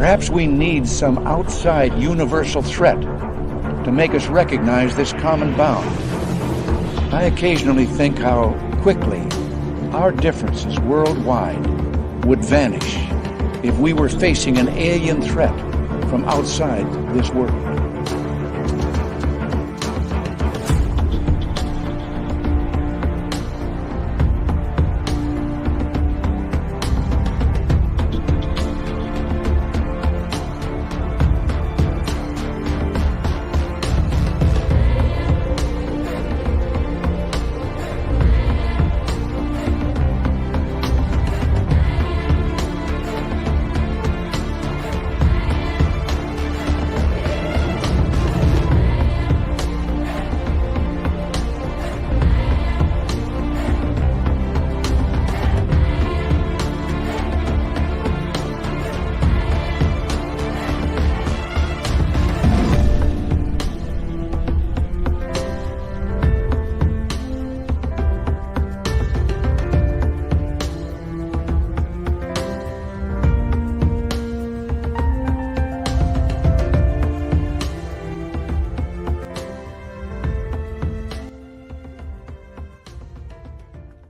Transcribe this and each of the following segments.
Perhaps we need some outside universal threat to make us recognize this common bound. I occasionally think how quickly our differences worldwide would vanish if we were facing an alien threat from outside this world.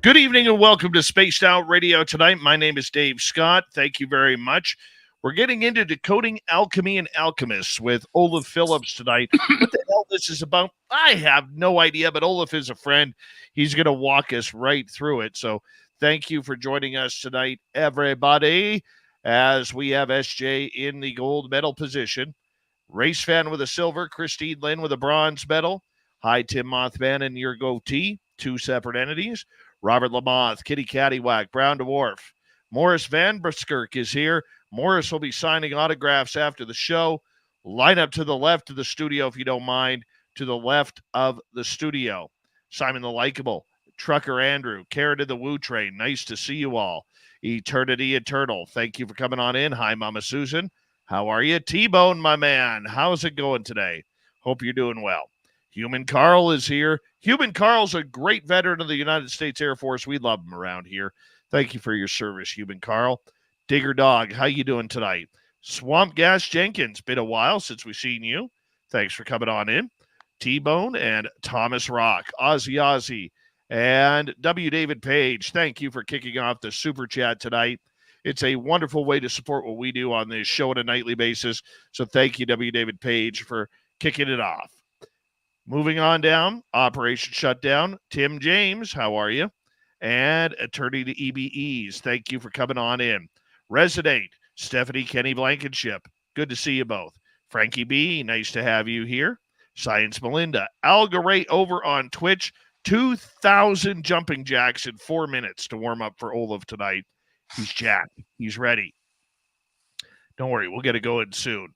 Good evening and welcome to Spaced Out Radio tonight. My name is Dave Scott. Thank you very much. We're getting into Decoding Alchemy and Alchemists with OLAV PHILLIPS tonight. What the hell this is about, I have no idea, but OLAV is a friend. He's going to walk us right through it. So thank you for joining us tonight, everybody, as we have SJ in the gold medal position. Race fan with a silver, Christine Lynn with a bronze medal. Hi, Tim Mothman and your goatee, two separate entities. Robert Lamoth, Kitty Caddywhack, Brown Dwarf. Morris Van Berskirk is here. Morris will be signing autographs after the show. Line up to the left of the studio, if you don't mind, to the left of the studio. Simon the Likeable, Trucker Andrew, Karen in the Woo Train. Nice to see you all. Eternity Eternal, thank you for coming on in. Hi, Mama Susan. How are you? T-Bone, my man. How's it going today? Hope you're doing well. Human Carl is here. Human Carl's a great veteran of the United States Air Force. We love him around here. Thank you for your service, Human Carl. Digger Dog, how you doing tonight? Swamp Gas Jenkins, been a while since we've seen you. Thanks for coming on in. T-Bone and Thomas Rock, Ozzy, and W. David Page. Thank you for kicking off the Super Chat tonight. It's a wonderful way to support what we do on this show on a nightly basis. So thank you, W. David Page, for kicking it off. Moving on down, Operation Shutdown. Tim James, how are you? And Attorney to EBEs, thank you for coming on in. Resident, Stephanie Kenny Blankenship, good to see you both. Frankie B, nice to have you here. Science Melinda, Algaray over on Twitch, 2,000 jumping jacks in 4 minutes to warm up for OLAV tonight. He's jacked. He's ready. Don't worry, we'll get it going soon.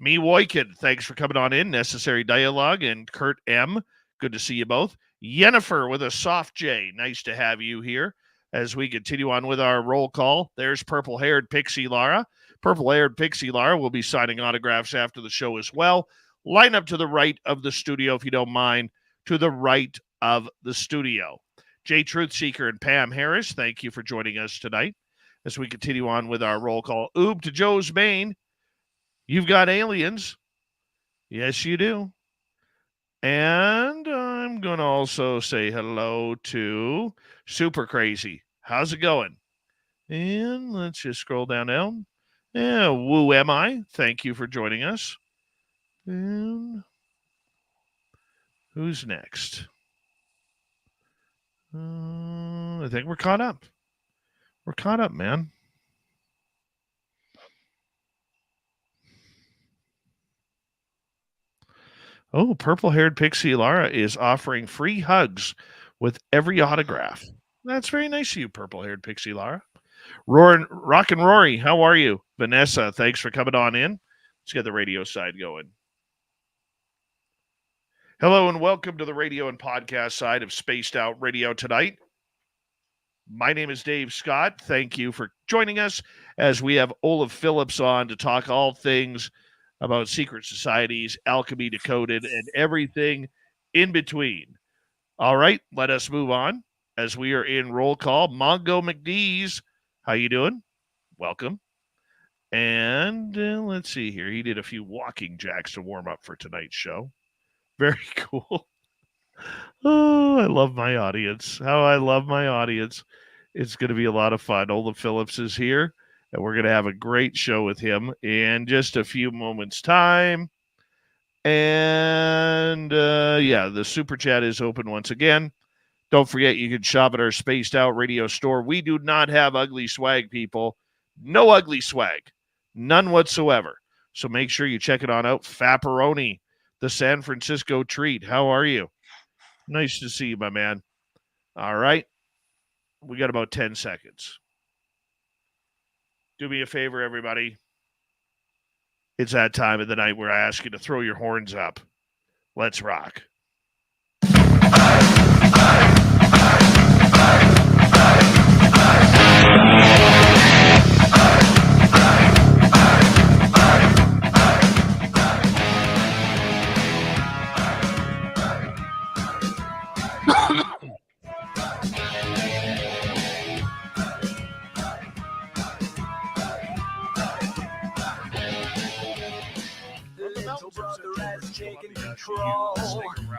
Me Woykin, thanks for coming on in. Necessary Dialogue and Kurt M. Good to see you both. Yennefer with a soft J. Nice to have you here as we continue on with our roll call. There's purple-haired Pixie Lara. Purple-haired Pixie Lara will be signing autographs after the show as well. Line up to the right of the studio, if you don't mind, to the right of the studio. Jay Truthseeker and Pam Harris, thank you for joining us tonight as we continue on with our roll call. Oob to Joe's Maine. You've got aliens. Yes, you do. And I'm going to also say hello to Super Crazy. How's it going? And let's just scroll down now. Yeah, Woo Am I? Thank you for joining us. And who's next? I think we're caught up. We're caught up, man. Oh, purple-haired Pixie Lara is offering free hugs with every autograph. That's very nice of you, purple-haired Pixie Lara. Rock and Rory, how are you? Vanessa, thanks for coming on in. Let's get the radio side going. Hello and welcome to the radio and podcast side of Spaced Out Radio tonight. My name is Dave Scott. Thank you for joining us as we have OLAV PHILLIPS on to talk all things about secret societies, alchemy decoded, and everything in between. All right, let us move on as we are in roll call. Mongo McDee's, how you doing? Welcome. And let's see here. He did a few walking jacks to warm up for tonight's show. Very cool. Oh, I love my audience. How I love my audience. It's going to be a lot of fun. OLAV Phillips is here, and we're going to have a great show with him in just a few moments' time. And yeah, the super chat is open once again. Don't forget, you can shop at our Spaced Out Radio store. We do not have ugly swag, people. No ugly swag. None whatsoever. So make sure you check it on out. Fapperoni, the San Francisco treat. How are you? Nice to see you, my man. All right. We got about 10 seconds. Do me a favor, everybody. It's that time of the night where I ask you to throw your horns up. Let's rock.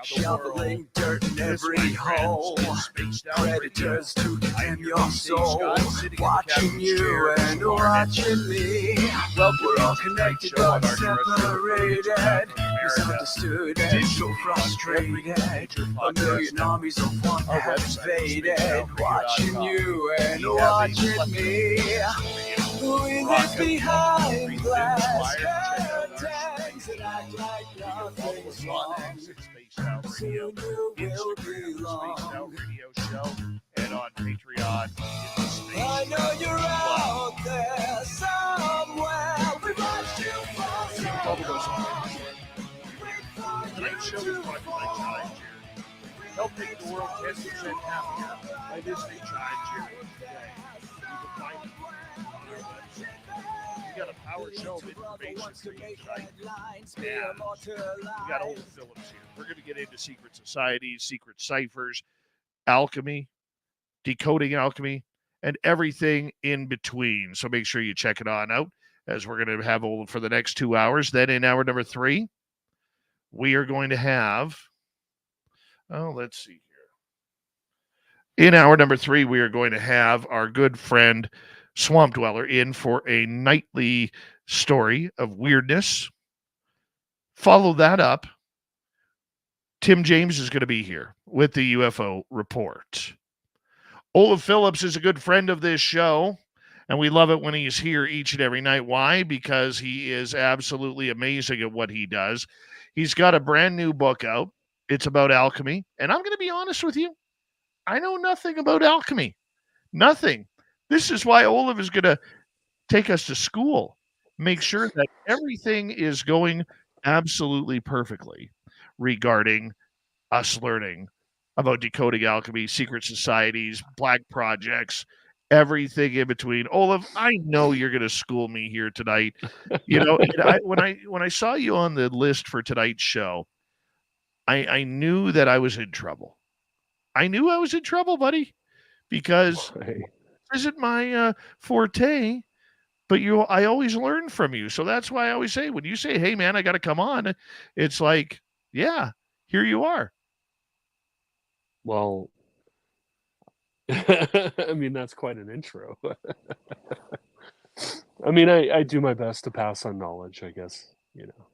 Shoveling dirt in every hole. Predators to condemn your soul. Watching you and watching me. Well, we're all connected but separated. Misunderstood and so frustrated. A million armies of one have invaded. Watching you and watching me. We live behind glass curtains and act like nothing's wrong. Soon you will belong. And on Patreon. I know you're out there somewhere. We've watched you fall so Tonight's show is brought to you by Challenge Cheer. Help make the world 10% happier by visiting Challenge Cheer today. You can find it on our website. We got a power show of information for you tonight. And we got OLAV Phillips here. We're going to get into secret societies, secret ciphers, alchemy, decoding alchemy, and everything in between. So make sure you check it on out as we're going to have OLAV for the next 2 hours. Then in hour number 3, we are going to have, let's see here. In hour number 3, we are going to have our good friend Swamp Dweller in for a nightly story of weirdness. Follow that up. Tim James is going to be here with the UFO report. OLAV Phillips is a good friend of this show, and we love it when he's here each and every night. Why? Because he is absolutely amazing at what he does. He's got a brand new book out. It's about alchemy, and I'm going to be honest with you. I know nothing about alchemy. Nothing. This is why OLAV is going to take us to school, make sure that everything is going absolutely perfectly regarding us learning about decoding alchemy, secret societies, black projects, everything in between. OLAV, I know you're going to school me here tonight. You know, when I saw you on the list for tonight's show, I knew that I was in trouble. I knew I was in trouble, buddy, because this isn't my forte. But I always learn from you. So that's why I always say, when you say, hey, man, I got to come on, it's like, yeah, here you are. Well, I mean, that's quite an intro. I mean, I do my best to pass on knowledge, I guess, you know.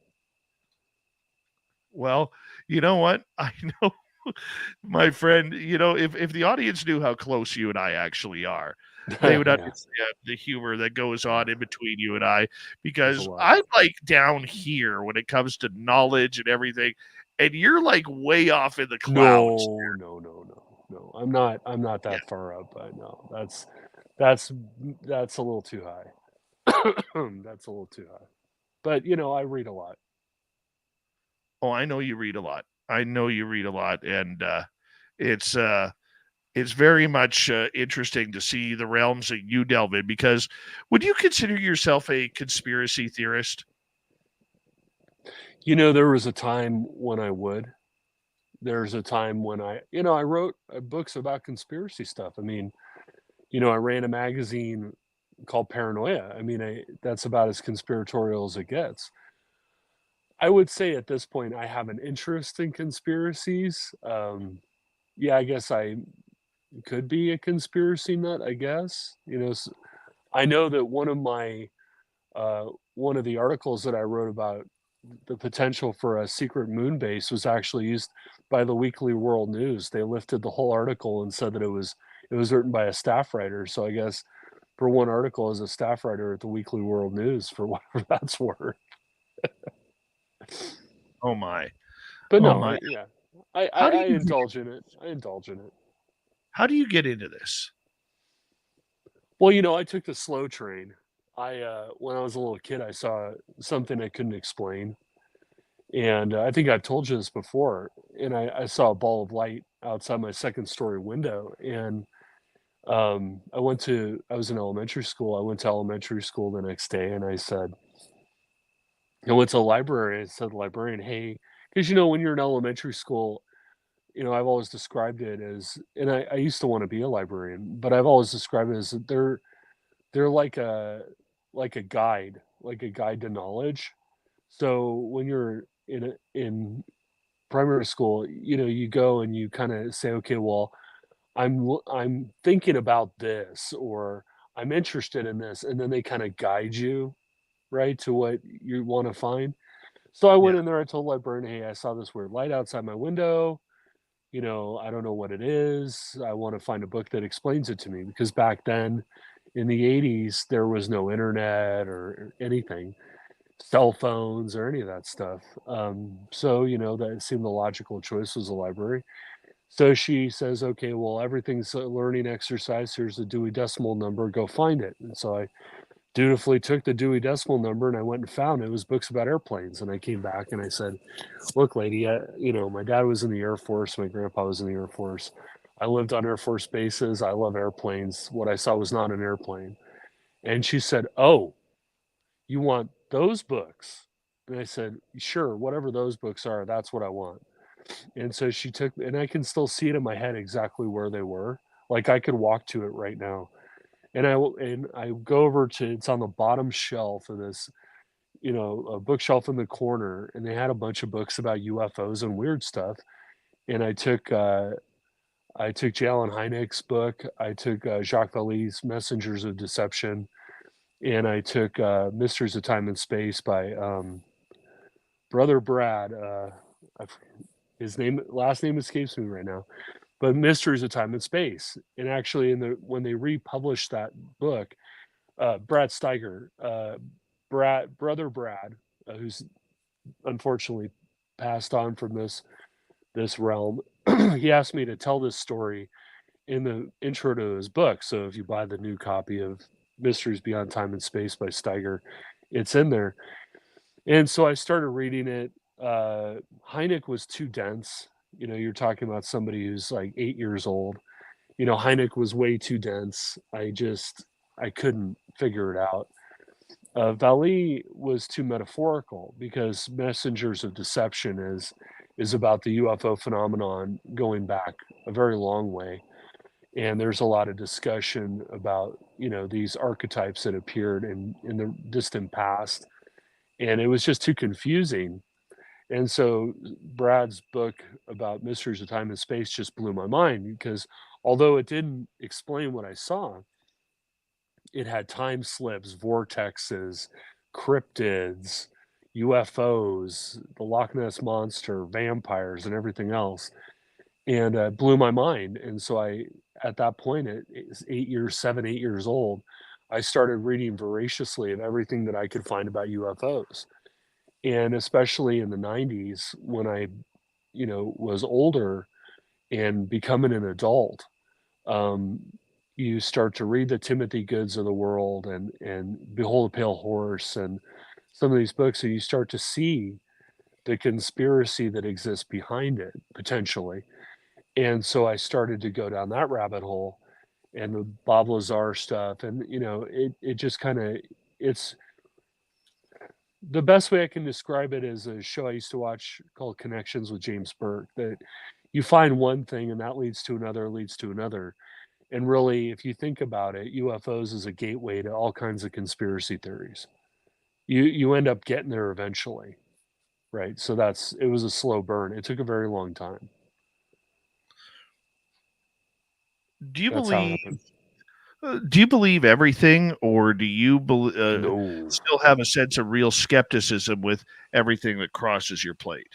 Well, you know what? I know, my friend, you know, if the audience knew how close you and I actually are, they would understand the humor that goes on in between you and I, because I'm like down here when it comes to knowledge and everything, and you're like way off in the clouds. No. I'm not that far up. I know that's a little too high. That's a little too high. But you know, I read a lot. Oh, I know you read a lot. And it's very much interesting to see the realms that you delve in, because would you consider yourself a conspiracy theorist? You know, there was a time when I would. There's a time when I wrote books about conspiracy stuff. I mean, you know, I ran a magazine called Paranoia. I mean, that's about as conspiratorial as it gets. I would say at this point I have an interest in conspiracies. Yeah, I guess I could be a conspiracy nut, I guess. I know that one of the articles that I wrote about the potential for a secret moon base was actually used by the Weekly World News. They lifted the whole article and said that it was written by a staff writer. So I guess for one article as a staff writer at the Weekly World News, for whatever that's worth. Oh my. But Oh no, my. I indulge in it. I indulge in it. How do you get into this? Well, I took the slow train. When I was a little kid, I saw something I couldn't explain, and I think I've told you this before. And I saw a ball of light outside my second story window, and I was in elementary school. I went to elementary school the next day, and I went to the library. I said to the librarian, "Hey," because when you're in elementary school, I've always described it as, and I used to want to be a librarian, but I've always described it as that they're like a guide to knowledge. So when you're in primary school, you go and you kind of say, okay, well, I'm thinking about this, or I'm interested in this, and then they kind of guide you right to what you want to find. So I went Yeah. in there. I told the librarian, hey, I saw this weird light outside my window. I don't know what it is. I want to find a book that explains it to me, because back then in the 80s, there was no internet or anything, cell phones or any of that stuff. So, that seemed the logical choice was the library. So she says, okay, well, everything's a learning exercise. Here's the Dewey Decimal Number. Go find it. And so I dutifully took the Dewey Decimal Number and I went and found it. It was books about airplanes. And I came back and I said, look, lady, my dad was in the Air Force. My grandpa was in the Air Force. I lived on Air Force bases. I love airplanes. What I saw was not an airplane. And she said, oh, you want those books? And I said, sure, whatever those books are, that's what I want. And so she took, and I can still see it in my head exactly where they were. Like I could walk to it right now. And I go over to, it's on the bottom shelf of this, a bookshelf in the corner, and they had a bunch of books about UFOs and weird stuff. And I took J. Allen Hynek's book. I took Jacques Vallée's Messengers of Deception, and I took Mysteries of Time and Space by Brother Brad. His last name escapes me right now, but Mysteries of Time and Space. And actually, when they republished that book, Brad Steiger, Brother Brad, who's unfortunately passed on from this realm, he asked me to tell this story in the intro to his book. So if you buy the new copy of Mysteries Beyond Time and Space by Steiger, it's in there. And so I started reading it. Hynek was too dense. You're talking about somebody who's like 8 years old. Hynek was way too dense. I couldn't figure it out. Vallee was too metaphorical, because Messengers of Deception is about the UFO phenomenon going back a very long way. And there's a lot of discussion about, these archetypes that appeared in the distant past. And it was just too confusing. And so Brad's book about Mysteries of Time and Space just blew my mind, because although it didn't explain what I saw, it had time slips, vortexes, cryptids, UFOs, the Loch Ness Monster, vampires, and everything else. And it blew my mind. And so at that point, at 7, 8 years old, I started reading voraciously of everything that I could find about UFOs. And especially in the 90s, when I, was older and becoming an adult, you start to read the Timothy Goods of the world and Behold a Pale Horse and some of these books, and you start to see the conspiracy that exists behind it, potentially. And so I started to go down that rabbit hole, and the Bob Lazar stuff, and it just kind of, it's the best way I can describe it is a show I used to watch called Connections with James Burke, that you find one thing and that leads to another, leads to another. And really, if you think about it, UFOs is a gateway to all kinds of conspiracy theories. You end up getting there eventually, right? So it was a slow burn. It took a very long time. Do you That's how it believe happened. do you believe everything, or do you No. still have a sense of real skepticism with everything that crosses your plate?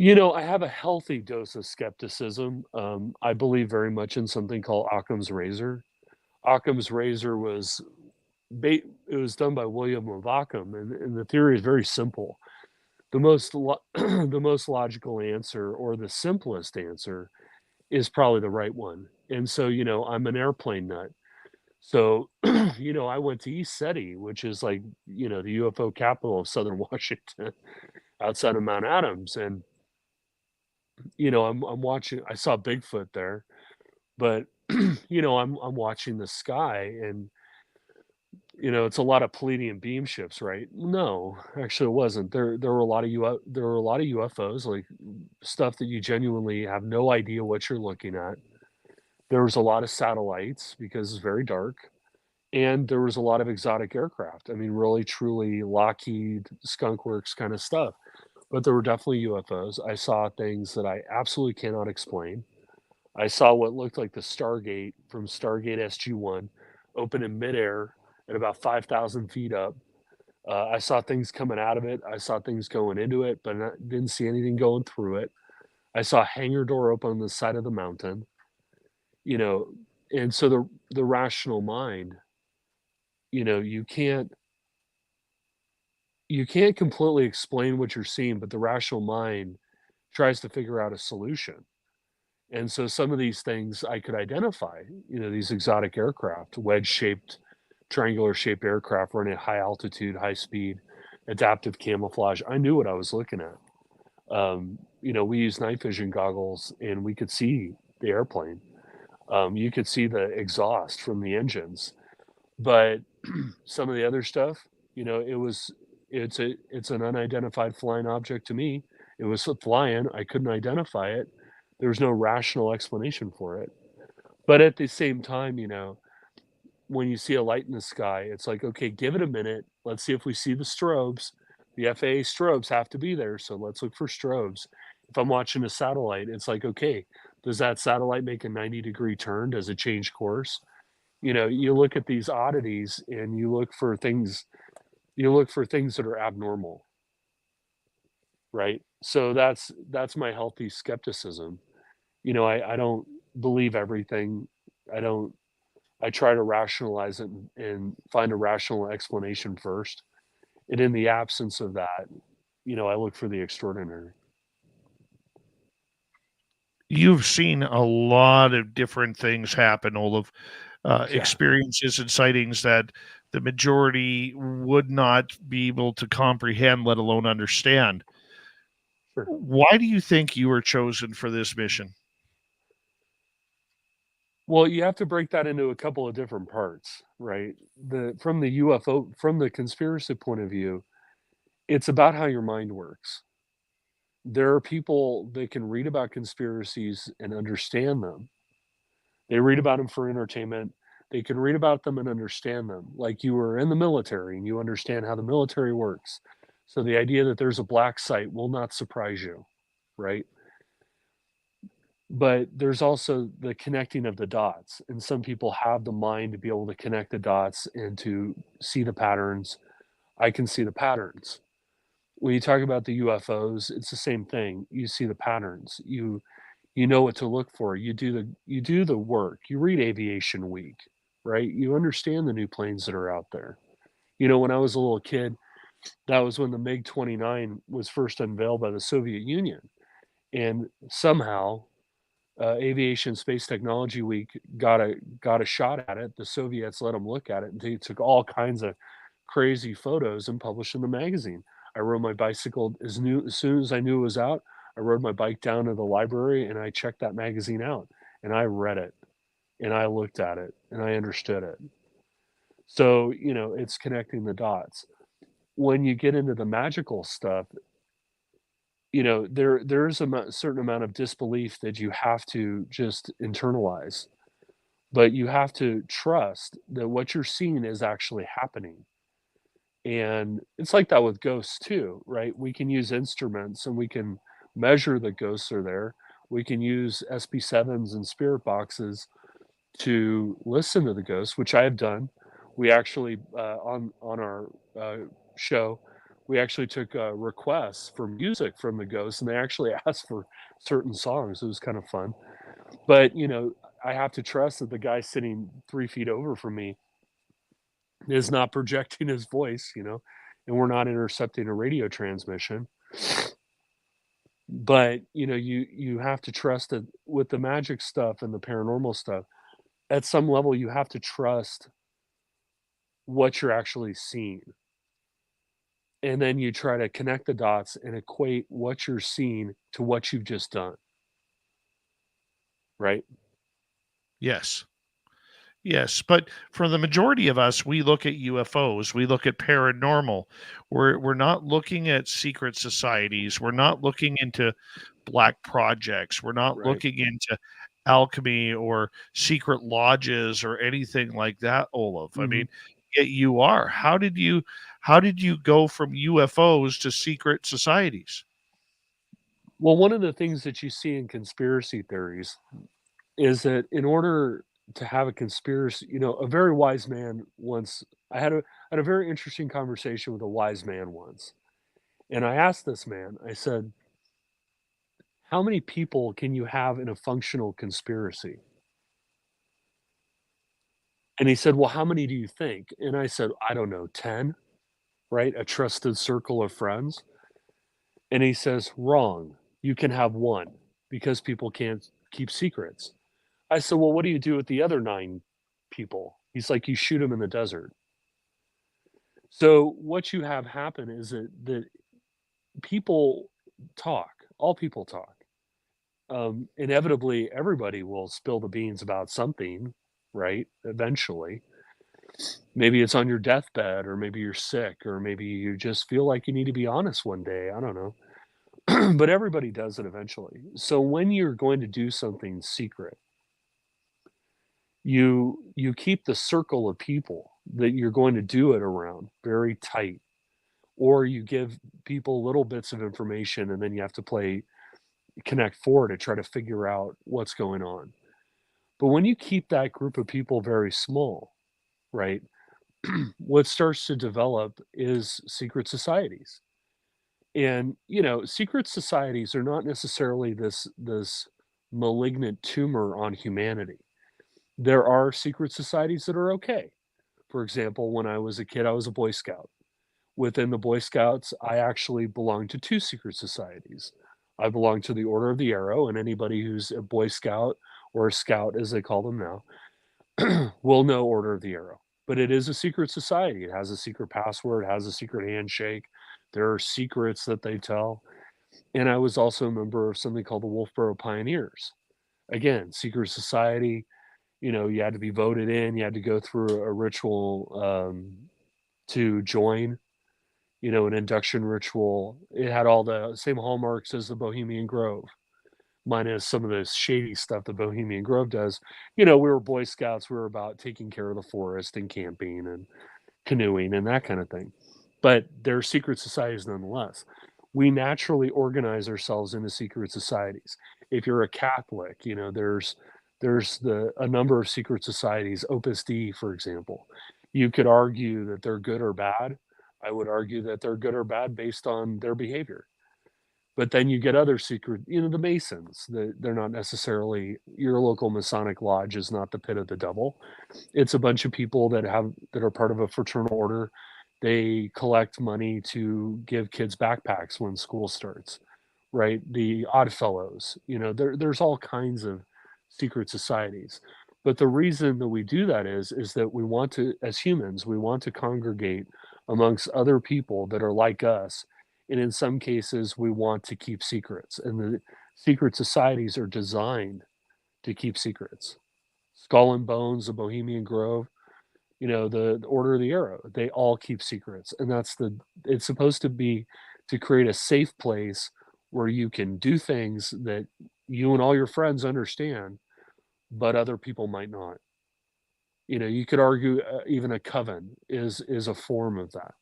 I have a healthy dose of skepticism. I believe very much in something called Occam's razor. Occam's razor it was done by William of Ockham, and the theory is very simple. The most logical answer, or the simplest answer, is probably the right one. And so, I'm an airplane nut. So, I went to East City, which is like, the UFO capital of Southern Washington, outside of Mount Adams. And, I'm watching, I saw Bigfoot there, but, I'm watching the sky, and, it's a lot of Palladium beam ships, right? No, actually it wasn't. There were a lot of there were a lot of UFOs, like stuff that you genuinely have no idea what you're looking at. There was a lot of satellites because it's very dark, and there was a lot of exotic aircraft. I mean, really, truly Lockheed, Skunk Works kind of stuff. But there were definitely UFOs. I saw things that I absolutely cannot explain. I saw what looked like the Stargate from Stargate SG-1 open in midair at about 5,000 feet up. I saw things coming out of it. I saw things going into it, but I didn't see anything going through it. I saw a hangar door open on the side of the mountain, you know, and so the rational mind, you know, you can't completely explain what you're seeing, but the rational mind tries to figure out a solution. And so some of these things I could identify, these exotic aircraft, wedge-shaped, triangular-shaped aircraft running at high altitude, high speed, adaptive camouflage. I knew what I was looking at. We used night vision goggles, and we could see the airplane. You could see the exhaust from the engines, but some of the other stuff, it's an unidentified flying object to me. It was flying. I couldn't identify it. There was no rational explanation for it. But at the same time, when you see a light in the sky, it's like, okay, give it a minute. Let's see if we see the strobes. The FAA strobes have to be there, so let's look for strobes. If I'm watching a satellite, it's like, okay, does that satellite make a 90-degree turn? Does it change course? You look at these oddities and you look for things that are abnormal, right? So that's my healthy skepticism. I don't believe everything. I don't I try to rationalize it and find a rational explanation first. And in the absence of that, I look for the extraordinary. You've seen a lot of different things happen, Olaf. Yeah. Experiences and sightings that the majority would not be able to comprehend, let alone understand. Sure. Why do you think you were chosen for this mission? Well, you have to break that into a couple of different parts, right? From the UFO, from the conspiracy point of view, it's about how your mind works. There are people that can read about conspiracies and understand them. They read about them for entertainment. They can read about them and understand them. Like you were in the military and you understand how the military works. So the idea that there's a black site will not surprise you, right? But there's also the connecting of the dots. And some people have the mind to be able to connect the dots and to see the patterns. I can see the patterns. When you talk about the UFOs, it's the same thing. You see the patterns. You know what to look for. You do the work. You read Aviation Week, right? You understand the new planes that are out there. When I was a little kid, that was when the MiG-29 was first unveiled by the Soviet Union, and somehow Aviation Space Technology Week got a shot at it. The Soviets let them look at it, and they took all kinds of crazy photos and published in the magazine. I rode my bicycle as soon as I knew it was out. I rode my bike down to the library and I checked that magazine out and I read it and I looked at it and I understood it. So, it's connecting the dots. When you get into the magical stuff, there's a certain amount of disbelief that you have to just internalize. But you have to trust that what you're seeing is actually happening. And it's like that with ghosts too, right? We can use instruments and we can measure that ghosts are there. We can use SB7s and spirit boxes to listen to the ghosts, which I have done. We actually on our show, we actually took requests for music from the ghosts, and they actually asked for certain songs. It was kind of fun, but I have to trust that the guy sitting 3 feet over from me is not projecting his voice, and we're not intercepting a radio transmission. But you have to trust that with the magic stuff and the paranormal stuff, at some level you have to trust what you're actually seeing. And then you try to connect the dots and equate what you're seeing to what you've just done. Right? Yes. Yes, but for the majority of us, we look at UFOs, we look at paranormal. We're not looking at secret societies. We're not looking into black projects. We're not Right. looking into alchemy or secret lodges or anything like that, Olaf. I mean, yet you are. How did you go from UFOs to secret societies? Well, one of the things that you see in conspiracy theories is that in order to have a conspiracy, a very wise man once, I had a very interesting conversation with a wise man once. And I asked this man, I said, how many people can you have in a functional conspiracy? And he said, well, how many do you think? And I said, I don't know, 10, right? A trusted circle of friends. And he says, wrong. You can have one because people can't keep secrets. I said, well, what do you do with the other 9 people? He's like, you shoot them in the desert. So what you have happen is that people talk, all people talk. Inevitably, everybody will spill the beans about something, right? Eventually. Maybe it's on your deathbed, or maybe you're sick, or maybe you just feel like you need to be honest one day. I don't know. But everybody does it eventually. So when you're going to do something secret, you keep the circle of people that you're going to do it around very tight, or you give people little bits of information and then you have to play connect four to try to figure out what's going on. But when you keep that group of people very small, right, what starts to develop is secret societies. And secret societies are not necessarily this malignant tumor on humanity. There are secret societies that are okay. For example, when I was a kid, I was a Boy Scout. Within the Boy Scouts, I actually belonged to 2 secret societies. I belonged to the Order of the Arrow, and anybody who's a Boy Scout or a Scout, as they call them now, will know Order of the Arrow. But it is a secret society. It has a secret password, it has a secret handshake. There are secrets that they tell. And I was also a member of something called the Wolfboro Pioneers. Again, secret society. You had to be voted in. You had to go through a ritual to join. An induction ritual. It had all the same hallmarks as the Bohemian Grove, minus some of the shady stuff the Bohemian Grove does. We were Boy Scouts. We were about taking care of the forest and camping and canoeing and that kind of thing. But they're secret societies nonetheless. We naturally organize ourselves into secret societies. If you're a Catholic, there's a number of secret societies, Opus Dei, for example. You could argue that they're good or bad. I would argue that they're good or bad based on their behavior. But then you get other secret, the Masons. They're not necessarily your local Masonic lodge is not the pit of the devil. It's a bunch of people that are part of a fraternal order. They collect money to give kids backpacks when school starts, right? The Odd Fellows, there's all kinds of secret societies. But the reason that we do that is that we want to, as humans, we want to congregate amongst other people that are like us. And in some cases, we want to keep secrets. And the secret societies are designed to keep secrets. Skull and Bones, the Bohemian Grove, the Order of the Arrow, they all keep secrets. And it's supposed to be to create a safe place where you can do things that you and all your friends understand, but other people might not. You could argue even a coven is a form of that.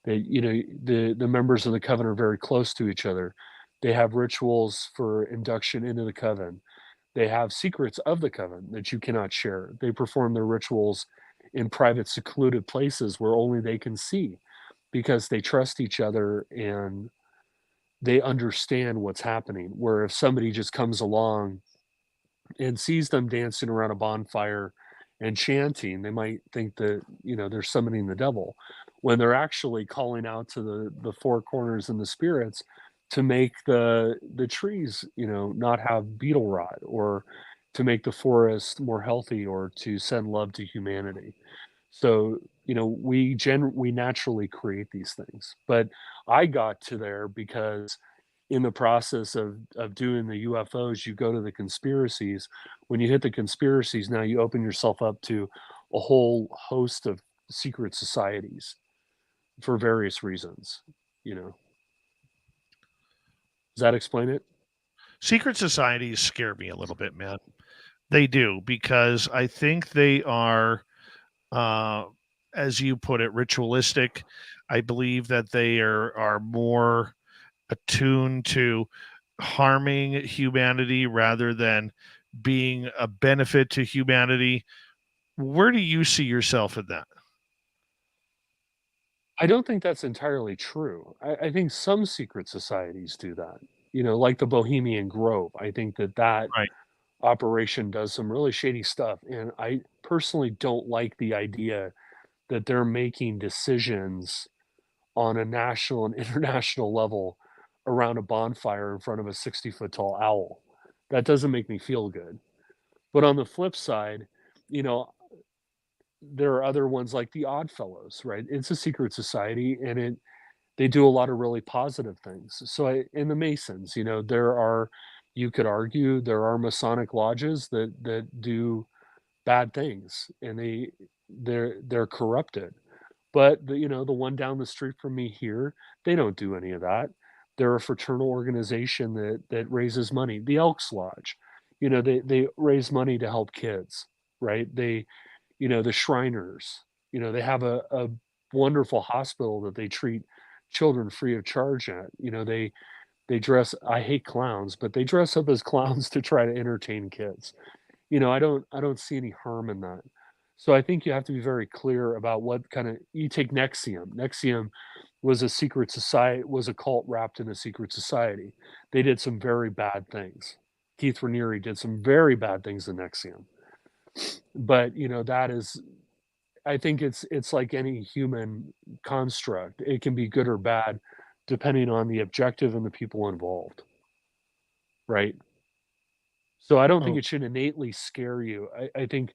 The members of the coven are very close to each other. They have rituals for induction into the coven. They have secrets of the coven that you cannot share. They perform their rituals in private, secluded places where only they can see, because they trust each other and they understand what's happening. Where if somebody just comes along and sees them dancing around a bonfire and chanting, they might think that, they're summoning the devil, when they're actually calling out to the four corners and the spirits to make the trees, not have beetle rot, or to make the forest more healthy, or to send love to humanity. So, we naturally create these things. But I got to there because in the process of doing the UFOs, you go to the conspiracies. When you hit the conspiracies, now you open yourself up to a whole host of secret societies for various reasons. Does that explain it? Secret societies scare me a little bit, man. They do, because I think they are, uh, as you put it, ritualistic. I believe that they are more attuned to harming humanity rather than being a benefit to humanity. Where do you see yourself in that? I don't think that's entirely true. I think some secret societies do that. Like the Bohemian Grove. I think that Right. operation does some really shady stuff, and I personally don't like the idea that they're making decisions on a national and international level around a bonfire in front of a 60-foot tall owl. That doesn't make me feel good. But on the flip side, you know, there are other ones like the Odd Fellows, right? It's a secret society, and they do a lot of really positive things. So in the Masons, there are, you could argue, there are Masonic lodges that do bad things, and they're corrupted. But the one down the street from me here, they don't do any of that. They're a fraternal organization that raises money. The Elks Lodge, they raise money to help kids, right? The Shriners, they have a wonderful hospital that they treat children free of charge at. They dress, I hate clowns, but they dress up as clowns to try to entertain kids. I don't see any harm in that. So I think you have to be very clear about what kind of, you take Nexium. Nexium was a secret society, was a cult wrapped in a secret society. They did some very bad things. Keith Raniere did some very bad things in Nexium. But that is, I think it's like any human construct. It can be good or bad depending on the objective and the people involved. Right? So I don't think Oh, it should innately scare you. I think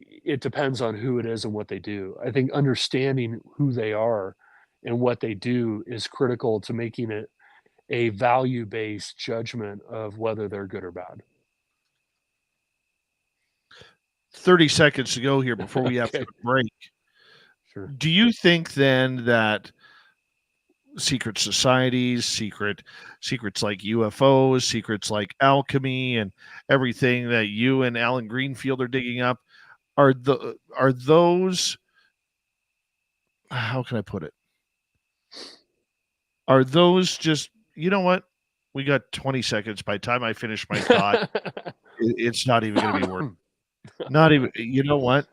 it depends on who it is and what they do. I think understanding who they are and what they do is critical to making it a value-based judgment of whether they're good or bad. 30 seconds to go here before we have to Okay, break. sure. Do you think then that secret societies, secrets like UFOs, secrets like alchemy, and everything that you and Alan Greenfield are digging up, are those, how can I put it? Are those just, you know what? We got 20 seconds. By the time I finish my thought, it's not even going to be worth it. Not even, you know what?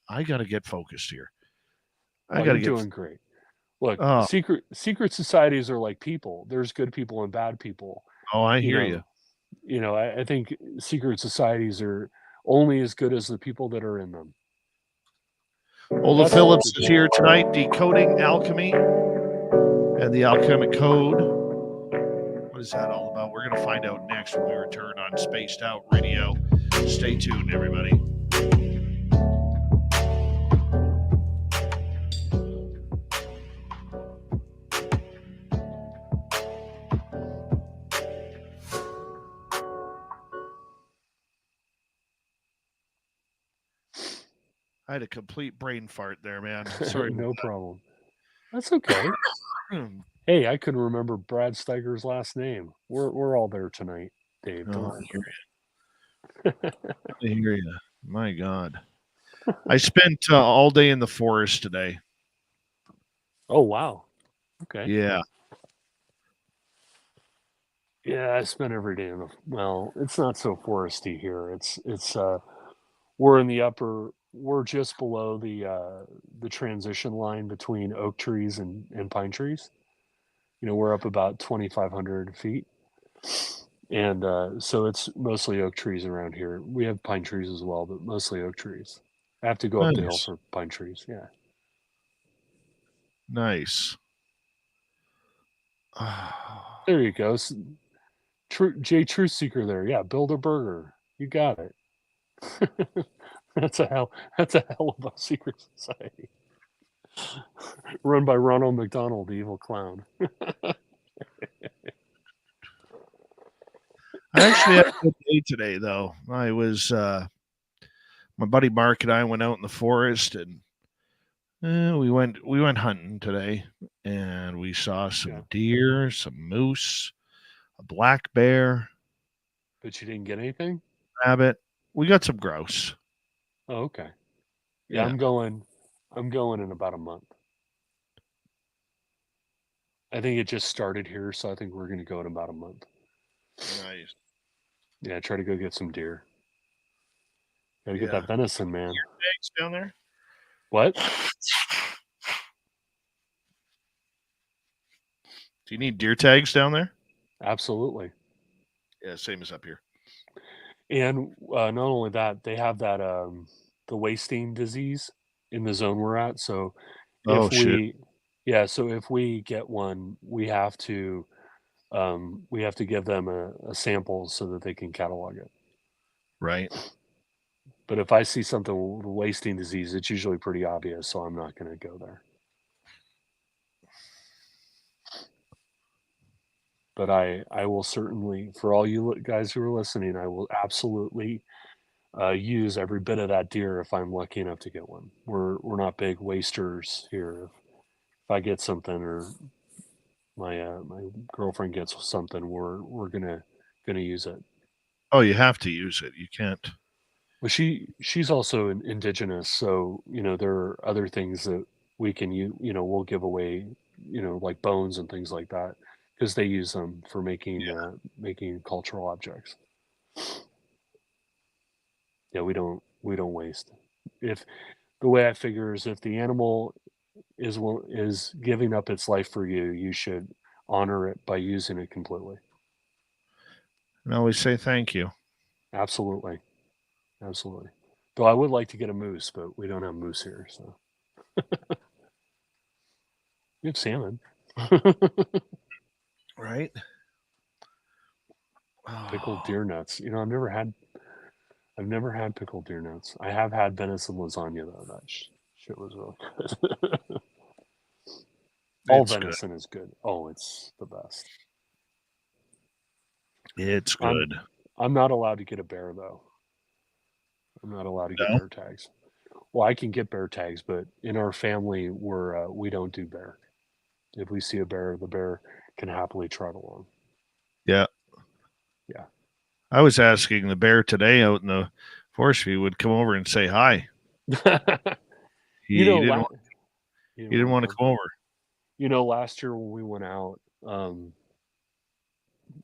I got to get focused here. I Oh, got you're to get, doing great. Look, oh, secret societies are like people. There's good people and bad people. oh, I You hear you. know, I think secret societies are only as good as the people that are in them. Olaf That's Phillips the is deal. here tonight, decoding alchemy and the alchemic code. What is that all about? We're going to find out next when we return on Spaced Out Radio. Stay tuned, everybody. I had a complete brain fart there, man. Sorry. No problem. That's okay. Hey, I couldn't remember Brad Steiger's last name. We're all there tonight, Dave. Don't Oh, worry. I hear you. My God. I spent all day in the forest today. Oh wow. Okay. Yeah. Yeah, I spent every day in the well, it's not so foresty here. It's we're in the upper we're just below the transition line between oak trees and pine trees. You know, we're up about 2,500 feet. And so it's mostly oak trees around here. We have pine trees as well, but mostly oak trees. I have to go up the hill Nice. for pine trees. Yeah. Nice. There you go. Truth Seeker there. Yeah, build a burger. You got it. That's a hell of a secret society. Run by Ronald McDonald, the evil clown. I actually had a good day today, though. I was my buddy Mark and I went out in the forest, and we went hunting today, and we saw some deer, some moose, a black bear, But you didn't get anything? rabbit. We got some grouse. Oh, okay. Yeah, I'm going in about a month. I think it just started here, so I think we're going to go in about a month. Nice. Yeah, try to go get some deer. Gotta get that venison, man. Eggs down there? What? Do you need deer tags down there? Absolutely. Yeah, same as up here. And not only that, they have that the wasting disease in the zone we're at. So if so if we get one, we have to give them a sample so that they can catalog it. Right. But if I see something with wasting disease, it's usually pretty obvious, so I'm not going to go there. But I will certainly, for all you guys who are listening, I will absolutely use every bit of that deer if I'm lucky enough to get one. We're not big wasters here. If I get something or my girlfriend gets something, we're gonna use it. Oh, you have to use it. You can't. Well, she's also indigenous, so there are other things that we can use. We'll give away, like bones and things like that, because they use them for making cultural objects. Yeah, we don't waste. If the way I figure is, if the animal is giving up its life for you, you should honor it by using it completely. And always say thank you. Absolutely. Though I would like to get a moose, but we don't have moose here, so we have salmon. Right. Pickled deer nuts. I've never had pickled deer nuts. I have had venison lasagna though. That shit was really good. All venison is good. Oh, it's the best. It's good. I'm not allowed to get a bear though. I'm not allowed to get bear tags. Well, I can get bear tags, but in our family, we don't do bear. If we see a bear, the bear can happily trot along. Yeah. Yeah. I was asking the bear today out in the forest if he would come over and say hi. He didn't want to come over. Last year when we went out,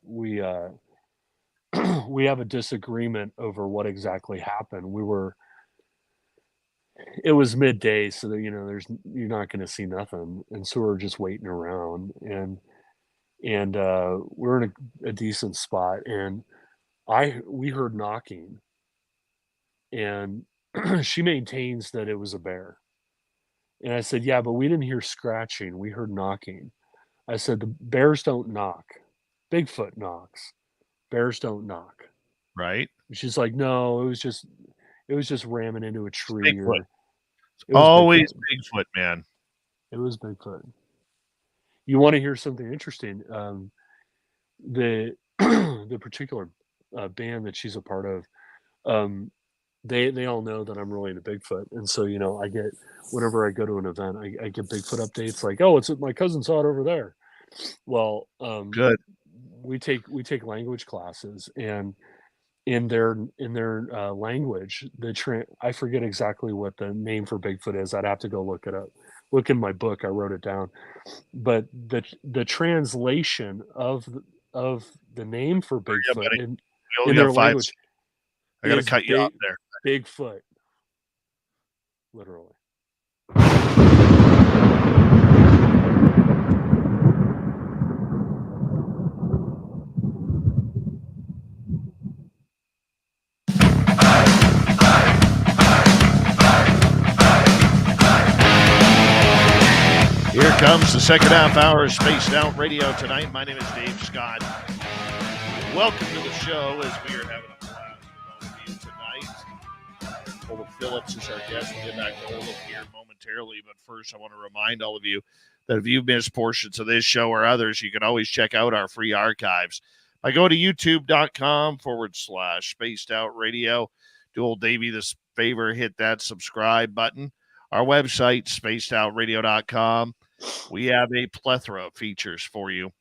we we have a disagreement over what exactly happened. It was midday, so you're not going to see nothing, and so we're just waiting around, and we're in a decent spot, and we heard knocking, and she maintains that it was a bear, and I said, yeah, but we didn't hear scratching, we heard knocking. I said, the bears don't knock, Bigfoot knocks, bears don't knock. Right. She's like, no, it was just ramming into a tree. Bigfoot. Always Bigfoot, man. It was Bigfoot. You want to hear something interesting? The particular band that she's a part of, they all know that I'm really into Bigfoot, and so I get, whenever I go to an event, I get Bigfoot updates like, oh, it's my cousin saw it over there. Well, good. We take language classes, and in their language. I forget exactly what the name for Bigfoot is. I'd have to go look it up. Look in my book. I wrote it down. But the translation of the name for Yeah, Bigfoot buddy. in We only their got 5 language seconds. I got to is cut you off there. Bigfoot, literally. Here comes the second half hour of Spaced Out Radio tonight. My name is Dave Scott. Welcome to the show as we are having a blast with all of you tonight. OLAV Phillips is our guest. We'll get back to OLAV here momentarily, but first I want to remind all of you that if you've missed portions of this show or others, you can always check out our free archives by going to youtube.com/Spaced Out Radio. Do old Davey this favor, hit that subscribe button. Our website, spacedoutradio.com. We have a plethora of features for you.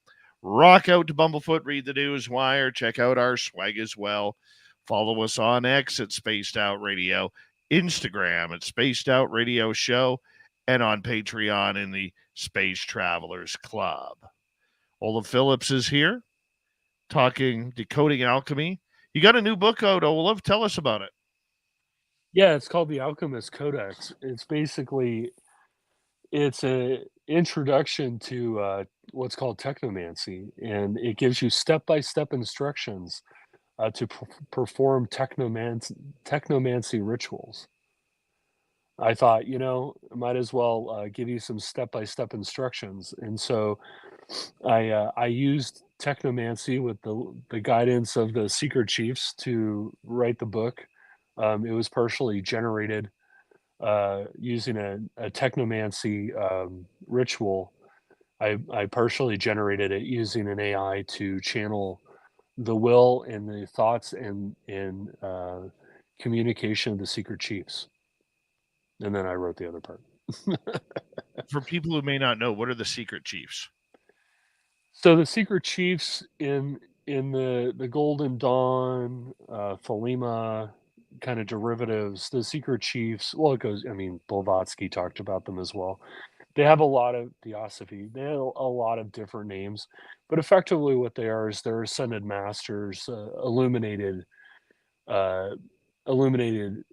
Rock out to Bumblefoot, read the news wire, check out our swag as well. Follow us on X at Spaced Out Radio, Instagram at Spaced Out Radio Show, and on Patreon in the Space Travelers Club. OLAV Phillips is here talking Decoding Alchemy. You got a new book out, OLAV. Tell us about it. Yeah, it's called the Alchemist Codex. It's a introduction to what's called Technomancy, and it gives you step-by-step instructions to perform technomancy rituals. I thought, I might as well give you some step-by-step instructions, and so I used Technomancy with the guidance of the Secret Chiefs to write the book. It was partially generated using a Technomancy ritual. I partially generated it using an AI to channel the will and the thoughts and communication of the Secret Chiefs. And then I wrote the other part. For people who may not know, what are the Secret Chiefs? So the Secret Chiefs in the Golden Dawn, Philema kind of derivatives, the Secret Chiefs, well, Blavatsky talked about them as well. They have a lot of theosophy. They have a lot of different names, but effectively what they are is they're ascended masters, illuminated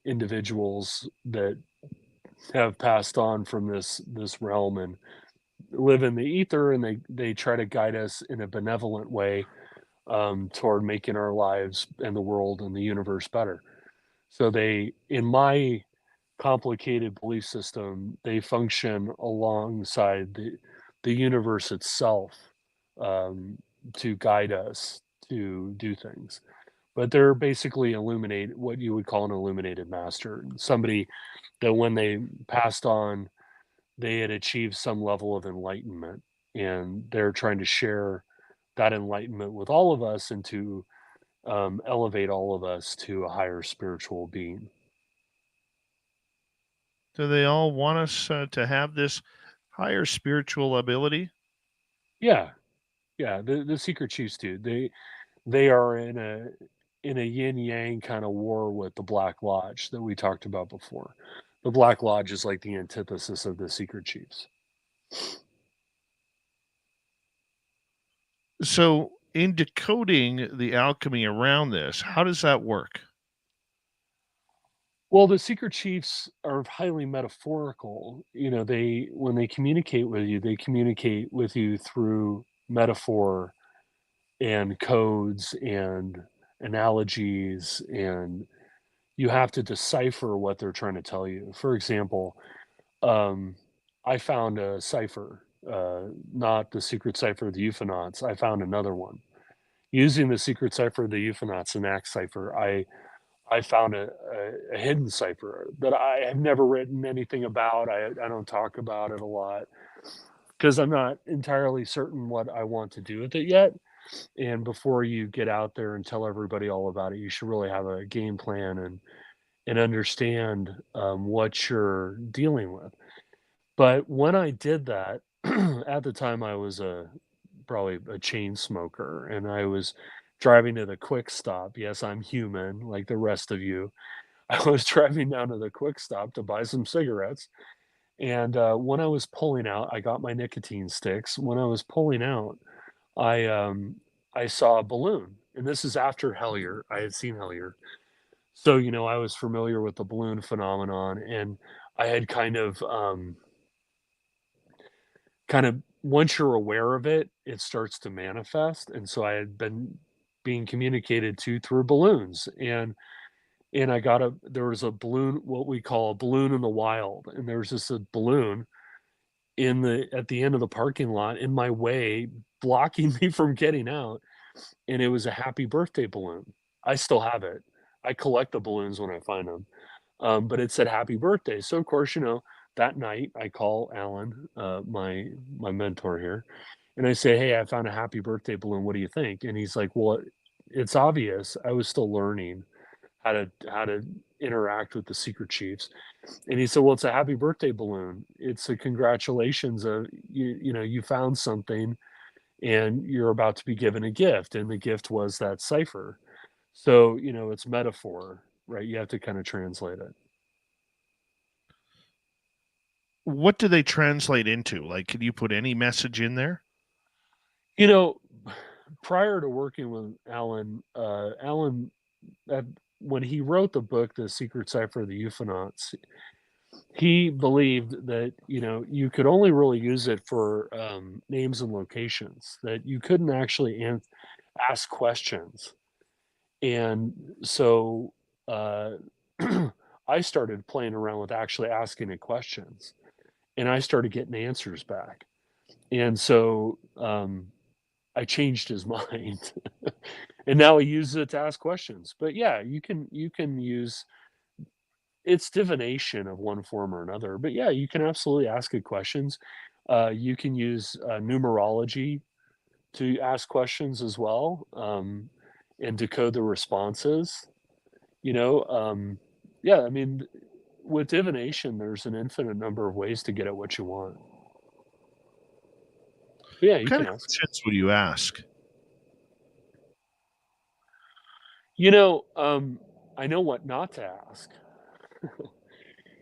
individuals that have passed on from this realm and live in the ether, and they try to guide us in a benevolent way toward making our lives and the world and the universe better. So they, in my complicated belief system, they function alongside the universe itself to guide us to do things. But they're basically what you would call an illuminated master, somebody that when they passed on, they had achieved some level of enlightenment, and they're trying to share that enlightenment with all of us and to elevate all of us to a higher spiritual being. Do they all want us to have this higher spiritual ability? Yeah, the Secret Chiefs do. They are in a yin yang kind of war with the Black Lodge that we talked about before. The Black Lodge is like the antithesis of the Secret Chiefs. So, in decoding the alchemy around this, how does that work? Well, the Secret Chiefs are highly metaphorical. When they communicate with you, they communicate with you through metaphor and codes and analogies, and you have to decipher what they're trying to tell you. For example, I found a cipher, not the secret cipher of the Euphonauts. I found another one. Using the secret cipher of the Euphonauts, an act cipher, I found a hidden cipher that I have never written anything about. I don't talk about it a lot because I'm not entirely certain what I want to do with it yet. And before you get out there and tell everybody all about it, you should really have a game plan and understand what you're dealing with. But when I did that, at the time I was probably a chain smoker, and I was driving to the quick stop. Yes, I'm human like the rest of you. I was driving down to the quick stop to buy some cigarettes. And when I was pulling out, I got my nicotine sticks. When I was pulling out, I I saw a balloon. And this is after Hellier. I had seen Hellier. So, I was familiar with the balloon phenomenon, and I had kind of once you're aware of it, it starts to manifest. And so I had been being communicated to through balloons. And there was a balloon, what we call a balloon in the wild. And there was just a balloon at the end of the parking lot in my way, blocking me from getting out. And it was a happy birthday balloon. I still have it. I collect the balloons when I find them. But it said happy birthday. So of course, that night I call Alan, my mentor here, and I say, "Hey, I found a happy birthday balloon. What do you think?" And he's like, "Well, it's obvious. I was still learning how to interact with the secret chiefs." And he said, "Well, it's a happy birthday balloon. It's a congratulations. You found something, and you're about to be given a gift, and the gift was that cipher. So, it's metaphor, right? You have to kind of translate it." What do they translate into? Like, can you put any message in there? You know, prior to working with Alan, uh, when he wrote the book, The Secret Cipher of the Euphonauts, he believed that, you could only really use it for names and locations, that you couldn't actually ask questions. And so uh, I started playing around with actually asking it questions, and I started getting answers back. And so I changed his mind, and now he uses it to ask questions. But yeah, you can use it's divination of one form or another. But yeah, you can absolutely ask it questions. You can use numerology to ask questions as well, and decode the responses. You know, um, yeah, I mean, with divination, there's an infinite number of ways to get at what you want. But yeah, What you kind can of ask. questions would you ask? You know, um, I know what not to ask.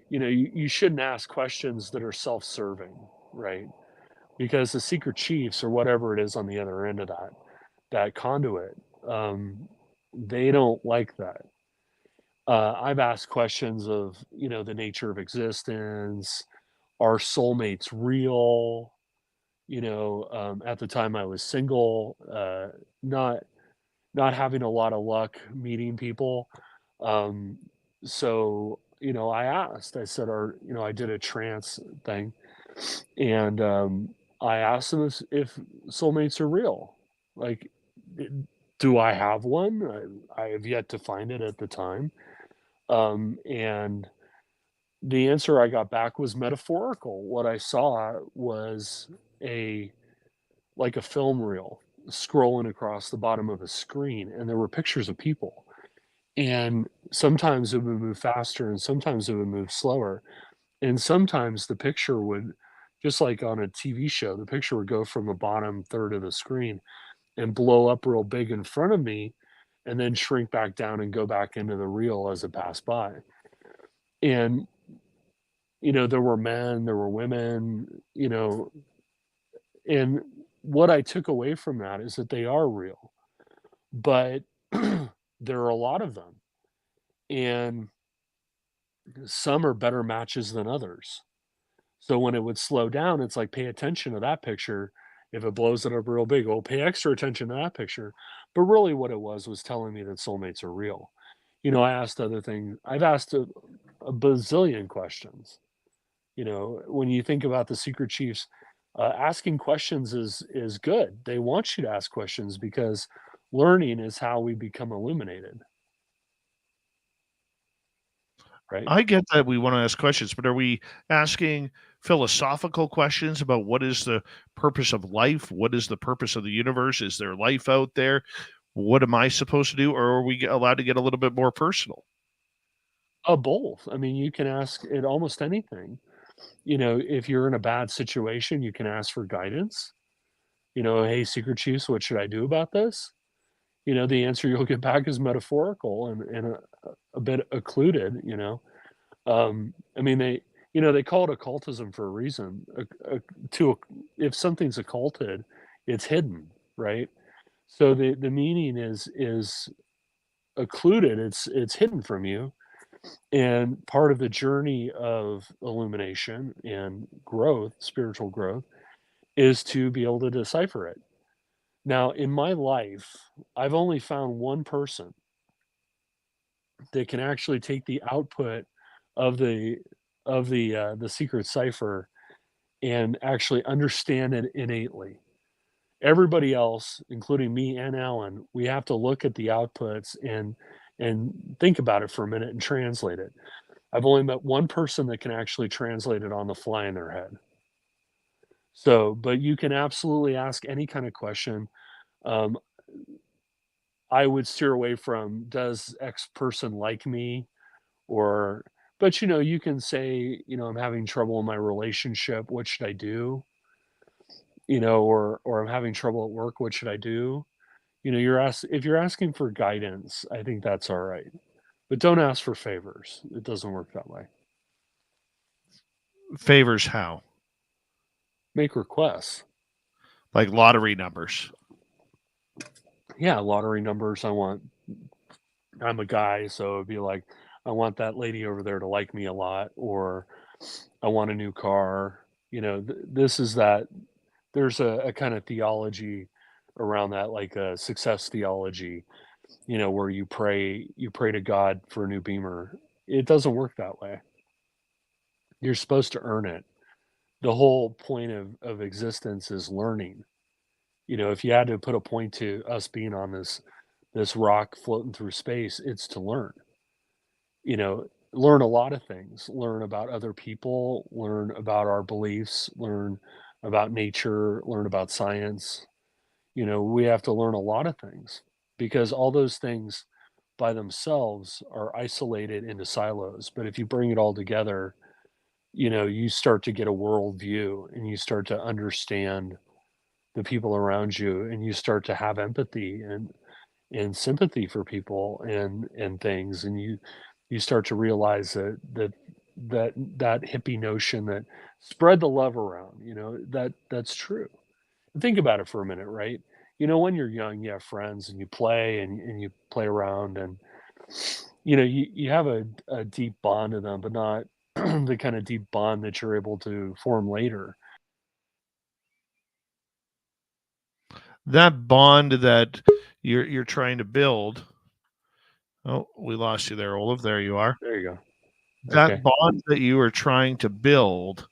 You shouldn't ask questions that are self-serving, right? Because the secret chiefs or whatever it is on the other end of that conduit, um, they don't like that. I've asked questions of, the nature of existence. Are soulmates real? At the time I was single, not not having a lot of luck meeting people. Um, so, I asked, I said, I did a trance thing, and I asked them if soulmates are real. Like, d- do I have one? I have yet to find it at the time. And the answer I got back was metaphorical. What I saw was a like a film reel scrolling across the bottom of a screen, and there were pictures of people. And sometimes it would move faster, and sometimes it would move slower. And sometimes the picture would, just like on a TV show, the picture would go from the bottom third of the screen and blow up real big in front of me, and then shrink back down and go back into the reel as it passed by. And, there were men, there were women, and what I took away from that is that they are real, but there are a lot of them, and some are better matches than others. So when it would slow down, it's like, pay attention to that picture. If it blows it up real big, oh, pay extra attention to that picture. But really, what it was telling me that soulmates are real. I asked other things. I've asked a bazillion questions. When you think about the secret chiefs, asking questions is good. They want you to ask questions because learning is how we become illuminated, right? I get that we want to ask questions, but are we asking philosophical questions about what is the purpose of life? What is the purpose of the universe? Is there life out there? What am I supposed to do? Or are we allowed to get a little bit more personal? Both. I mean, you can ask it almost anything. If you're in a bad situation, you can ask for guidance. Hey, secret chiefs, what should I do about this? the answer you'll get back is metaphorical and a bit occluded, I mean, they call it occultism for a reason. If something's occulted, it's hidden, right? So the meaning is occluded. It's hidden from you, and part of the journey of illumination and growth, spiritual growth, is to be able to decipher it. Now, in my life, I've only found one person that can actually take the output of the secret cipher and actually understand it innately. Everybody else, including me and Alan, we have to look at the outputs and think about it for a minute and translate it. I've only met one person that can actually translate it on the fly in their head. So, but you can absolutely ask any kind of question. Um, I would steer away from, does X person like me? Or, but you can say, I'm having trouble in my relationship. What should I do? Or I'm having trouble at work. What should I do? If you're asking for guidance, I think that's all right. But don't ask for favors. It doesn't work that way. Favors how? Make requests. Like lottery numbers. Yeah, lottery numbers. I'm a guy, so it'd be like, I want that lady over there to like me a lot, or I want a new car. This is that. There's a kind of theology around that, like a success theology, where you pray to God for a new Beamer. It doesn't work that way. You're supposed to earn it. The whole point of existence is learning. If you had to put a point to us being on this rock floating through space, it's to learn. Learn a lot of things. Learn about other people, learn about our beliefs, learn about nature, learn about science. We have to learn a lot of things, because all those things by themselves are isolated into silos. But if you bring it all together, you start to get a worldview, and you start to understand the people around you, and you start to have empathy and sympathy for people and things, and you start to realize that hippie notion that spread the love around, that's true. And think about it for a minute, right? When you're young, you have friends and you play and you play around, and you have a deep bond to them, but not the kind of deep bond that you're able to form later. That bond that you're trying to build. Oh, we lost you there, Olaf. There you are. There you go. That Okay. bond that you are trying to build,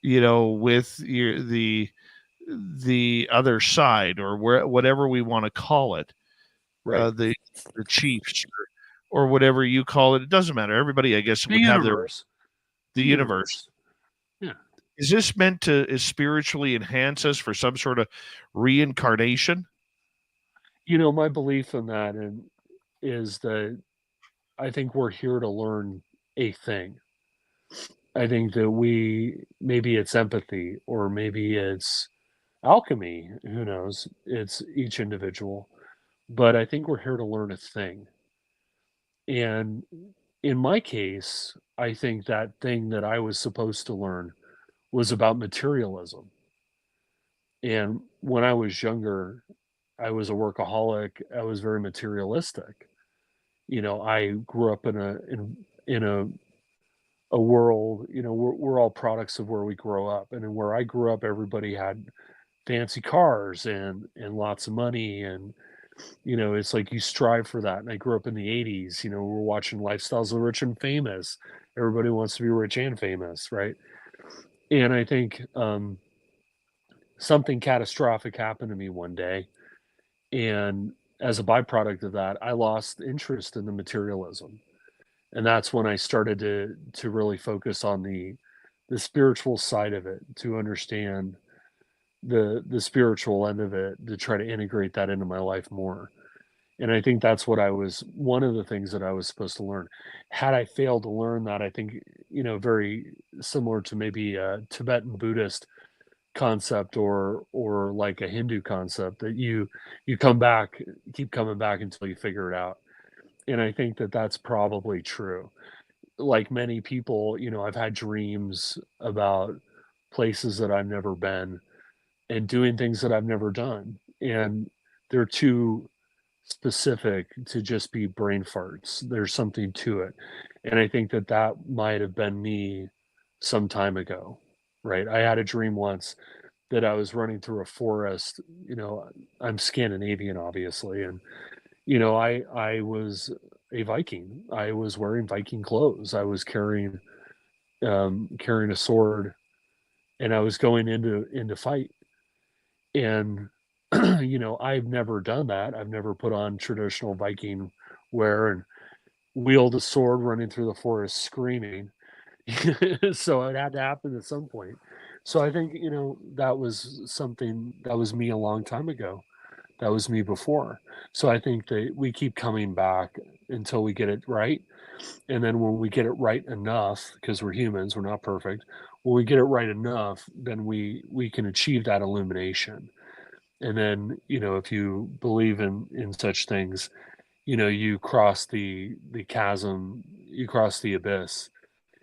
with the other side, or whatever we want to call it, Right. the Chiefs, or whatever you call it. It doesn't matter. Everybody, I guess, would have the universe. Yeah. Is this meant to spiritually enhance us for some sort of reincarnation? My belief in that is that I think we're here to learn a thing. I think that maybe it's empathy, or maybe it's alchemy. Who knows? It's each individual. But I think we're here to learn a thing. And in my case, I think that thing that I was supposed to learn was about materialism. And when I was younger, I was a workaholic. I was very materialistic. I grew up in a world, we're all products of where we grow up. And then where I grew up, everybody had fancy cars and lots of money, and it's like you strive for that. And I grew up in the 80s. We're watching Lifestyles of the Rich and Famous. Everybody wants to be rich and famous, right? And I think something catastrophic happened to me one day, and as a byproduct of that, I lost interest in the materialism. And that's when I started to really focus on the spiritual side of it, to understand the spiritual end of it, to try to integrate that into my life more. And I think that's one of the things that I was supposed to learn. Had I failed to learn that, I think, very similar to maybe a Tibetan Buddhist, concept or like a Hindu concept that you come back, keep coming back until you figure it out. And I think that that's probably true. Like many people, I've had dreams about places that I've never been and doing things that I've never done. And they're too specific to just be brain farts. There's something to it. And I think that that might have been me some time ago, right? I had a dream once that I was running through a forest. I'm Scandinavian, obviously. And, I was a Viking. I was wearing Viking clothes. I was carrying a sword, and I was going into fight. And I've never done that. I've never put on traditional Viking wear and wield a sword running through the forest screaming. So it had to happen at some point. So I think, that was something that was me a long time ago. That was me before. So I think that we keep coming back until we get it right. And then when we get it right enough, because we're humans, we're not perfect. When we get it right enough, then we can achieve that illumination. And then, if you believe in such things, you cross the chasm, you cross the abyss,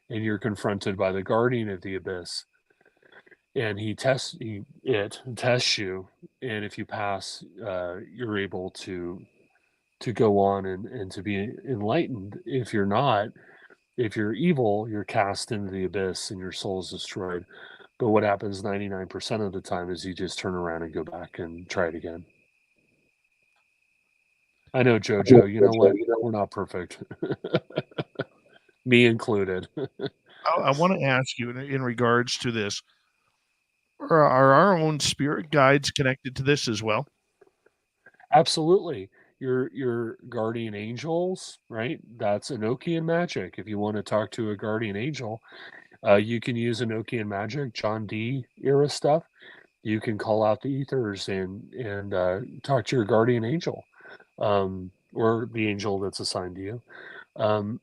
and you're confronted by the guardian of the abyss, and it tests you, and if you pass, you're able to go on and to be enlightened. If you're not, if you're evil, you're cast into the abyss and your soul is destroyed. But what happens 99% of the time is you just turn around and go back and try it again. I know, Jojo, you know what? We're not perfect. Me included. I want to ask you in regards to this: are our own spirit guides connected to this as well? Absolutely. Your guardian angels, right? That's Enochian magic. If you want to talk to a guardian angel, you can use Enochian magic, John Dee era stuff. You can call out the ethers and talk to your guardian angel, or the angel that's assigned to you. Um,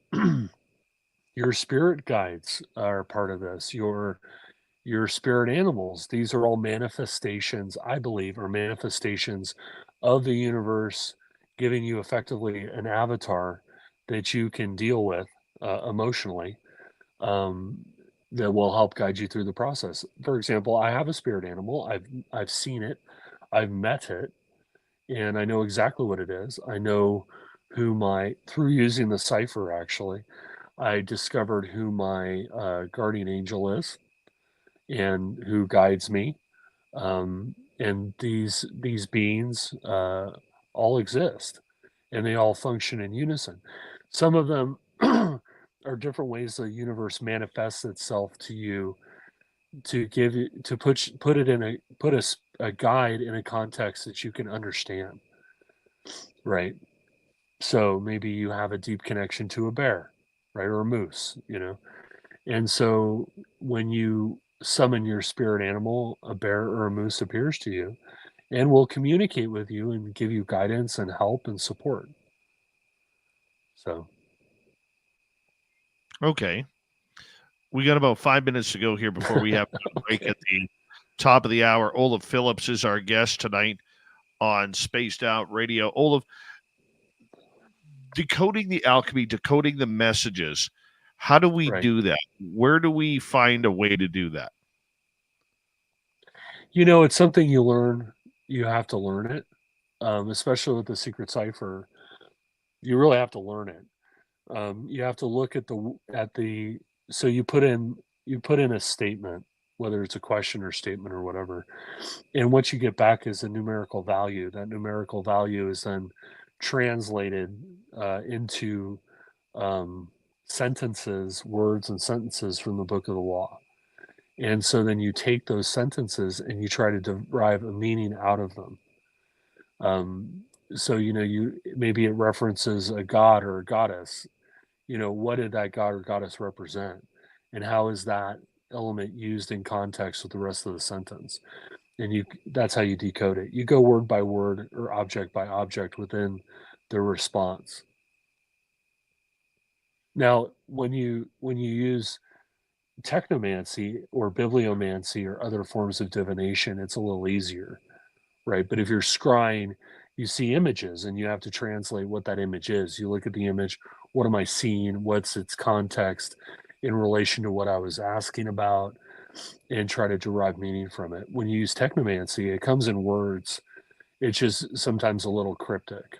your spirit guides are part of this. Your spirit animals. These are all manifestations, I believe, are manifestations of the universe, giving you effectively an avatar that you can deal with emotionally, um, that will help guide you through the process. For example, I have a spirit animal. I've seen it, I've met it, and I know exactly what it is. I know through using the cipher, actually, I discovered who my guardian angel is and who guides me. And these beings all exist, and they all function in unison. Some of them are different ways the universe manifests itself to you to give you to put it in a guide in a context that you can understand, right? So maybe you have a deep connection to a bear, right, or a moose, and so when you summon your spirit animal, a bear or a moose appears to you and will communicate with you and give you guidance and help and support. So, Okay. We got about 5 minutes to go here before we have to break at the top of the hour. OLAV Phillips is our guest tonight on Spaced Out Radio. OLAV, decoding the alchemy, decoding the messages. How do we right. do that? Where do we find a way to do that? It's something you learn. You have to learn it, especially with the secret cipher. You really have to learn it. You have to look at the. So you put in a statement, whether it's a question or statement or whatever, and what you get back is a numerical value. That numerical value is then translated into sentences, words, and sentences from the book of the law. And so then you take those sentences and you try to derive a meaning out of them. So you maybe it references a god or a goddess. What did that god or goddess represent, and how is that element used in context with the rest of the sentence? And that's how you decode it. You go word by word or object by object within the response. Now, when you use technomancy or bibliomancy or other forms of divination, it's a little easier, right? But if you're scrying, you see images and you have to translate what that image is. You look at the image, what am I seeing? What's its context in relation to what I was asking about, and try to derive meaning from it. When you use technomancy, it comes in words. It's just sometimes a little cryptic,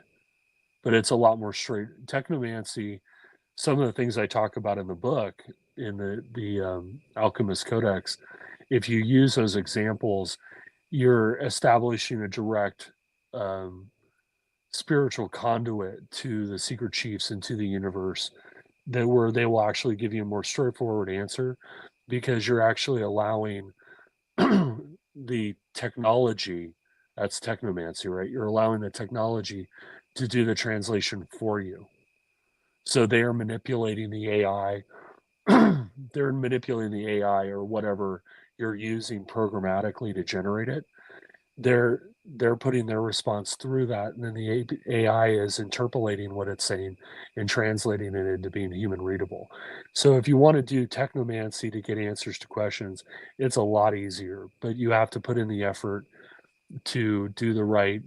but it's a lot more straight. Technomancy, some of the things I talk about in the book, in the Alchemist Codex, if you use those examples, you're establishing a direct spiritual conduit to the secret chiefs and to the universe, that where they will actually give you a more straightforward answer, because you're actually allowing the technology, that's technomancy, right? You're allowing the technology to do the translation for you. So they are manipulating the AI. They're manipulating the AI or whatever you're using programmatically to generate it. They're putting their response through that, and then the AI is interpolating what it's saying and translating it into being human readable. So if you want to do technomancy to get answers to questions, it's a lot easier, but you have to put in the effort to do the right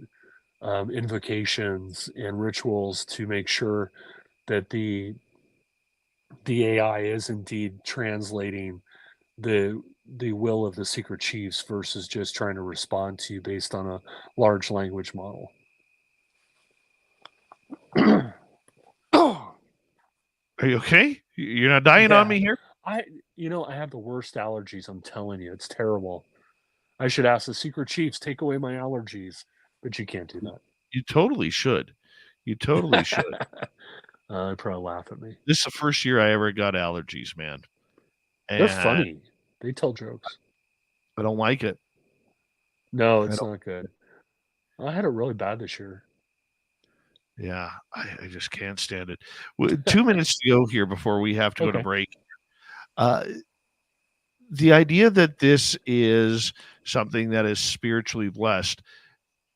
invocations and rituals to make sure that the AI is indeed translating the will of the secret chiefs versus just trying to respond to you based on a large language model. Are you okay? You're not dying on me here? I have the worst allergies. I'm telling you, it's terrible. I should ask the secret chiefs, take away my allergies, but you can't do that. You totally should. You totally should. They'd probably laugh at me. This is the first year I ever got allergies, man. They're funny. They tell jokes. I don't like it. No, it's not good. I had it really bad this year. Yeah, I just can't stand it. 2 minutes to go here before we have to go to break. The idea that this is something that is spiritually blessed,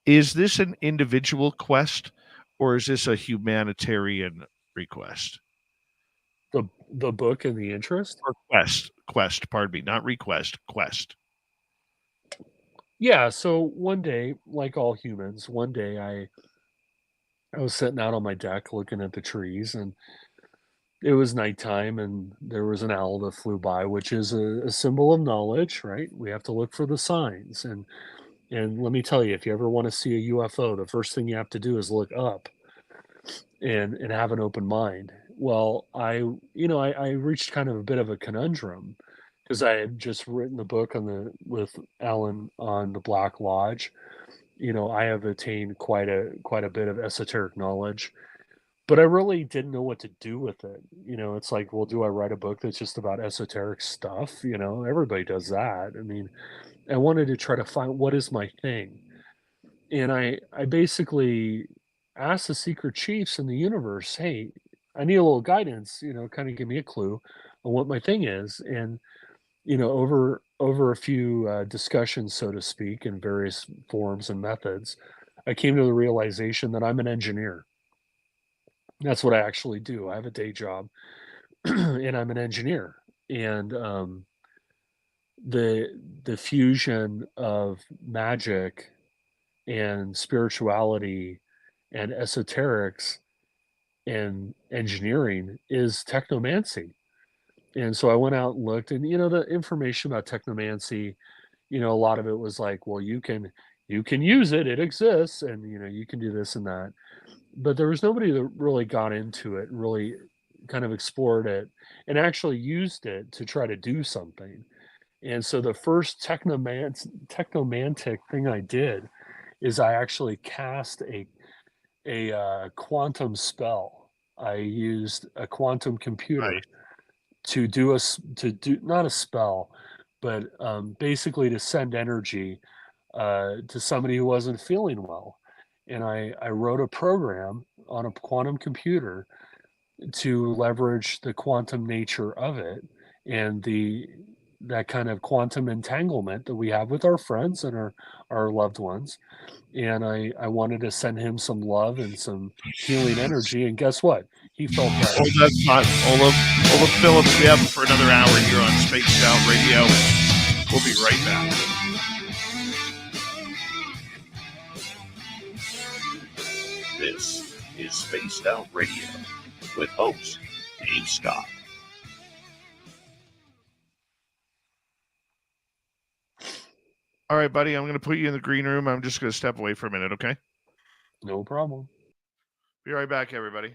is this an individual quest or is this a humanitarian request? The book and the interest? Or quest, pardon me, not request, quest. Yeah, so one day, like all humans, one day I was sitting out on my deck looking at the trees, and it was nighttime, and there was an owl that flew by, which is a symbol of knowledge, right? We have to look for the signs. And let me tell you, if you ever want to see a UFO, the first thing you have to do is look up and have an open mind. Well, I reached kind of a bit of a conundrum, because I had just written the book with Alan on the Black Lodge. I have attained quite a bit of esoteric knowledge, but I really didn't know what to do with it. It's like, well, do I write a book that's just about esoteric stuff? Everybody does that. I mean, I wanted to try to find what is my thing. And I basically asked the secret chiefs in the universe, hey, I need a little guidance, kind of give me a clue on what my thing is. And over a few discussions, so to speak, in various forms and methods, I came to the realization that I'm an engineer. That's what I actually do. I have a day job, and I'm an engineer. And the fusion of magic and spirituality and esoterics and engineering is technomancy. And so I went out and looked, and the information about technomancy, a lot of it was like, well, you can use it, it exists, and you can do this and that. But there was nobody that really got into it and really kind of explored it and actually used it to try to do something. And so the first technomantic thing I did is I actually cast a quantum spell. I used a quantum computer to do not a spell, but basically to send energy to somebody who wasn't feeling well. And I wrote a program on a quantum computer to leverage the quantum nature of it and the that kind of quantum entanglement that we have with our friends and our loved ones. And I wanted to send him some love and some healing energy. And guess what? He felt better. Oh, that's not Olaf Phillips. We have him for another hour here on Spaced Out Radio. We'll be right back. This is Spaced Out Radio with host Dave Scott. All right, buddy, I'm going to put you in the green room. I'm just going to step away for a minute, okay? No problem. Be right back, everybody.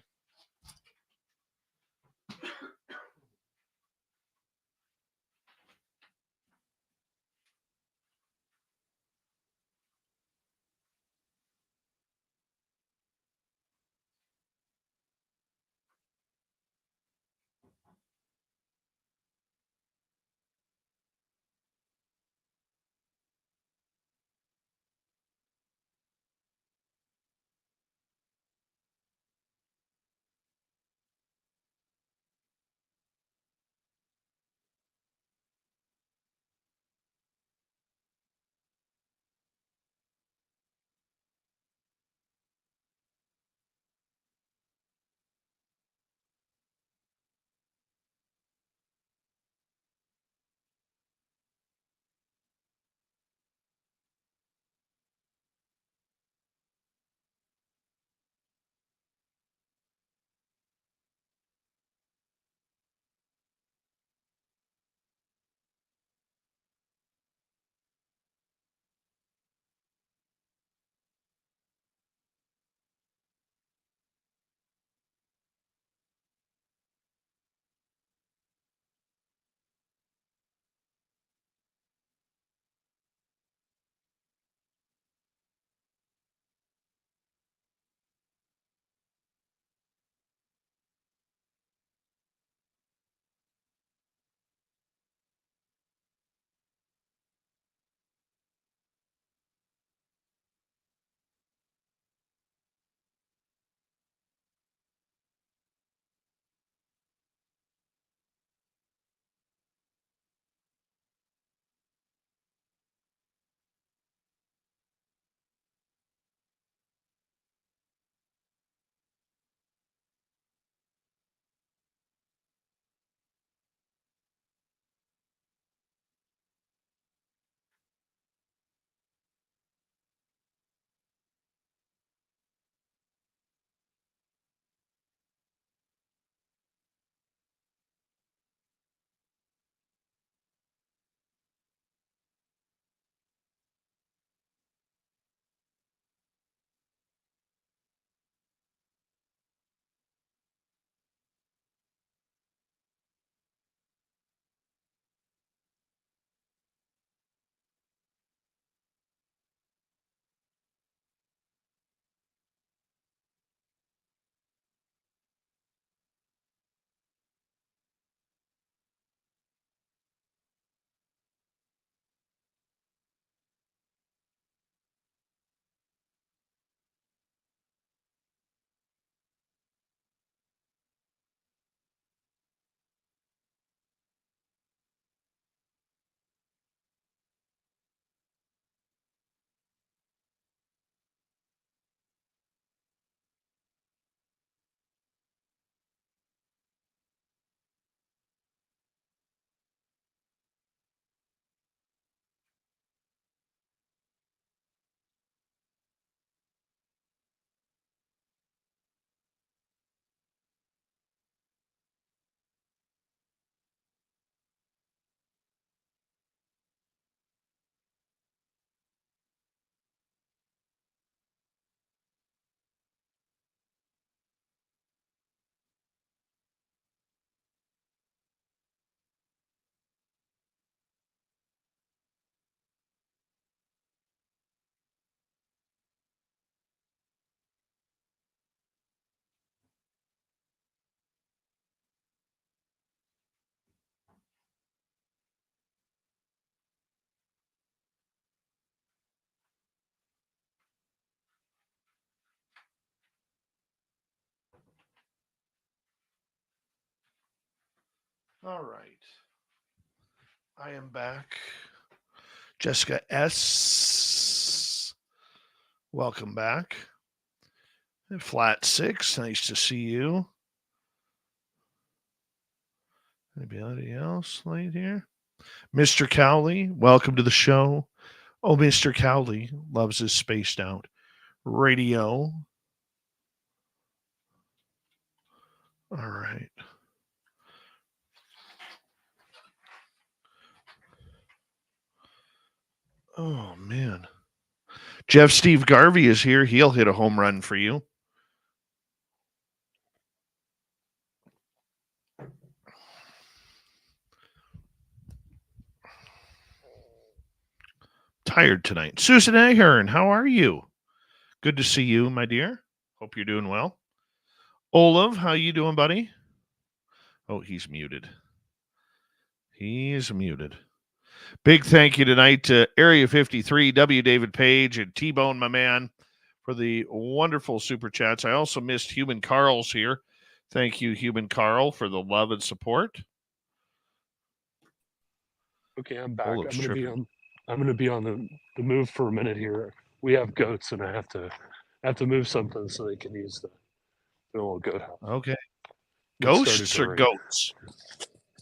All right. I am back. Jessica S. Welcome back. Flat 6. Nice to see you. Anybody else late here? Mr. Cowley, welcome to the show. Oh, Mr. Cowley loves his spaced out radio. All right. Oh, man. Jeff Steve Garvey is here. He'll hit a home run for you. Tired tonight. Susan Ahern, how are you? Good to see you, my dear. Hope you're doing well. Olav, how you doing, buddy? Oh, he's muted. He's muted. Big thank you tonight to Area 53, W. David Page, and T-Bone, my man, for the wonderful super chats. I also missed Human Carl's here. Thank you, Human Carl, for the love and support. Okay, I'm back. I'm gonna be on the move for a minute here. We have goats, and I have to move something so they can use the little goat house. Okay. Ghosts or goats?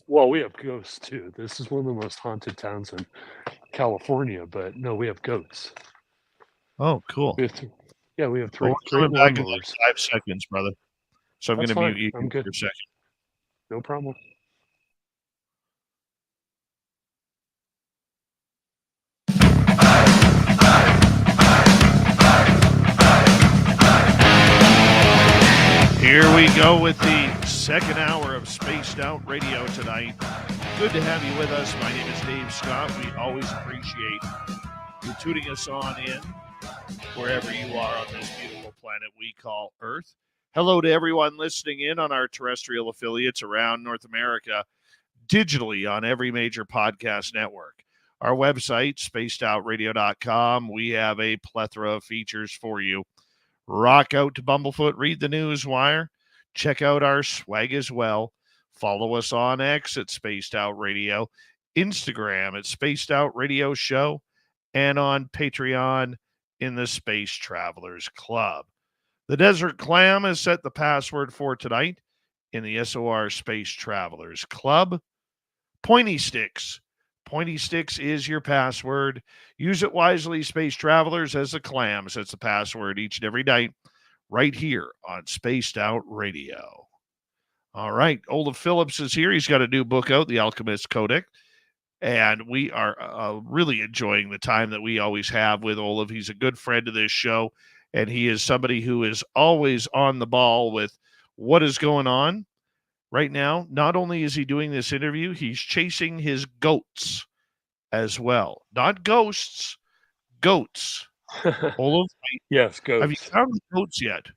Well, we have ghosts too. This is one of the most haunted towns in California, but no, we have goats. Oh, cool. We have three. Well, we're coming back in like 5 seconds, brother. So I'm going to mute you I'm good. for a second. No problem. Here we go with the second hour of Spaced Out Radio tonight. Good to have you with us. My name is Dave Scott. We always appreciate you tuning us on in wherever you are on this beautiful planet we call Earth. Hello to everyone listening in on our terrestrial affiliates around North America, digitally on every major podcast network. Our website, spacedoutradio.com, we have a plethora of features for you. Rock out to Bumblefoot, read the news wire, check out our swag as well. Follow us on X at Spaced Out Radio, Instagram at Spaced Out Radio Show, and on Patreon in the Space Travelers Club. The Desert Clam has set the password for tonight in the SOR Space Travelers Club. Pointy Sticks. Pointy Sticks is your password. Use it wisely, Space Travelers, as the Clam sets the password each and every night right here on Spaced Out Radio. All right, OLAV Phillips is here. He's got a new book out, The Alchemist Codex, and we are really enjoying the time that we always have with OLAV. He's a good friend of this show, and he is somebody who is always on the ball with what is going on. Right now, not only is he doing this interview, he's chasing his goats as well. Not ghosts, goats. Olav, yes, goats. Have you found the goats yet?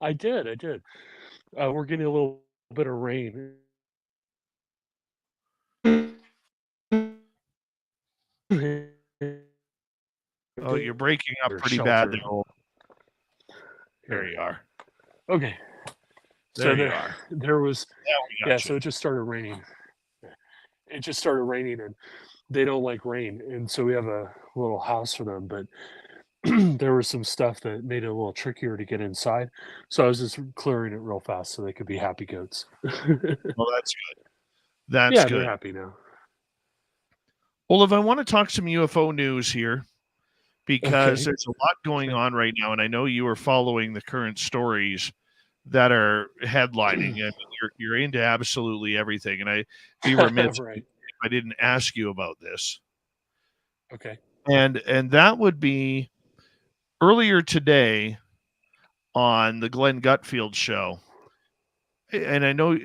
I did. We're getting a little bit of rain. Oh, you're breaking up pretty bad there, Olav. There you are. Okay. There you are. There was, you. So it just started raining. It just started raining, and they don't like rain, and so we have a little house for them. But there was some stuff that made it a little trickier to get inside, so I was just clearing it real fast so they could be happy goats. Well, that's good. That's good. They're happy now. Olav, I want to talk some UFO news here because there's a lot going on right now, and I know you are following the current stories that are headlining, and you're into absolutely everything. And I'd be remiss if I didn't ask you about this. Okay. And that would be earlier today on the Glenn Gutfield show. And I know,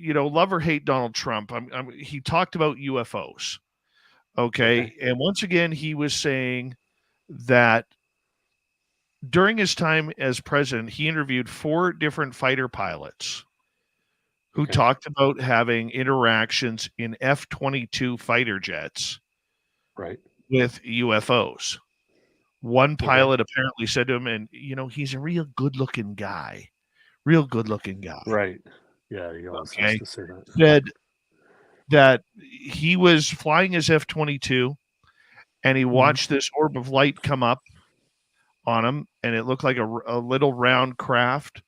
love or hate Donald Trump, he talked about UFOs. Okay. And once again, he was saying that during his time as president, he interviewed 4 different fighter pilots who talked about having interactions in F-22 fighter jets with UFOs. One pilot apparently said to him, and, he's a real good-looking guy. Real good-looking guy. Right. Yeah, you always have to say that. Said that he was flying his F-22 and he watched this orb of light come up on him, and it looked like a little round craft.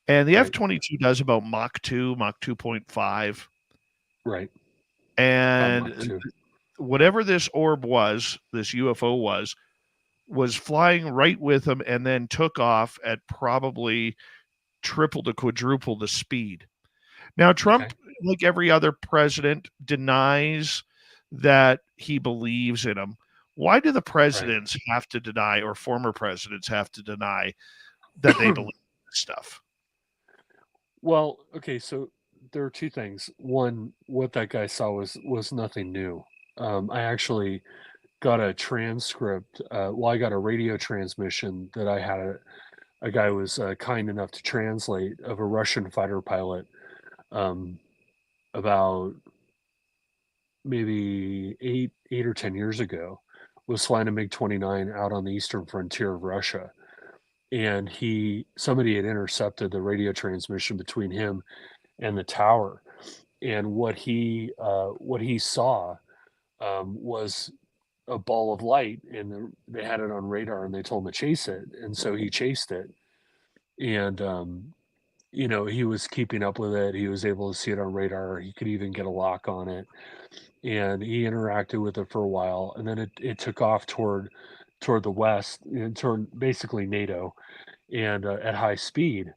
And the F-22 does about Mach 2, Mach 2.5. Right. And whatever this orb was, this UFO was flying right with him and then took off at probably triple to quadruple the speed. Now, Trump, like every other president, denies that he believes in him. Why do the presidents have to deny, or former presidents have to deny, that they believe in this stuff? Well, okay, so there are two things. One, what that guy saw was nothing new. I actually got a transcript. I got a radio transmission that I had a guy was kind enough to translate of a Russian fighter pilot about maybe eight or 10 years ago, was flying a MiG-29 out on the eastern frontier of Russia. And somebody had intercepted the radio transmission between him and the tower. And what he saw was a ball of light, and they had it on radar, and they told him to chase it. And so he chased it. And, he was keeping up with it. He was able to see it on radar. He could even get a lock on it. And he interacted with it for a while. And then it took off toward the west, toward basically NATO, and at high speed.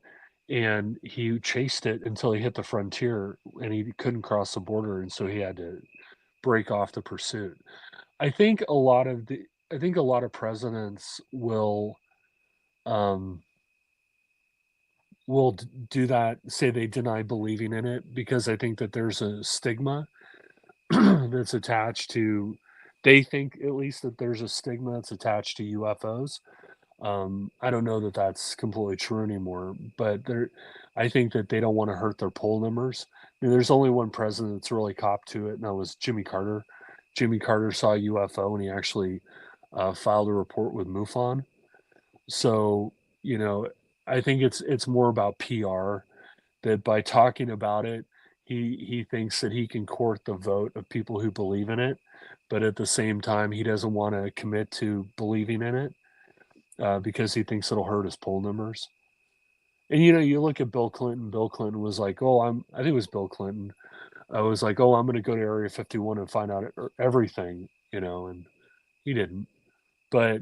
And he chased it until he hit the frontier, and he couldn't cross the border. And so he had to break off the pursuit. I think a lot of presidents will do that, say they deny believing in it, because I think that there's a stigma that's attached to, they think at least that there's a stigma that's attached to UFOs. I don't know that that's completely true anymore, but I think that they don't want to hurt their poll numbers. I mean, there's only one president that's really copped to it, and that was Jimmy Carter. Jimmy Carter saw a UFO, and he actually filed a report with MUFON. So, I think it's more about PR, that by talking about it, he thinks that he can court the vote of people who believe in it, but at the same time, he doesn't want to commit to believing in it because he thinks it'll hurt his poll numbers. And you look at Bill Clinton. Bill Clinton was like, I think it was Bill Clinton. I was like, I'm going to go to Area 51 and find out everything, and he didn't. But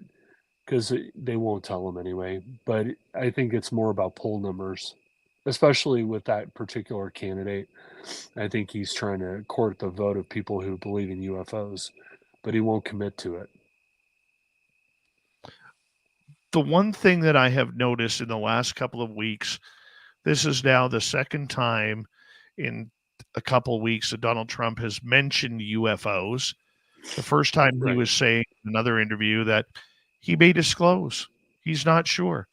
because they won't tell him anyway. But I think it's more about poll numbers, especially with that particular candidate. I think he's trying to court the vote of people who believe in UFOs, but he won't commit to it. The one thing that I have noticed in the last couple of weeks, this is now the second time in a couple of weeks that Donald Trump has mentioned UFOs. The first time he was saying in another interview that he may disclose. He's not sure.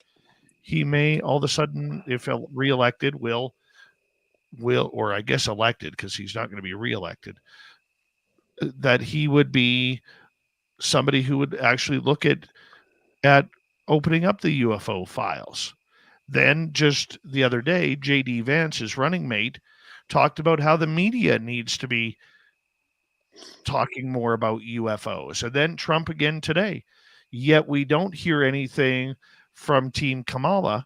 He may all of a sudden, if reelected, will, or I guess elected, because he's not going to be reelected, that he would be somebody who would actually look at opening up the UFO files. Then just the other day, J.D. Vance, his running mate, talked about how the media needs to be talking more about UFOs. And then Trump again today. Yet we don't hear anything from Team Kamala,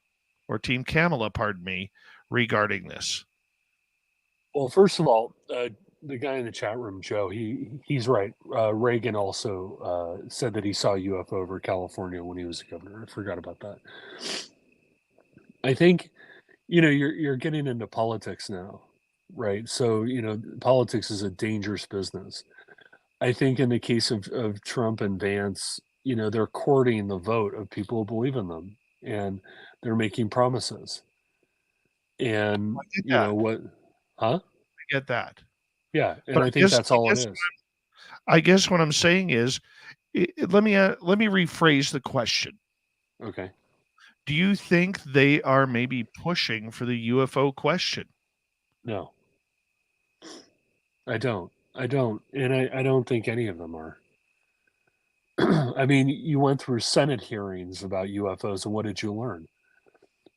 pardon me, regarding this. Well, first of all, the guy in the chat room, Joe, he's right. Reagan also said that he saw a UFO over California when he was governor. I forgot about that. I think, you're getting into politics now, right? So, politics is a dangerous business. I think in the case of Trump and Vance, they're courting the vote of people who believe in them, and they're making promises. And what? Huh? I get that. Yeah, and I think that's all it is. I guess what I'm saying is, let me rephrase the question. Okay. Do you think they are maybe pushing for the UFO question? No, I don't. And I don't think any of them are. I mean, you went through Senate hearings about UFOs, and what did you learn?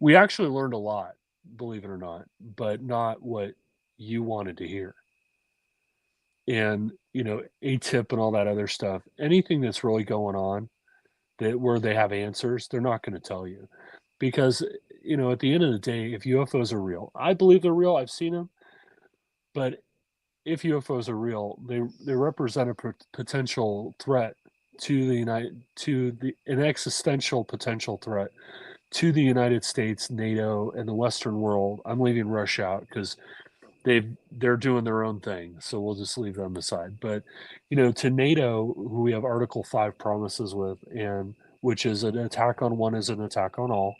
We actually learned a lot, believe it or not, but not what you wanted to hear. and ATIP and all that other stuff, anything that's really going on that where they have answers, they're not going to tell you, because at the end of the day, if UFOs are real, I believe they're real. I've seen them, but if UFOs are real, they represent a potential threat to an existential potential threat to the United States, NATO, and the Western world. I'm leaving Russia out because they're doing their own thing, so we'll just leave them aside. But to NATO, who we have Article 5 promises with, and which is an attack on one is an attack on all,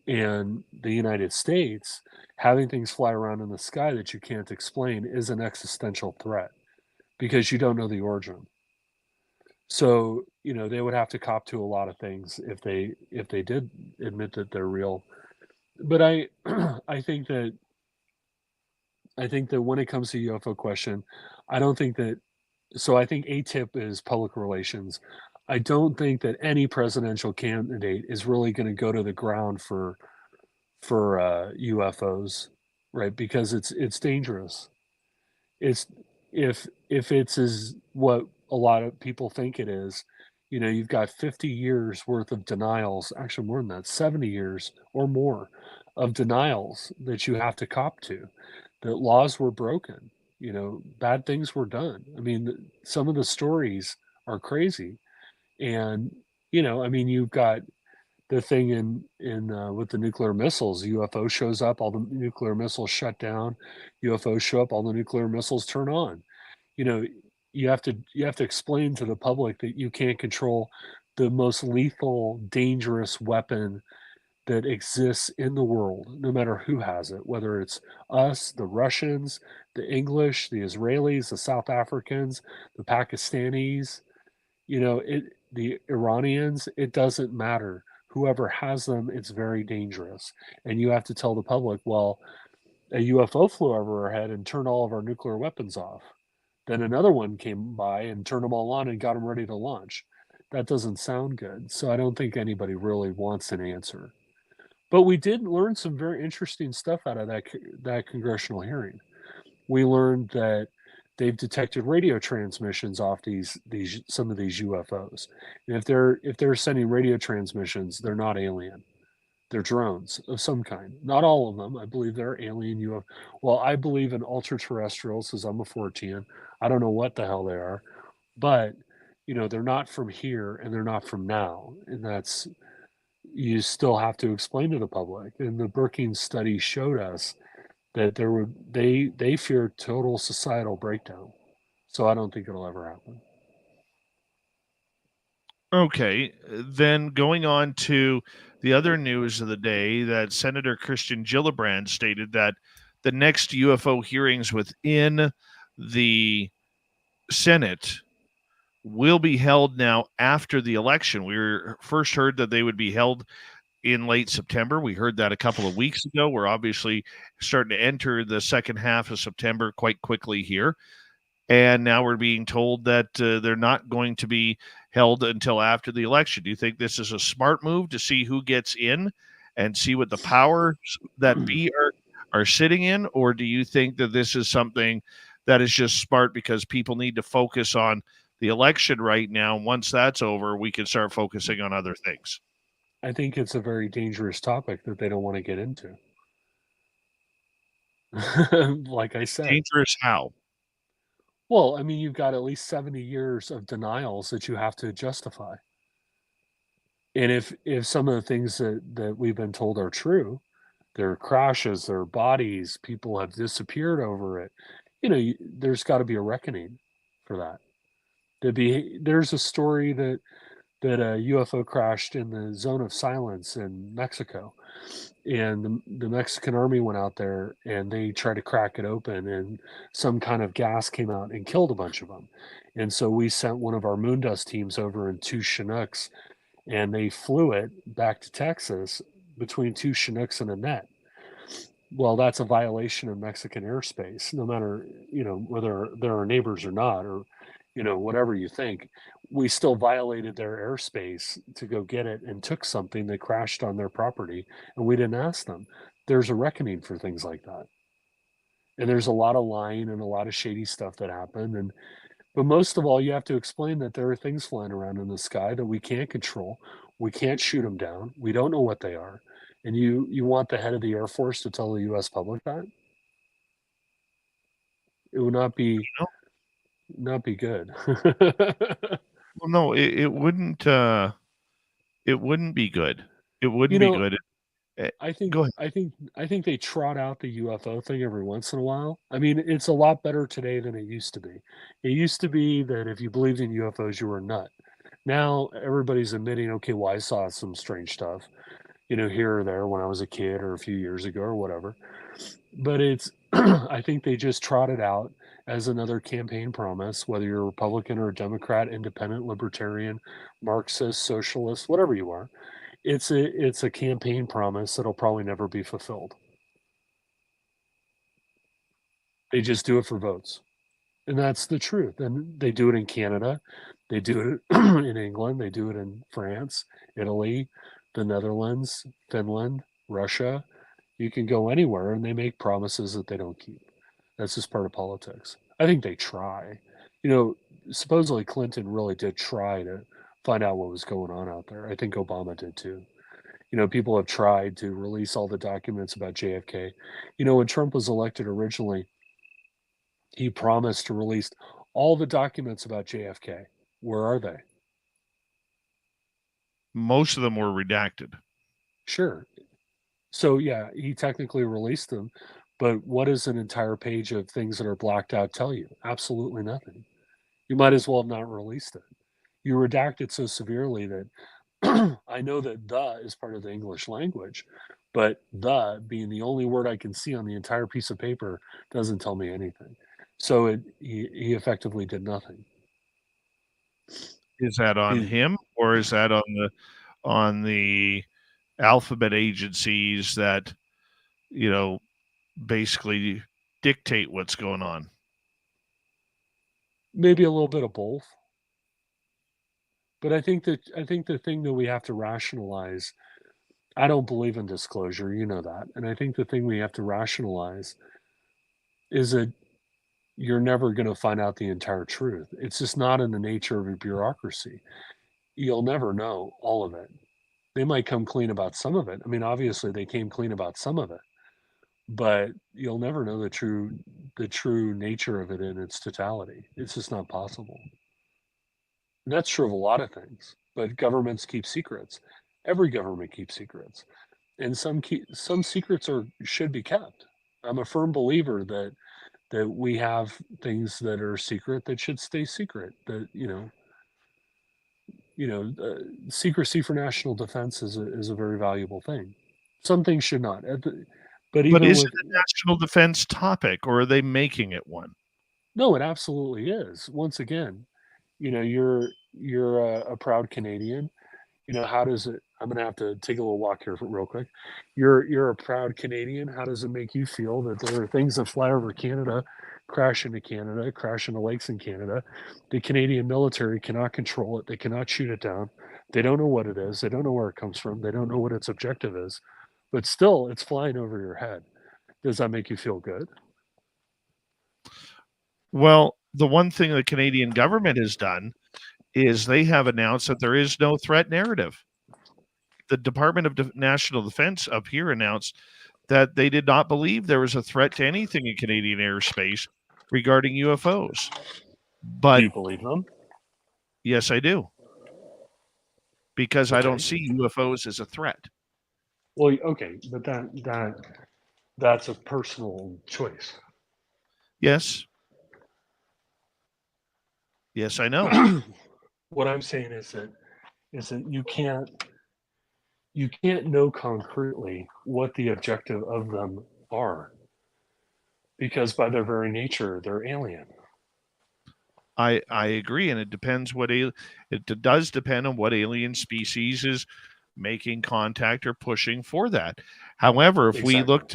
and the United States having things fly around in the sky that you can't explain is an existential threat because you don't know the origin. So they would have to cop to a lot of things if they did admit that they're real. But I I think that when it comes to UFO question, I don't think that. So I think ATIP is public relations. I don't think that any presidential candidate is really going to go to the ground for UFOs, right? Because it's dangerous. It's if it's as what a lot of people think it is, you've got 50 years worth of denials, actually more than that, 70 years or more of denials that you have to cop to, that laws were broken, bad things were done. I mean, some of the stories are crazy. And, I mean, you've got the thing in with the nuclear missiles. UFO shows up, all the nuclear missiles shut down. UFOs show up, all the nuclear missiles turn on. You know, you have to explain to the public that you can't control the most lethal, dangerous weapon that exists in the world, no matter who has it, whether it's us, the Russians, the English, the Israelis, the South Africans, the Pakistanis, the Iranians. It doesn't matter. Whoever has them, it's very dangerous. And you have to tell the public, well, a UFO flew over our head and turned all of our nuclear weapons off. Then another one came by and turned them all on and got them ready to launch. That doesn't sound good. So I don't think anybody really wants an answer. But we did learn some very interesting stuff out of that congressional hearing. We learned that they've detected radio transmissions off these some of these UFOs. And if they're sending radio transmissions, they're not alien. They're drones of some kind. Not all of them. I believe they're alien UFO. Well, I believe in ultra terrestrials because I'm a 14. I don't know what the hell they are, but they're not from here and they're not from now, and that's, you still have to explain to the public. And the Brookings study showed us that they fear total societal breakdown. So I don't think it'll ever happen. Okay, then going on to the other news of the day, that Senator Christian Gillibrand stated that the next UFO hearings within the Senate will be held now after the election. We first heard that they would be held in late September. We heard that a couple of weeks ago. We're obviously starting to enter the second half of September quite quickly here. And now we're being told that they're not going to be held until after the election. Do you think this is a smart move to see who gets in and see what the powers that be are sitting in? Or do you think that this is something that is just smart because people need to focus on the election right now? Once that's over, we can start focusing on other things. I think it's a very dangerous topic that they don't want to get into. Like I said. Dangerous how? Well, I mean, you've got at least 70 years of denials that you have to justify. And if some of the things that we've been told are true, there are crashes, there are bodies, people have disappeared over it, there's got to be a reckoning for that. There's a story that a UFO crashed in the zone of silence in Mexico. And the Mexican army went out there and they tried to crack it open, and some kind of gas came out and killed a bunch of them. And so we sent one of our Moondust teams over in two Chinooks, and they flew it back to Texas between two Chinooks and a net. Well, that's a violation of Mexican airspace, no matter, whether they're our neighbors or not, or, whatever you think. We still violated their airspace to go get it and took something that crashed on their property, and we didn't ask them. There's a reckoning for things like that. And there's a lot of lying and a lot of shady stuff that happened. But most of all, you have to explain that there are things flying around in the sky that we can't control. We can't shoot them down. We don't know what they are. And you want the head of the Air Force to tell the U.S. public that? It would not be good. Well, no, it wouldn't. It wouldn't be good. It wouldn't be good. I think Go ahead. I think they trot out the UFO thing every once in a while. I mean, it's a lot better today than it used to be. It used to be that if you believed in UFOs, you were a nut. Now everybody's admitting, okay, well, I saw some strange stuff, here or there when I was a kid or a few years ago or whatever. But it's, I think they just trot it out as another campaign promise, whether you're a Republican or a Democrat, independent, libertarian, Marxist, socialist, whatever you are. It's a campaign promise that'll probably never be fulfilled. They just do it for votes. And that's the truth. And they do it in Canada. They do it in England. They do it in France, Italy, the Netherlands, Finland, Russia. You can go anywhere and they make promises that they don't keep. That's just part of politics. I think they try. Supposedly Clinton really did try to find out what was going on out there. I think Obama did too. People have tried to release all the documents about JFK. When Trump was elected originally, he promised to release all the documents about JFK. Where are they? Most of them were redacted. Sure. So yeah, he technically released them, but what does an entire page of things that are blacked out tell you? Absolutely nothing. You might as well have not released it. You redact it so severely that I know that "the" is part of the English language, but "the" being the only word I can see on the entire piece of paper doesn't tell me anything. So he effectively did nothing. Is that on him, or is that on the alphabet agencies that basically dictate what's going on? Maybe a little bit of both. But I think the thing that we have to rationalize, I don't believe in disclosure, you know that. And I think the thing we have to rationalize is that you're never going to find out the entire truth. It's just not in the nature of a bureaucracy. You'll never know all of it. They might come clean about some of it. I mean, obviously they came clean about some of it, but you'll never know the true nature of it in its totality. It's just not possible. And that's true of a lot of things, but governments keep secrets. Every government keeps secrets, and some secrets should be kept. I'm a firm believer that we have things that are secret that should stay secret. That secrecy for national defense is a very valuable thing. Some things should not. But is it a national defense topic, or are they making it one? No, it absolutely is. Once again, you're a proud Canadian. How does it? I'm gonna have to take a little walk here real quick. You're a proud Canadian. How does it make you feel that there are things that fly over Canada, crash into Canada, crash into lakes in Canada? The Canadian military cannot control it. They cannot shoot it down. They don't know what it is. They don't know where it comes from. They don't know what its objective is. But still, it's flying over your head. Does that make you feel good? Well, the one thing the Canadian government has done is they have announced that there is no threat narrative. The Department of National Defense up here announced that they did not believe there was a threat to anything in Canadian airspace regarding UFOs. But do you believe them? Yes, I do. Because I don't see UFOs as a threat. Well, okay, but that's a personal choice. Yes. Yes, I know. What I'm saying is that you can't know concretely what the objective of them are, because by their very nature they're alien. I agree, and it depends it does depend on what alien species is making contact or pushing for that. However, if we look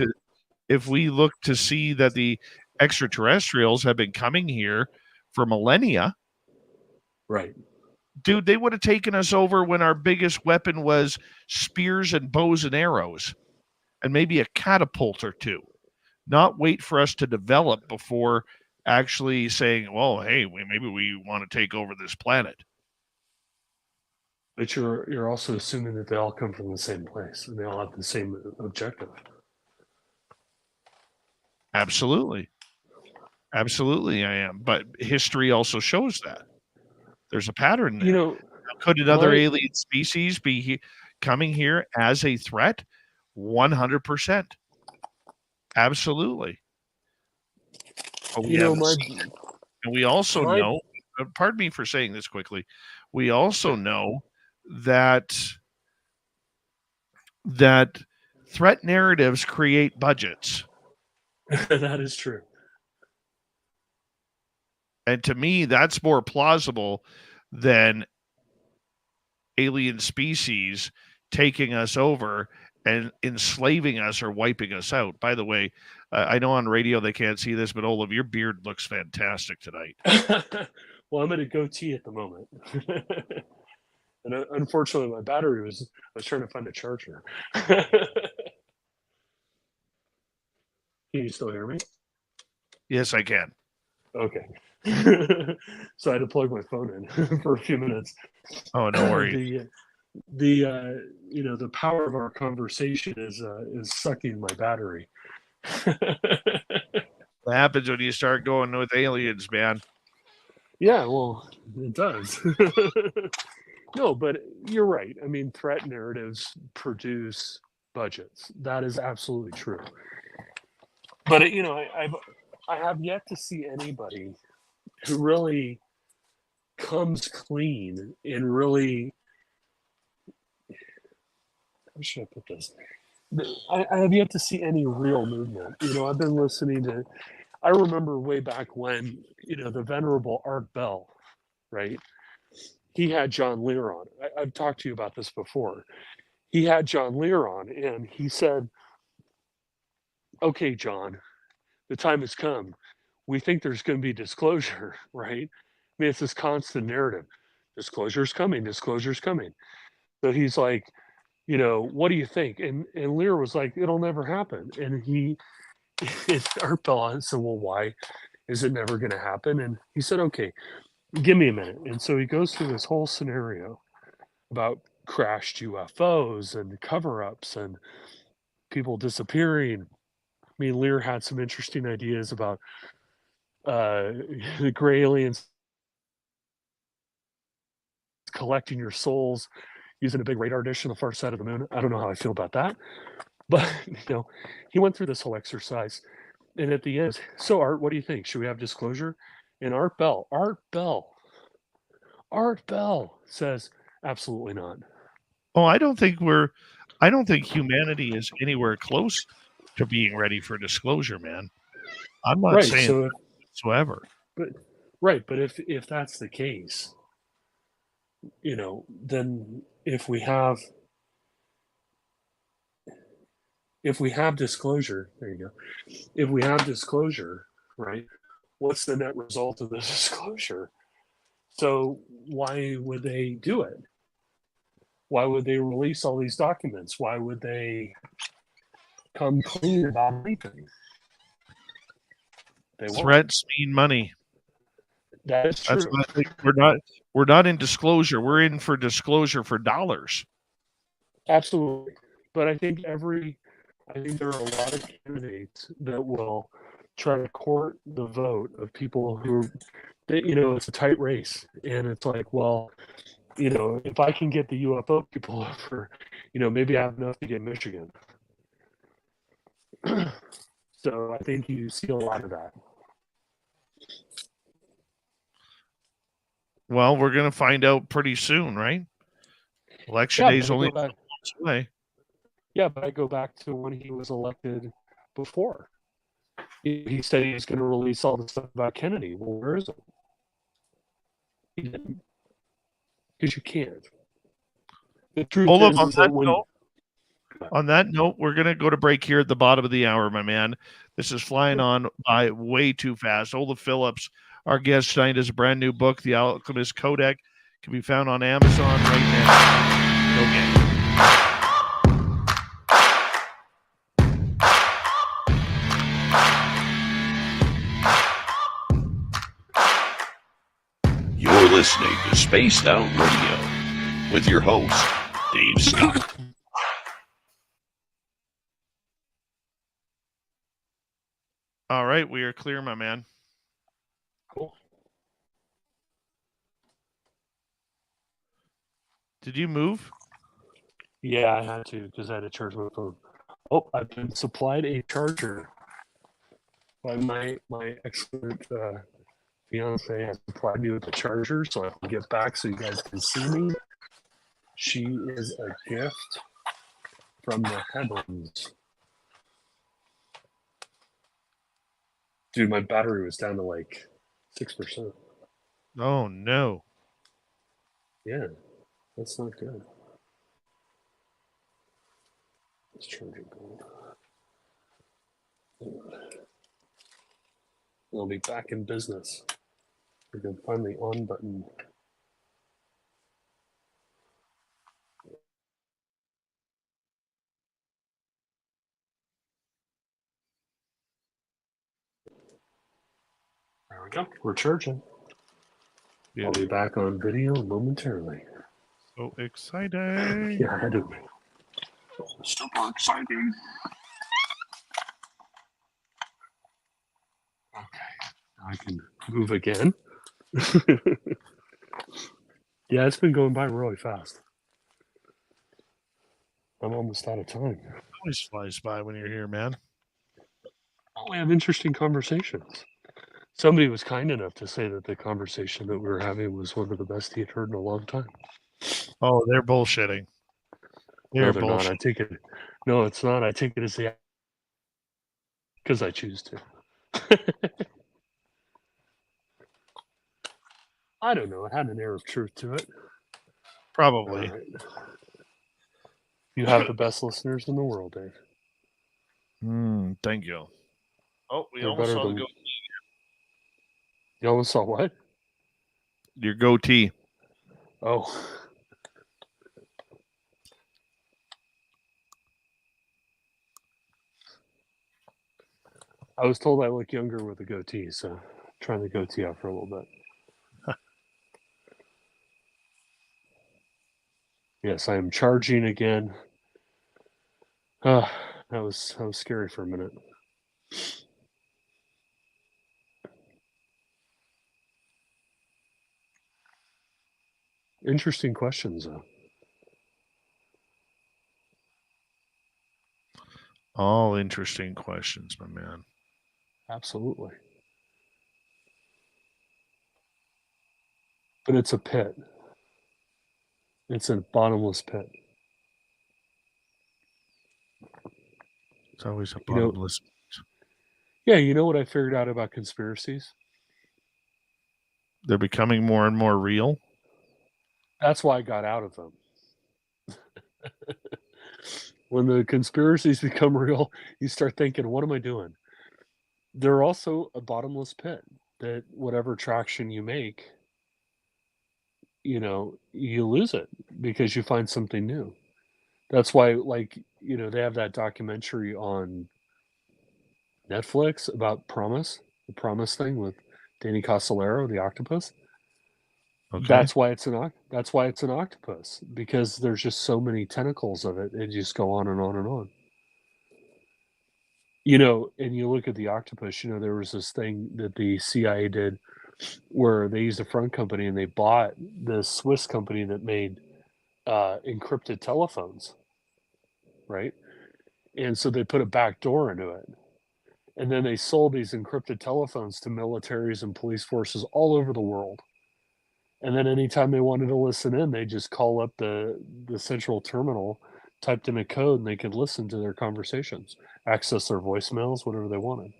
to see that the extraterrestrials have been coming here for millennia, right? Dude, they would have taken us over when our biggest weapon was spears and bows and arrows, and maybe a catapult or two. not wait for us to develop before actually saying, well, hey, maybe we want to take over this planet. But you're also assuming that they all come from the same place and they all have the same objective. Absolutely. Absolutely, I am. But history also shows that. There's a pattern there. You know, could another alien species be coming here as a threat? 100%. Absolutely. But we haven't seen it. And we also know, pardon me for saying this quickly, we also know that threat narratives create budgets. That is true. And to me, that's more plausible than alien species taking us over and enslaving us or wiping us out. By the way, I know on radio they can't see this, but Olav, your beard looks fantastic tonight. Well, I'm at a goatee at the moment. And unfortunately, my battery I was trying to find a charger. Can you still hear me? Yes, I can. Okay. So I had to plug my phone in for a few minutes. Oh, no worries. The power of our conversation is sucking my battery. What happens when you start going with aliens, man? Yeah, well, it does. No, but you're right. I mean, threat narratives produce budgets. That is absolutely true. But I have yet to see anybody who really comes clean and really. How should I put this? I have yet to see any real movement. I've been listening to. I remember way back when, the venerable Art Bell, right? He had John Lear on. I've talked to you about this before. He had John Lear on, and he said, "Okay, John, the time has come. We think there's going to be disclosure, right? I mean, it's this constant narrative. Disclosure's coming. Disclosure's coming." So he's like, what do you think? And Lear was like, it'll never happen. And Art Bell said, well, why is it never going to happen? And he said, okay, give me a minute. And so he goes through this whole scenario about crashed UFOs and cover-ups and people disappearing. I mean, Lear had some interesting ideas about the gray aliens collecting your souls using a big radar dish on the far side of the moon. I don't know how I feel about that. But, he went through this whole exercise. And at the end, so Art, what do you think? Should we have disclosure? And Art Bell says, absolutely not. Oh, I don't think humanity is anywhere close to being ready for disclosure, man. I'm not saying that whatsoever. But if that's the case, then if we have disclosure, there you go. If we have disclosure, right, what's the net result of the disclosure? So why would they do it? Why would they release all these documents? Why would they come clean about anything? Threats mean money. That is true. That's what I think. We're not in disclosure. We're in for disclosure for dollars. Absolutely. But I think there are a lot of candidates that will try to court the vote of people who, it's a tight race. And it's like, well, if I can get the UFO people over, maybe I have enough to get Michigan. So I think you see a lot of that. Well, we're going to find out pretty soon, right? Election day is only months away. Yeah, but I go back to when he was elected before. He said he was going to release all the stuff about Kennedy. Well, where is it? He didn't. Because you can't. The truth is that on that note, we're going to go to break here at the bottom of the hour, my man. This is flying on by way too fast. OLAV Phillips, our guest tonight, is a brand new book, The Alchemist Codex, can be found on Amazon right now. Okay. listening to Spaced Out Radio with your host, Dave Scott. All right, we are clear, my man. Cool. Did you move? Yeah, I had to because I had to charge my phone. Oh, I've been supplied a charger by my excellent fiance has supplied me with a charger so I can get back so you guys can see me. She is a gift from the heavens. Dude, my battery was down to like 6%. Oh, no. Yeah, that's not good. Let's charge it gold. I'll be back in business. We can find the on button. There we go. We're charging. Yeah. I'll be back on video momentarily. So exciting. Yeah, I had to. Super exciting. Okay, now I can move again. Yeah, it's been going by really fast. I'm almost out of time. Always flies by when you're here, man. Oh, we have interesting conversations. Somebody was kind enough to say that the conversation that we were having was one of the best he had heard in a long time. Oh, they're bullshitting. No, they're not. I take it. No, it's not. I take it as the because I choose to. I don't know. It had an air of truth to it. Probably. Right. You have the best listeners in the world, Dave. Thank you. Oh, we They're almost better saw the than- goatee. You almost saw what? Your goatee. Oh. I was told I look younger with a goatee, so trying the goatee out for a little bit. Yes, I am charging again. That was scary for a minute. Interesting questions, though. All interesting questions, my man. Absolutely. But it's a pit. It's a bottomless pit. It's always a bottomless. Yeah, you know what I figured out about conspiracies? They're becoming more and more real. That's why I got out of them. When the conspiracies become real, you start thinking, what am I doing? They're also a bottomless pit that whatever traction you make, you lose it because you find something new. That's why, they have that documentary on Netflix about the Promise thing with Danny Casolaro, the octopus. Okay. That's why it's an octopus, because there's just so many tentacles of it. It just go on and on and on. And you look at the octopus, there was this thing that the CIA did where they used a front company and they bought this Swiss company that made encrypted telephones, right? And so they put a back door into it. And then they sold these encrypted telephones to militaries and police forces all over the world. And then anytime they wanted to listen in, they just call up the central terminal, typed in a code, and they could listen to their conversations, access their voicemails, whatever they wanted.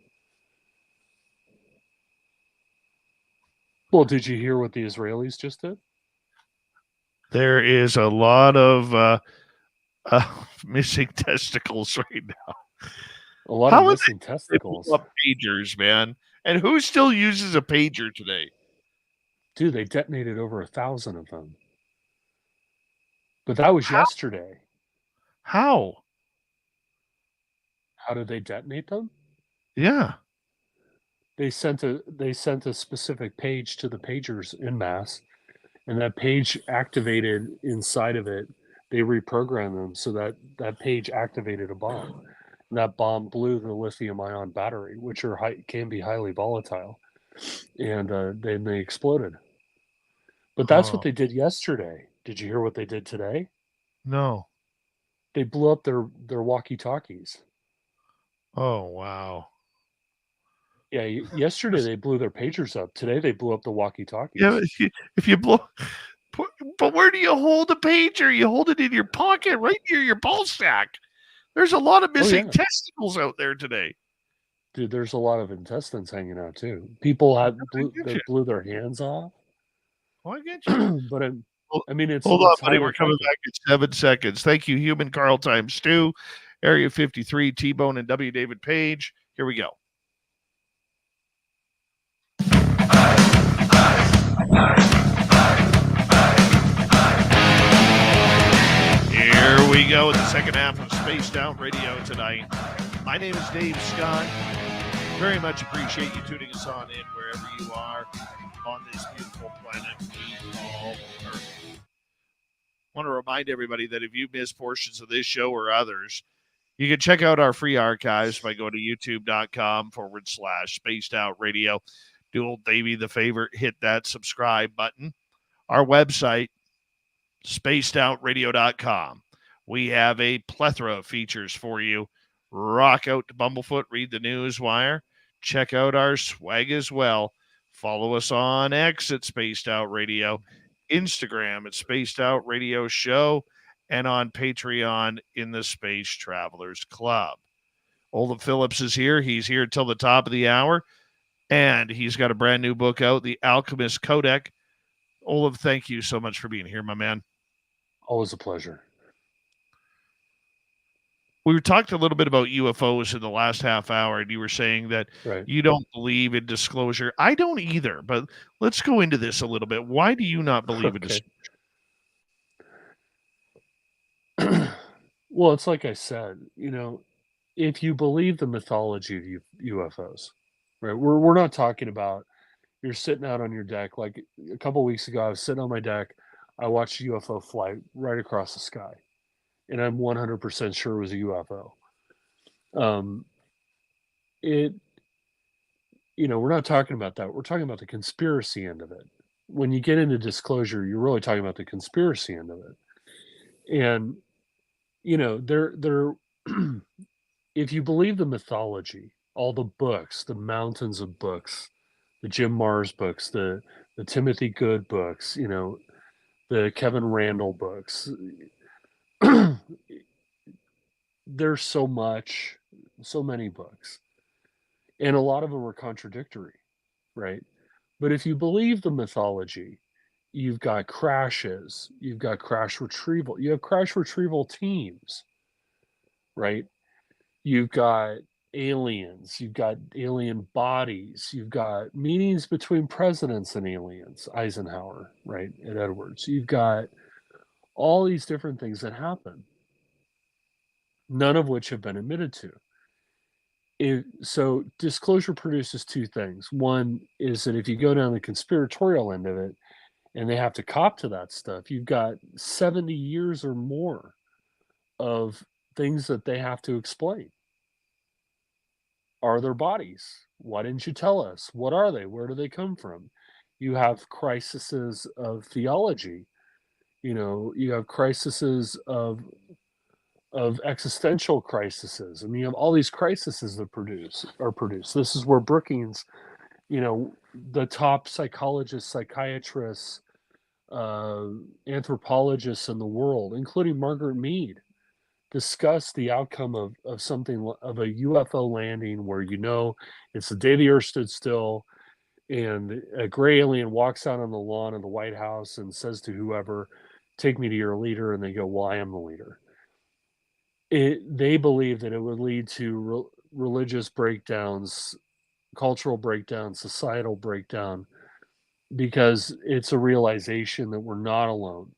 Well, did you hear what the Israelis just did? There is a lot of missing testicles right now. A lot of missing testicles. Up pagers, man. And who still uses a pager today? Dude, they detonated over 1,000 of them. But that was yesterday. How? How did they detonate them? Yeah. They sent a specific page to the pagers en masse, and that page activated inside of it. They reprogrammed them so that that page activated a bomb. And that bomb blew the lithium-ion battery, which can be highly volatile, and then they exploded. But that's what they did yesterday. Did you hear what they did today? No. They blew up their walkie-talkies. Oh, wow. Yeah, yesterday they blew their pagers up. Today they blew up the walkie-talkies. Yeah, if you blow, but where do you hold a pager? You hold it in your pocket, right near your ball sack. There's a lot of missing testicles out there today. Dude, there's a lot of intestines hanging out too. People blew their hands off. Oh, I get you. But I mean, it's hold on, it's buddy. We're coming back in 7 seconds. Thank you, Human Carl times 2, Area 53, T-Bone, and W. David Page. Here we go. Here we go with the second half of Spaced Out Radio tonight. My name is Dave Scott. Very much appreciate you tuning us on in wherever you are on this beautiful planet we call Earth. I want to remind everybody that if you miss portions of this show or others, you can check out our free archives by going to youtube.com/Spaced Out Radio. Do old Davey the favor, hit that subscribe button. Our website, spacedoutradio.com. We have a plethora of features for you. Rock out to Bumblefoot, read the news wire, check out our swag as well. Follow us on X at Spaced Out Radio, Instagram at Spaced Out Radio Show, and on Patreon in the Space Travelers Club. OLAV Phillips is here. He's here till the top of the hour, and he's got a brand new book out, The Alchemist Codex. OLAV, thank you so much for being here, my man. Always a pleasure. We talked a little bit about UFOs in the last half hour, and you were saying that you don't believe in disclosure. I don't either, but let's go into this a little bit. Why do you not believe in disclosure? Well, it's like I said, if you believe the mythology of UFOs, right? We're not talking about you're sitting out on your deck. Like a couple of weeks ago, I was sitting on my deck. I watched a UFO fly right across the sky, and I'm 100% sure it was a UFO. We're not talking about that. We're talking about the conspiracy end of it. When you get into disclosure, you're really talking about the conspiracy end of it. And, if you believe the mythology, all the books, the mountains of books, the Jim Marrs books, the Timothy Good books, the Kevin Randall books, there's so many books, and a lot of them are contradictory, right? But if you believe the mythology, you've got crashes, you've got crash retrieval, you have crash retrieval teams, right? You've got aliens, you've got alien bodies, you've got meetings between presidents and aliens, Eisenhower, right, and Edwards. You've got all these different things that happen, none of which have been admitted to. So disclosure produces two things. One is that if you go down the conspiratorial end of it, and they have to cop to that stuff, you've got 70 years or more of things that they have to explain. Are there bodies? Why didn't you tell us? What are they? Where do they come from? You have crises of theology. You have crises of existential crises. I mean, you have all these crises that are produced. This is where Brookings, the top psychologists, psychiatrists, anthropologists in the world, including Margaret Mead, discuss the outcome of something of a UFO landing where it's the day the Earth stood still, and a gray alien walks out on the lawn of the White House and says to whoever, "Take me to your leader," and they go, "Well, I am the leader." They believe that it would lead to religious breakdowns, cultural breakdown, societal breakdown, because it's a realization that we're not alone.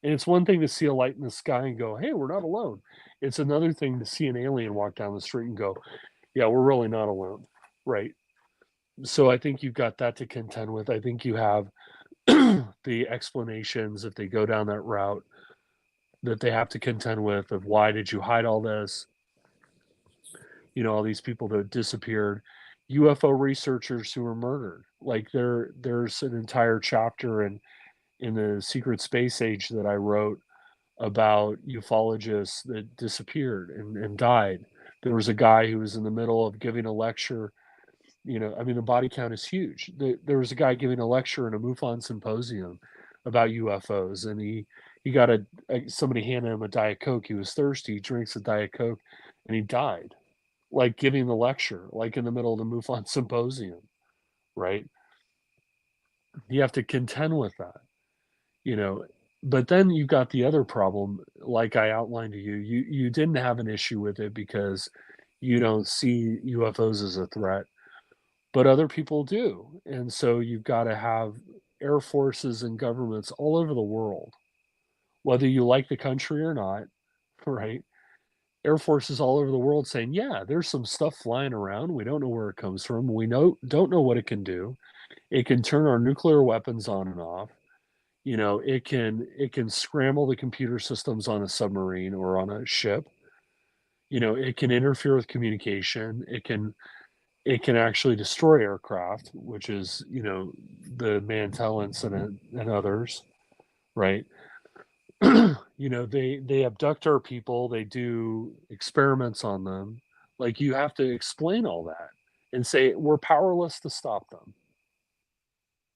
And it's one thing to see a light in the sky and go, "Hey, we're not alone." It's another thing to see an alien walk down the street and go, "Yeah, we're really not alone," right? So I think you've got that to contend with. I think you have the explanations, if they go down that route, that they have to contend with of why did you hide all this? All these people that disappeared, UFO researchers who were murdered. Like there's an entire chapter in the Secret Space Age that I wrote about ufologists that disappeared and died. There was a guy who was in the middle of giving a lecture. I mean, the body count is huge. There was a guy giving a lecture in a MUFON symposium about UFOs, and he got somebody handed him a Diet Coke. He was thirsty. He drinks a Diet Coke, and he died, like giving the lecture, like in the middle of the MUFON symposium, right? You have to contend with that, But then you've got the other problem, like I outlined to you. You didn't have an issue with it because you don't see UFOs as a threat, but other people do. And so you've got to have air forces and governments all over the world, whether you like the country or not, right? Air forces all over the world saying, yeah, there's some stuff flying around. We don't know where it comes from. We don't know what it can do. It can turn our nuclear weapons on and off. It can scramble the computer systems on a submarine or on a ship. It can interfere with communication. It can actually destroy aircraft, which is, the Mantell incident and others, right? They abduct our people, they do experiments on them. Like, you have to explain all that and say we're powerless to stop them.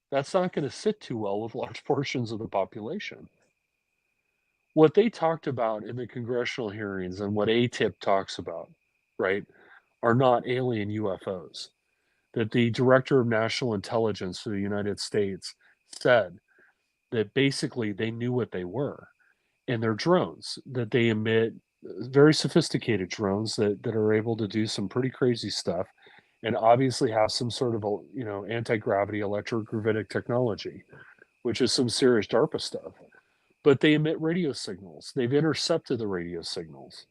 That's not going to sit too well with large portions of the population. What they talked about in the congressional hearings and what ATIP talks about, right, are not alien UFOs. That the Director of National Intelligence for the United States said that basically they knew what they were. And they're drones, that they emit very sophisticated drones that are able to do some pretty crazy stuff and obviously have some sort of, anti-gravity electrogravitic technology, which is some serious DARPA stuff. But they emit radio signals. They've intercepted the radio signals.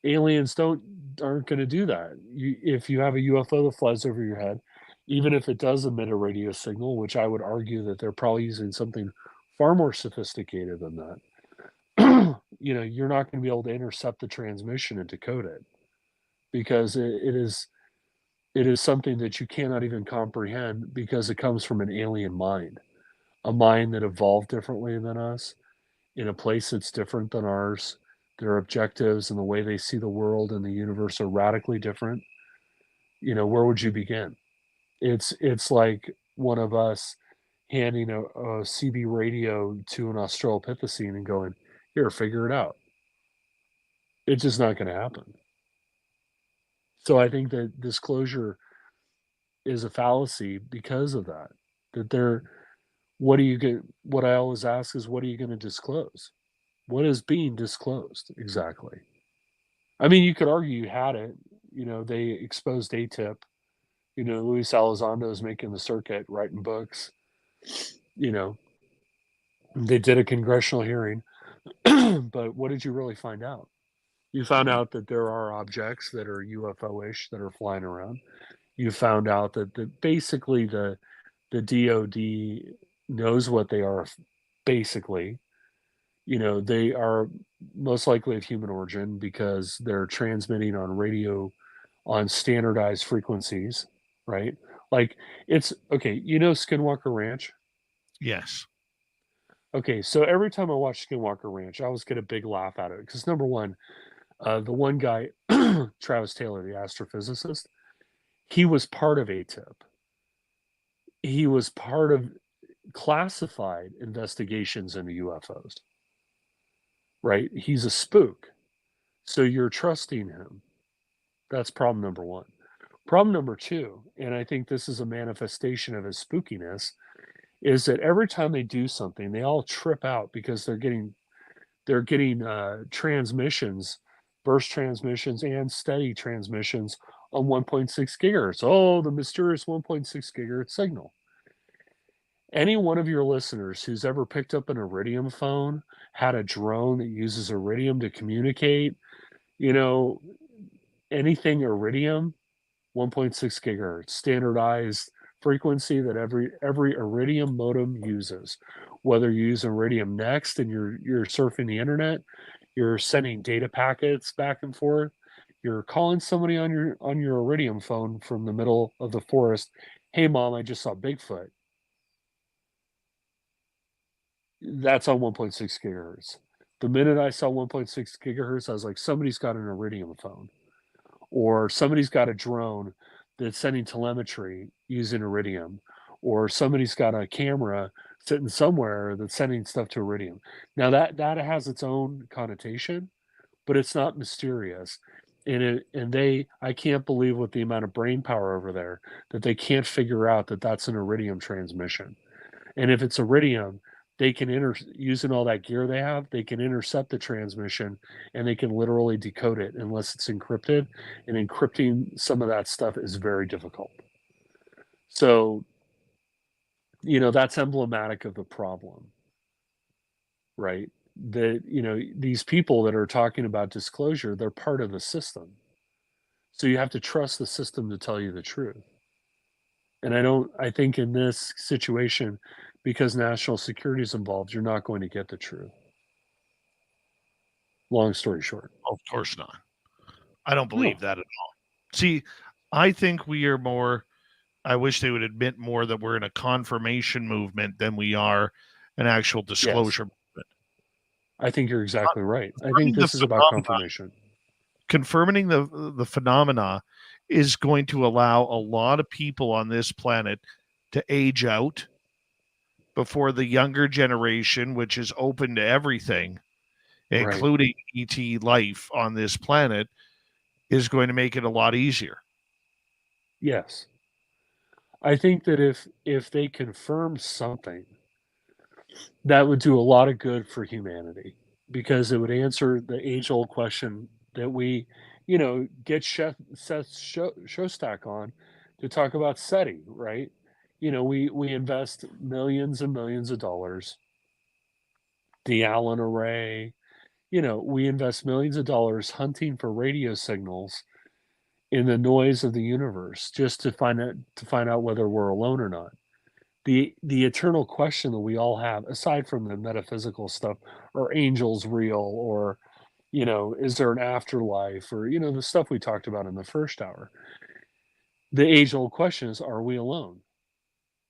Aliens aren't going to do that. If you have a UFO that flies over your head, even if it does emit a radio signal, which I would argue that they're probably using something far more sophisticated than that, you're not going to be able to intercept the transmission and decode it, because it is something that you cannot even comprehend, because it comes from an alien mind, a mind that evolved differently than us, in a place that's different than ours. Their objectives and the way they see the world and the universe are radically different. Where would you begin? It's like one of us handing a CB radio to an Australopithecine and going, here, figure it out. It's just not going to happen. So I think that disclosure is a fallacy because of that. What I always ask is, what are you going to disclose? What is being disclosed exactly? I mean, you could argue you had it. They exposed ATIP. Luis Elizondo is making the circuit, writing books. They did a congressional hearing. But what did you really find out? You found out that there are objects that are UFO-ish that are flying around. You found out that basically the DOD knows what they are. Basically, they are most likely of human origin because they're transmitting on radio on standardized frequencies, right? Like, it's okay. Skinwalker Ranch? Yes. Okay, so every time I watch Skinwalker Ranch, I always get a big laugh out of it because, number one, the one guy, Travis Taylor, the astrophysicist, he was part of ATIP. He was part of classified investigations into UFOs, right? He's a spook. So you're trusting him. That's problem number one. Problem number two, and I think this is a manifestation of his spookiness, is that every time they do something, they all trip out because they're getting transmissions, burst transmissions and steady transmissions on 1.6 gigahertz. Oh, the mysterious 1.6 gigahertz signal. Any one of your listeners who's ever picked up an Iridium phone, had a drone that uses Iridium to communicate, anything Iridium, 1.6 gigahertz, standardized frequency that every iridium modem uses. Whether you use iridium next and you're surfing the internet, you're sending data packets back and forth, you're calling somebody on your iridium phone from the middle of the forest, hey mom, I just saw Bigfoot. That's on 1.6 gigahertz. The minute I saw 1.6 gigahertz, I was like, somebody's got an iridium phone, or somebody's got a drone that's sending telemetry using iridium, or somebody's got a camera sitting somewhere that's sending stuff to iridium. Now that has its own connotation, but it's not mysterious. I can't believe with the amount of brain power over there that they can't figure out that that's an iridium transmission. And if it's iridium, they can using all that gear they have, they can intercept the transmission and they can literally decode it unless it's encrypted. And encrypting some of that stuff is very difficult. So, that's emblematic of the problem, right? That, these people that are talking about disclosure, they're part of the system. So you have to trust the system to tell you the truth. And I think in this situation, because national security is involved, you're not going to get the truth. Long story short. Of course not. I don't believe that at all. See, I think we are more, I wish they would admit more that we're in a confirmation movement than we are an actual disclosure movement. I think you're exactly right. I think this is about confirmation. Confirming the phenomena is going to allow a lot of people on this planet to age out before the younger generation, which is open to everything, including ET life on this planet, is going to make it a lot easier. Yes. I think that if they confirm something, that would do a lot of good for humanity, because it would answer the age-old question that we, get Seth Shostak on to talk about SETI, right? We invest millions and millions of dollars. The Allen Array, we invest millions of dollars hunting for radio signals in the noise of the universe just to find out whether we're alone or not. The eternal question that we all have, aside from the metaphysical stuff, are angels real, or is there an afterlife, or the stuff we talked about in the first hour. The age-old question is, are we alone?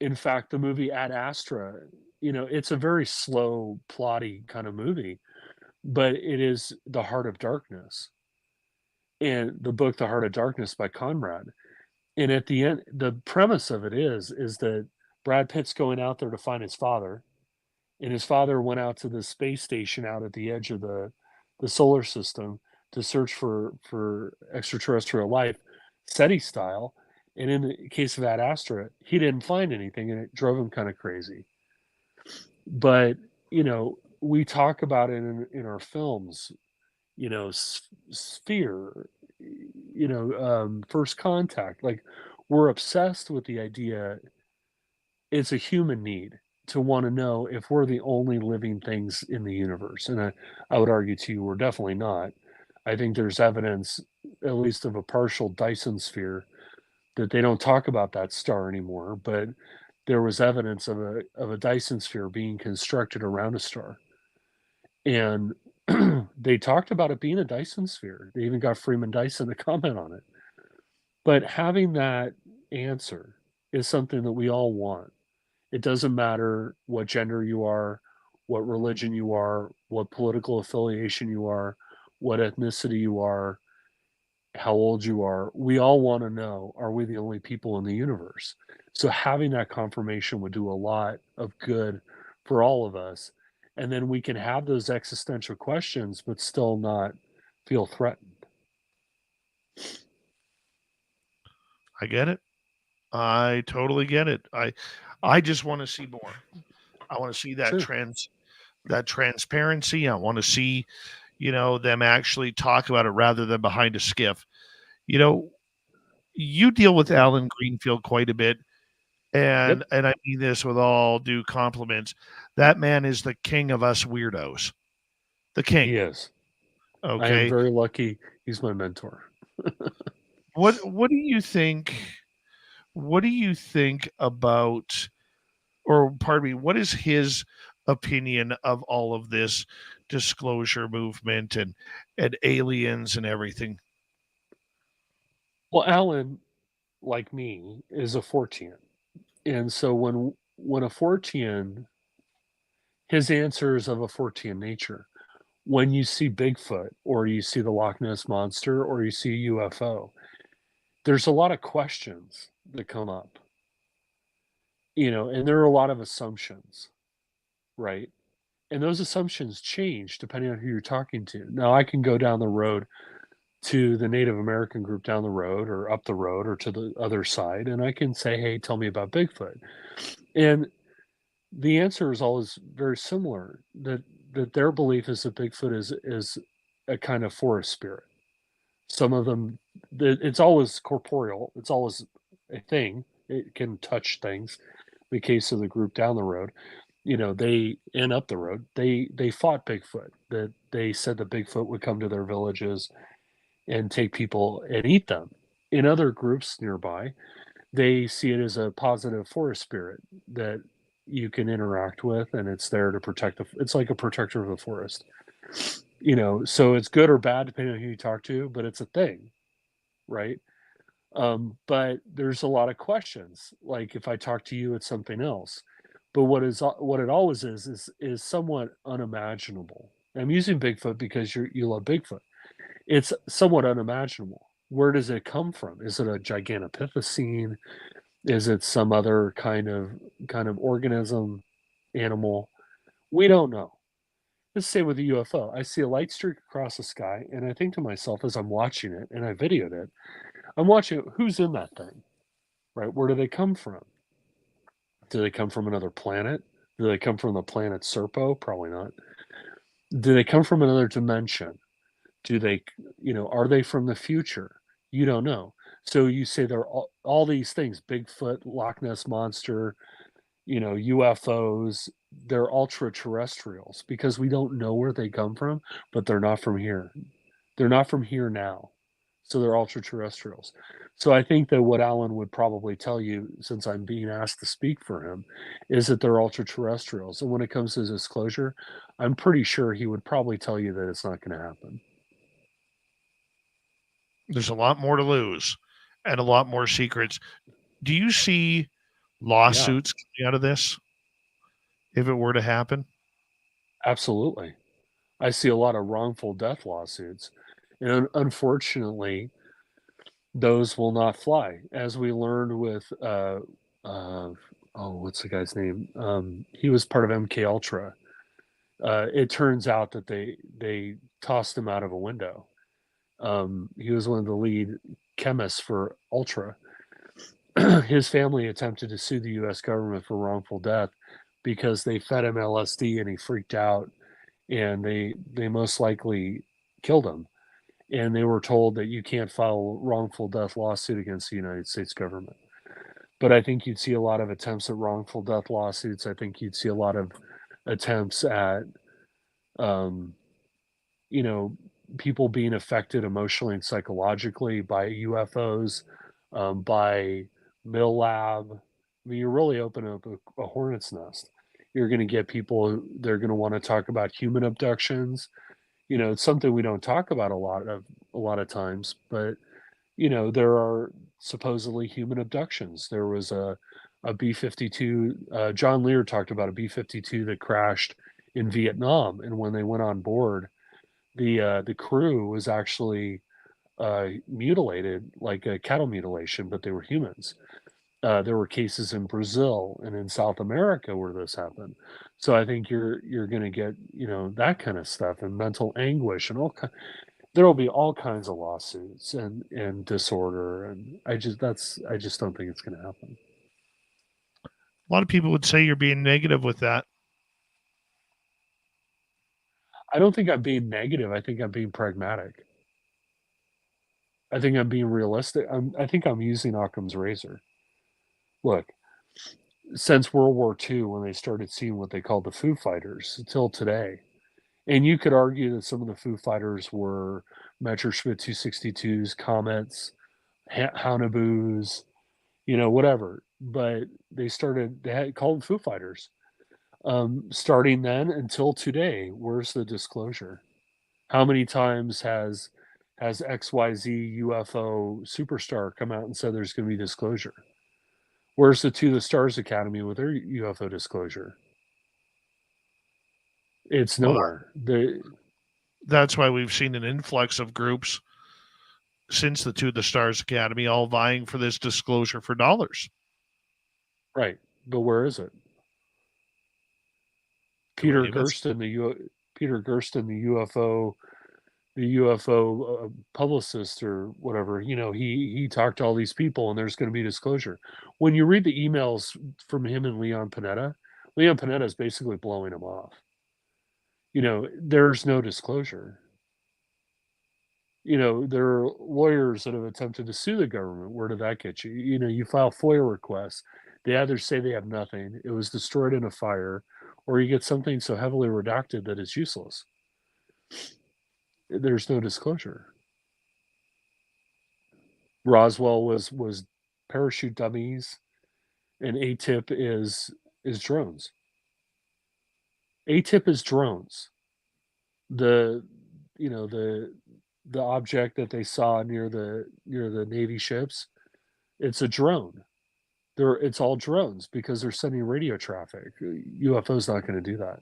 In fact, the movie Ad Astra, it's a very slow, plotty kind of movie, but it is the heart of darkness. And the book, The Heart of Darkness by Conrad. And at the end, the premise of it is that Brad Pitt's going out there to find his father, and his father went out to the space station out at the edge of the solar system to search for extraterrestrial life, SETI style. And in the case of Ad Astra, he didn't find anything, and it drove him kind of crazy. But, we talk about it in our films, Sphere, First Contact. Like, we're obsessed with the idea it's a human need to want to know if we're the only living things in the universe. And I would argue to you, we're definitely not. I think there's evidence, at least of a partial Dyson sphere, that they don't talk about that star anymore, but there was evidence of a Dyson sphere being constructed around a star. And they talked about it being a Dyson sphere. They even got Freeman Dyson to comment on it. But having that answer is something that we all want. It doesn't matter what gender you are, what religion you are, what political affiliation you are, what ethnicity you are, how old you are. We all want to know, are we the only people in the universe? So having that confirmation would do a lot of good for all of us. And then we can have those existential questions, but still not feel threatened. I get it. I totally get it. I just want to see more. I want to see that that transparency. I want to see, them actually talk about it rather than behind a skiff. You deal with Alan Greenfield quite a bit, and I mean this with all due compliments. That man is the king of us weirdos. The king. He is. Okay. I am very lucky. He's my mentor. What do you think? what do you think about, or pardon me, what is his opinion of all of this disclosure movement and aliens and everything? Well, Alan, like me, is a Fortean. And so when a Fortean, his answer is of a Fortean nature. When you see Bigfoot or you see the Loch Ness Monster or you see a UFO, there's a lot of questions that come up, and there are a lot of assumptions, right? And those assumptions change depending on who you're talking to. Now, I can go down the road to the Native American group down the road or up the road or to the other side, and I can say, hey, tell me about Bigfoot. And the answer is always very similar, that their belief is that Bigfoot is a kind of forest spirit. Some of them, it's always corporeal, it's always a thing, it can touch things. In the case of the group down the road, they and up the road, they fought Bigfoot. That they said that Bigfoot would come to their villages and take people and eat them. In other groups nearby, they see it as a positive forest spirit that you can interact with, and it's there to protect it's like a protector of the forest. So it's good or bad depending on who you talk to, but it's a thing, right? But there's a lot of questions. Like if I talk to you, it's something else. But what it always is somewhat unimaginable. I'm using Bigfoot because you love Bigfoot. It's somewhat unimaginable. Where does it come from? Is it a gigantopithecine? Is it some other kind of organism, animal? We don't know. Let's say with a UFO, I see a light streak across the sky, and I think to myself as I'm watching it, and I videoed it, I'm watching who's in that thing, right? Where do they come from? Do they come from another planet? Do they come from the planet Serpo? Probably not. Do they come from another dimension? Do they, are they from the future? You don't know. So you say they're all these things: Bigfoot, Loch Ness Monster, UFOs. They're ultra terrestrials because we don't know where they come from, but they're not from here. They're not from here now. So they're ultra terrestrials. So I think that what Alan would probably tell you, since I'm being asked to speak for him, is that they're ultra terrestrials. And when it comes to disclosure, I'm pretty sure he would probably tell you that it's not going to happen. There's a lot more to lose and a lot more secrets. Do you see lawsuits coming out of this if it were to happen? Absolutely. I see a lot of wrongful death lawsuits. And unfortunately, those will not fly. As we learned with, what's the guy's name? He was part of MK Ultra. It turns out that they tossed him out of a window. He was one of the lead chemists for Ultra. His family attempted to sue the U.S. government for wrongful death because they fed him LSD and he freaked out, and they most likely killed him. And they were told that you can't file a wrongful death lawsuit against the United States government. But I think you'd see a lot of attempts at wrongful death lawsuits. I think you'd see a lot of attempts at, people being affected emotionally and psychologically by UFOs, by Mill Lab. I mean, you're really opening up a hornet's nest. You're going to get people, they're going to want to talk about human abductions. It's something we don't talk about a lot of times, but there are supposedly human abductions. There was a B-52. John Lear talked about a B-52 that crashed in Vietnam, and when they went on board, the crew was actually mutilated, like a cattle mutilation, but they were humans. There were cases in Brazil and in South America where this happened. So I think you're going to get that kind of stuff and mental anguish and there will be all kinds of lawsuits and disorder, and I just don't think it's going to happen. A lot of people would say you're being negative with that. I don't think I'm being negative. I think I'm being pragmatic. I think I'm being realistic. I think I'm using Occam's razor. Look, since World War II, when they started seeing what they called the Foo Fighters, until today, and you could argue that some of the Foo Fighters were Messerschmitt 262s, Comets, Haunebu's, whatever. But they had called them Foo Fighters. Starting then until today, where's the disclosure? How many times has XYZ UFO superstar come out and said there's going to be disclosure? Where's the To the Stars Academy with their UFO disclosure? It's nowhere. That's why we've seen an influx of groups since the To the Stars Academy, all vying for this disclosure for dollars. Right, but where is it? Peter Gersten, the UFO publicist or whatever, he talked to all these people, and there's going to be disclosure. When you read the emails from him and Leon Panetta is basically blowing him off. There's no disclosure. There are lawyers that have attempted to sue the government. Where did that get you? You file FOIA requests. They either say they have nothing, it was destroyed in a fire, or you get something so heavily redacted that it's useless. There's no disclosure. Roswell was parachute dummies, and ATIP is drones. ATIP is drones. The object that they saw near the Navy ships, it's a drone. It's all drones because they're sending radio traffic. UFO's not going to do that.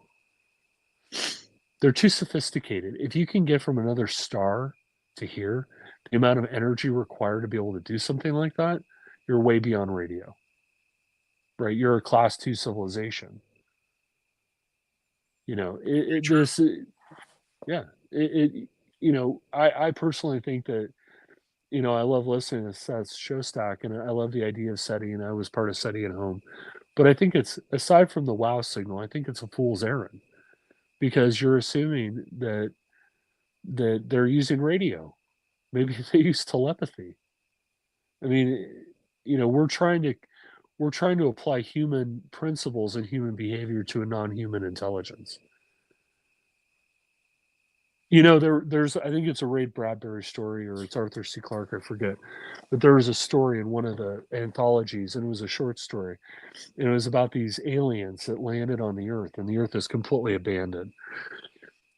They're too sophisticated. If you can get from another star to here, the amount of energy required to be able to do something like that, you're way beyond radio. Right? You're a class 2 civilization. I personally think that, I love listening to Seth's show stack, and I love the idea of SETI, and I was part of SETI at home. But I think it's, aside from the wow signal, I think it's a fool's errand, because you're assuming that they're using radio. Maybe they use telepathy. I mean, we're trying to apply human principles and human behavior to a non-human intelligence. There's, I think it's a Ray Bradbury story, or it's Arthur C. Clarke, I forget. But there was a story in one of the anthologies, and it was a short story. And it was about these aliens that landed on the Earth, and the Earth is completely abandoned.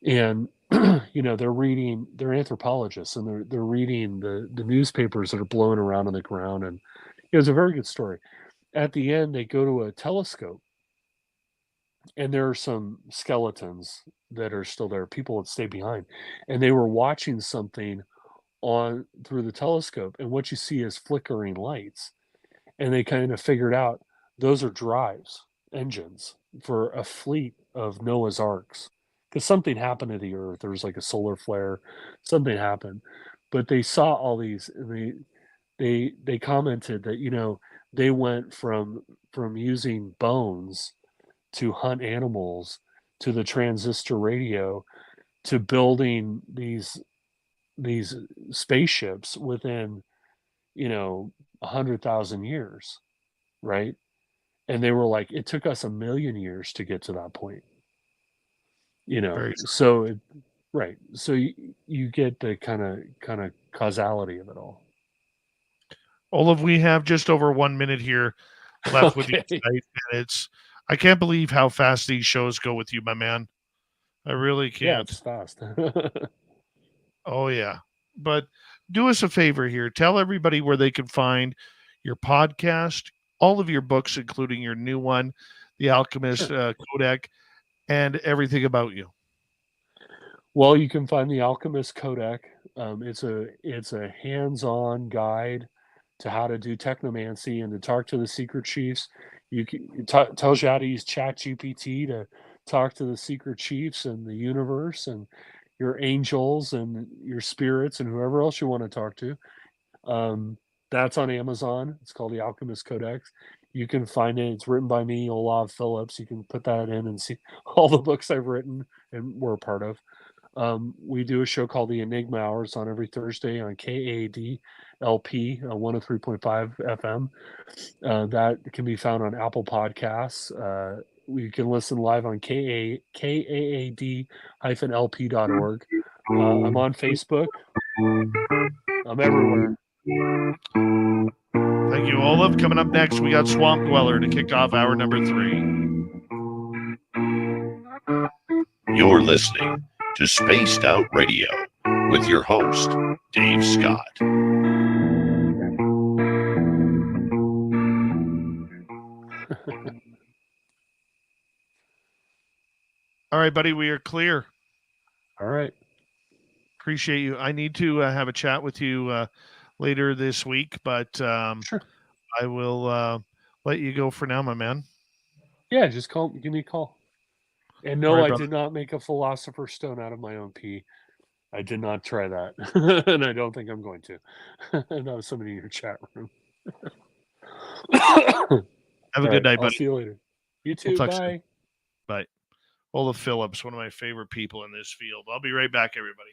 And, they're anthropologists, and they're reading the newspapers that are blowing around on the ground. And it was a very good story. At the end, they go to a telescope, and there are some skeletons that are still there, people that stay behind, and they were watching something through the telescope, and what you see is flickering lights, and they kind of figured out those are engines for a fleet of Noah's Arks, because something happened to the Earth. There was like a solar flare, something happened, but they saw all these, and they commented that they went from using bones to hunt animals, to the transistor radio, to building these spaceships within 100,000 years, right? And they were like, it took us 1 million years to get to that point. So you get the kind of causality of it all. Olaf, we have just over 1 minute here left with you tonight, and I can't believe how fast these shows go with you, my man. I really can't. Yeah, it's fast. Oh, yeah. But do us a favor here. Tell everybody where they can find your podcast, all of your books, including your new one, The Alchemist Codex, and everything about you. Well, you can find The Alchemist Codex. It's a hands-on guide to how to do technomancy and to talk to the secret chiefs. It tells you how to use ChatGPT to talk to the secret chiefs and the universe and your angels and your spirits and whoever else you want to talk to. That's on Amazon. It's called The Alchemist Codex. You can find it. It's written by me, OLAV Phillips. You can put that in and see all the books I've written and were a part of. We do a show called The Enigma Hour. It's on every Thursday on KAD LP 103.5 FM. That can be found on Apple Podcasts. We can listen live on kaad-lp.org. I'm on Facebook. I'm everywhere. Thank you, Olaf. Coming up next, we got Swamp Dweller to kick off hour number 3. You're listening to Spaced Out Radio with your host, Dave Scott. All right, buddy, we are clear. All right. Appreciate you. I need to have a chat with you later this week, but Sure. I will let you go for now, my man. Yeah, just give me a call. And no, All right, I brother. did not make a philosopher's stone out of my own pee. I did not try that. And I don't think I'm going to. And that was somebody in your chat room. Have a good night, buddy. I'll see you later. You too. We'll talk Bye. soon. Bye. Olaf Phillips, one of my favorite people in this field. I'll be right back, everybody.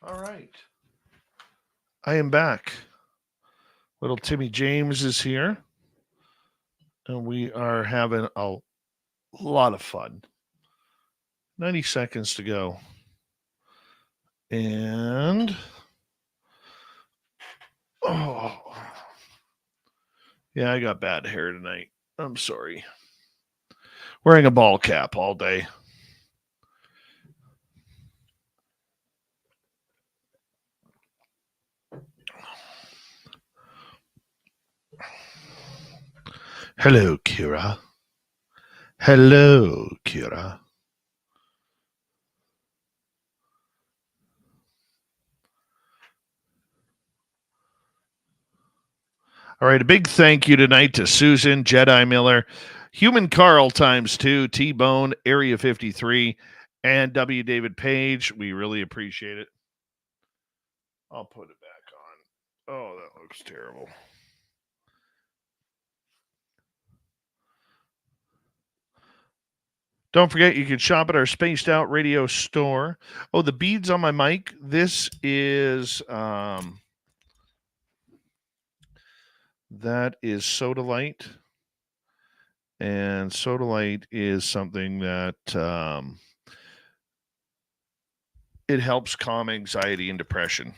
All right. I am back. Little Timmy James is here. And we are having a lot of fun. 90 seconds to go. And yeah, I got bad hair tonight. I'm sorry. Wearing a ball cap all day. Hello, Kira. Hello, Kira. All right, a big thank you tonight to Susan, Jedi Miller, Human Carl ×2, T-Bone, Area 53, and W. David Page. We really appreciate it. I'll put it back on. Oh, that looks terrible. Don't forget, you can shop at our Spaced Out Radio store. Oh, the beads on my mic. This is that is Sodalite. And Sodalite is something that it helps calm anxiety and depression.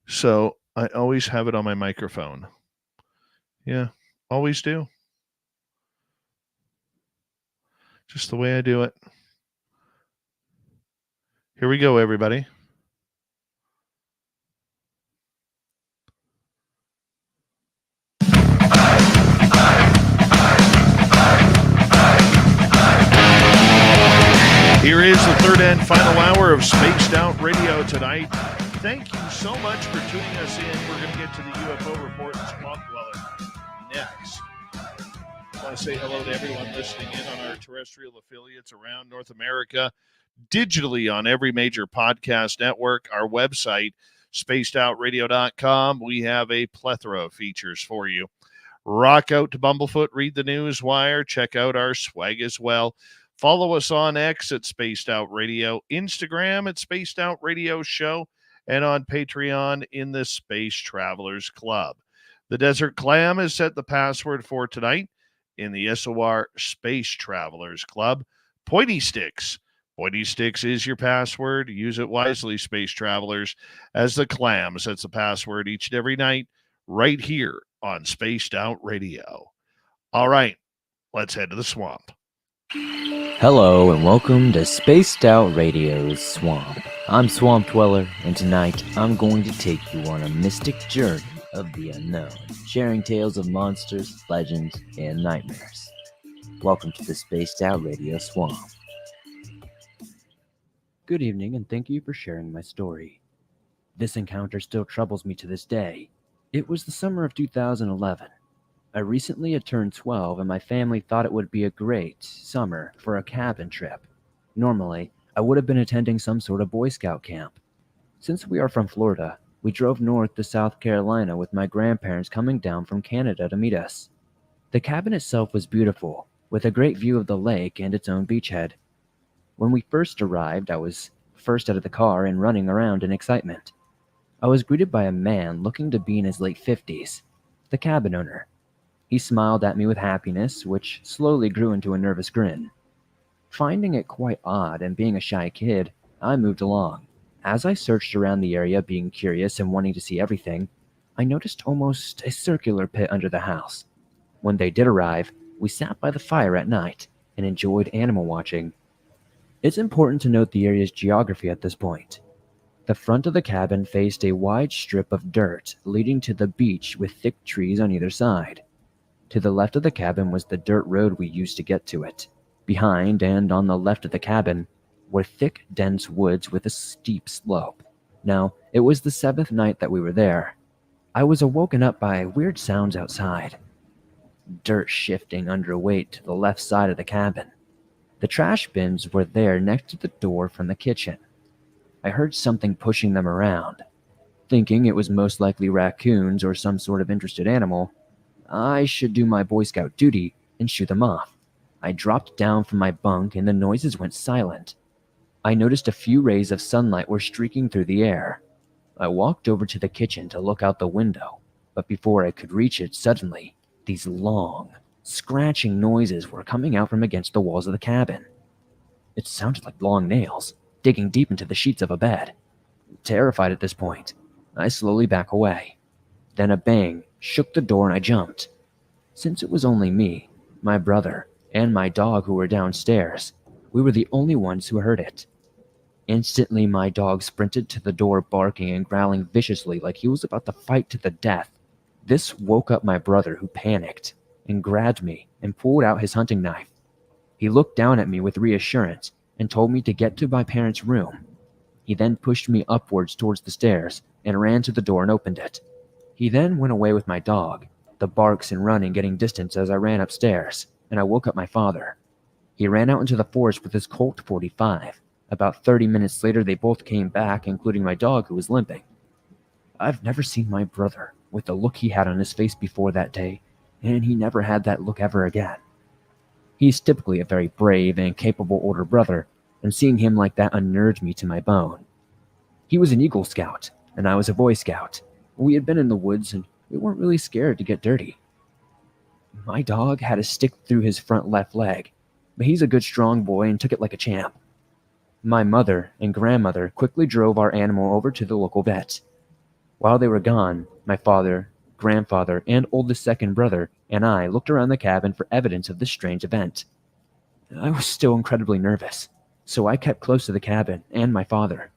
So I always have it on my microphone. Yeah, always do. Just the way I do it. Here we go, everybody. Here is the third and final hour of Spaced Out Radio tonight. Thank you so much for tuning us in. We're going to get to the UFO report and Swamp Dweller next. I want to say hello to everyone listening in on our terrestrial affiliates around North America, digitally on every major podcast network, our website, spacedoutradio.com. We have a plethora of features for you. Rock out to Bumblefoot, read the news wire, check out our swag as well. Follow us on X at Spaced Out Radio, Instagram at Spaced Out Radio Show, and on Patreon in the Space Travelers Club. The Desert Clam has set the password for tonight in the SOR Space Travelers Club. Pointy Sticks. Pointy Sticks is your password. Use it wisely, Space Travelers, as the Clam sets the password each and every night right here on Spaced Out Radio. All right, let's head to the swamp. Hello and welcome to Spaced Out Radio's Swamp. I'm Swamp Dweller, and tonight I'm going to take you on a mystic journey of the unknown, sharing tales of monsters, legends, and nightmares. Welcome to the Spaced Out Radio Swamp. Good evening, and thank you for sharing my story. This encounter still troubles me to this day. It was the summer of 2011. I recently had turned 12, and my family thought it would be a great summer for a cabin trip. Normally, I would have been attending some sort of Boy Scout camp. Since we are from Florida, we drove north to South Carolina with my grandparents coming down from Canada to meet us. The cabin itself was beautiful, with a great view of the lake and its own beachhead. When we first arrived, I was first out of the car and running around in excitement. I was greeted by a man looking to be in his late 50s, the cabin owner. He smiled at me with happiness, which slowly grew into a nervous grin. Finding it quite odd and being a shy kid, I moved along. As I searched around the area, being curious and wanting to see everything, I noticed almost a circular pit under the house. When they did arrive, we sat by the fire at night and enjoyed animal watching. It's important to note the area's geography at this point. The front of the cabin faced a wide strip of dirt leading to the beach with thick trees on either side. To the left of the cabin was the dirt road we used to get to it. Behind and on the left of the cabin were thick, dense woods with a steep slope. Now, it was the 7th night that we were there. I was awoken up by weird sounds outside. Dirt shifting under weight to the left side of the cabin. The trash bins were there next to the door from the kitchen. I heard something pushing them around. Thinking it was most likely raccoons or some sort of interested animal, I should do my Boy Scout duty and shoo them off. I dropped down from my bunk and the noises went silent. I noticed a few rays of sunlight were streaking through the air. I walked over to the kitchen to look out the window, but before I could reach it, suddenly, these long, scratching noises were coming out from against the walls of the cabin. It sounded like long nails, digging deep into the sheets of a bed. Terrified at this point, I slowly back away. Then a bang shook the door and I jumped. Since it was only me, my brother, and my dog who were downstairs, we were the only ones who heard it. Instantly, my dog sprinted to the door, barking and growling viciously like he was about to fight to the death. This woke up my brother, who panicked and grabbed me and pulled out his hunting knife. He looked down at me with reassurance and told me to get to my parents' room. He then pushed me upwards towards the stairs and ran to the door and opened it. He then went away with my dog, the barks and running getting distance as I ran upstairs, and I woke up my father. He ran out into the forest with his Colt 45. About 30 minutes later, they both came back, including my dog, who was limping. I've never seen my brother with the look he had on his face before that day, and he never had that look ever again. He's typically a very brave and capable older brother, and seeing him like that unnerved me to my bone. He was an Eagle Scout, and I was a Boy Scout. We had been in the woods, and we weren't really scared to get dirty. My dog had a stick through his front left leg, but he's a good strong boy and took it like a champ. My mother and grandmother quickly drove our animal over to the local vet. While they were gone, my father, grandfather, and oldest second brother and I looked around the cabin for evidence of this strange event. I was still incredibly nervous, so I kept close to the cabin and my father.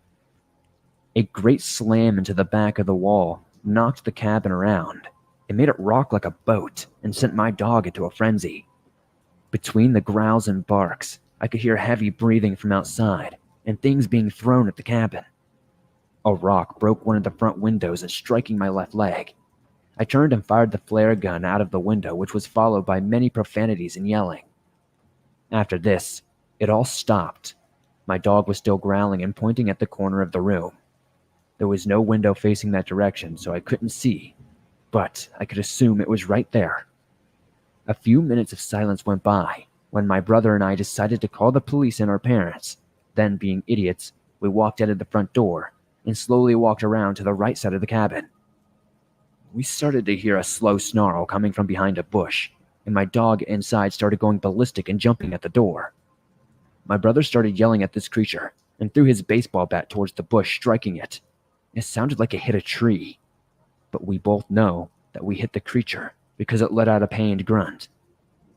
A great slam into the back of the wall knocked the cabin around. It made it rock like a boat and sent my dog into a frenzy. Between the growls and barks, I could hear heavy breathing from outside and things being thrown at the cabin. A rock broke one of the front windows and striking my left leg. I turned and fired the flare gun out of the window, which was followed by many profanities and yelling. After this, it all stopped. My dog was still growling and pointing at the corner of the room. There was no window facing that direction, so I couldn't see, but I could assume it was right there. A few minutes of silence went by when my brother and I decided to call the police and our parents. Then, being idiots, we walked out of the front door and slowly walked around to the right side of the cabin. We started to hear a slow snarl coming from behind a bush, and my dog inside started going ballistic and jumping at the door. My brother started yelling at this creature and threw his baseball bat towards the bush, striking it. It sounded like it hit a tree, but we both know that we hit the creature because it let out a pained grunt.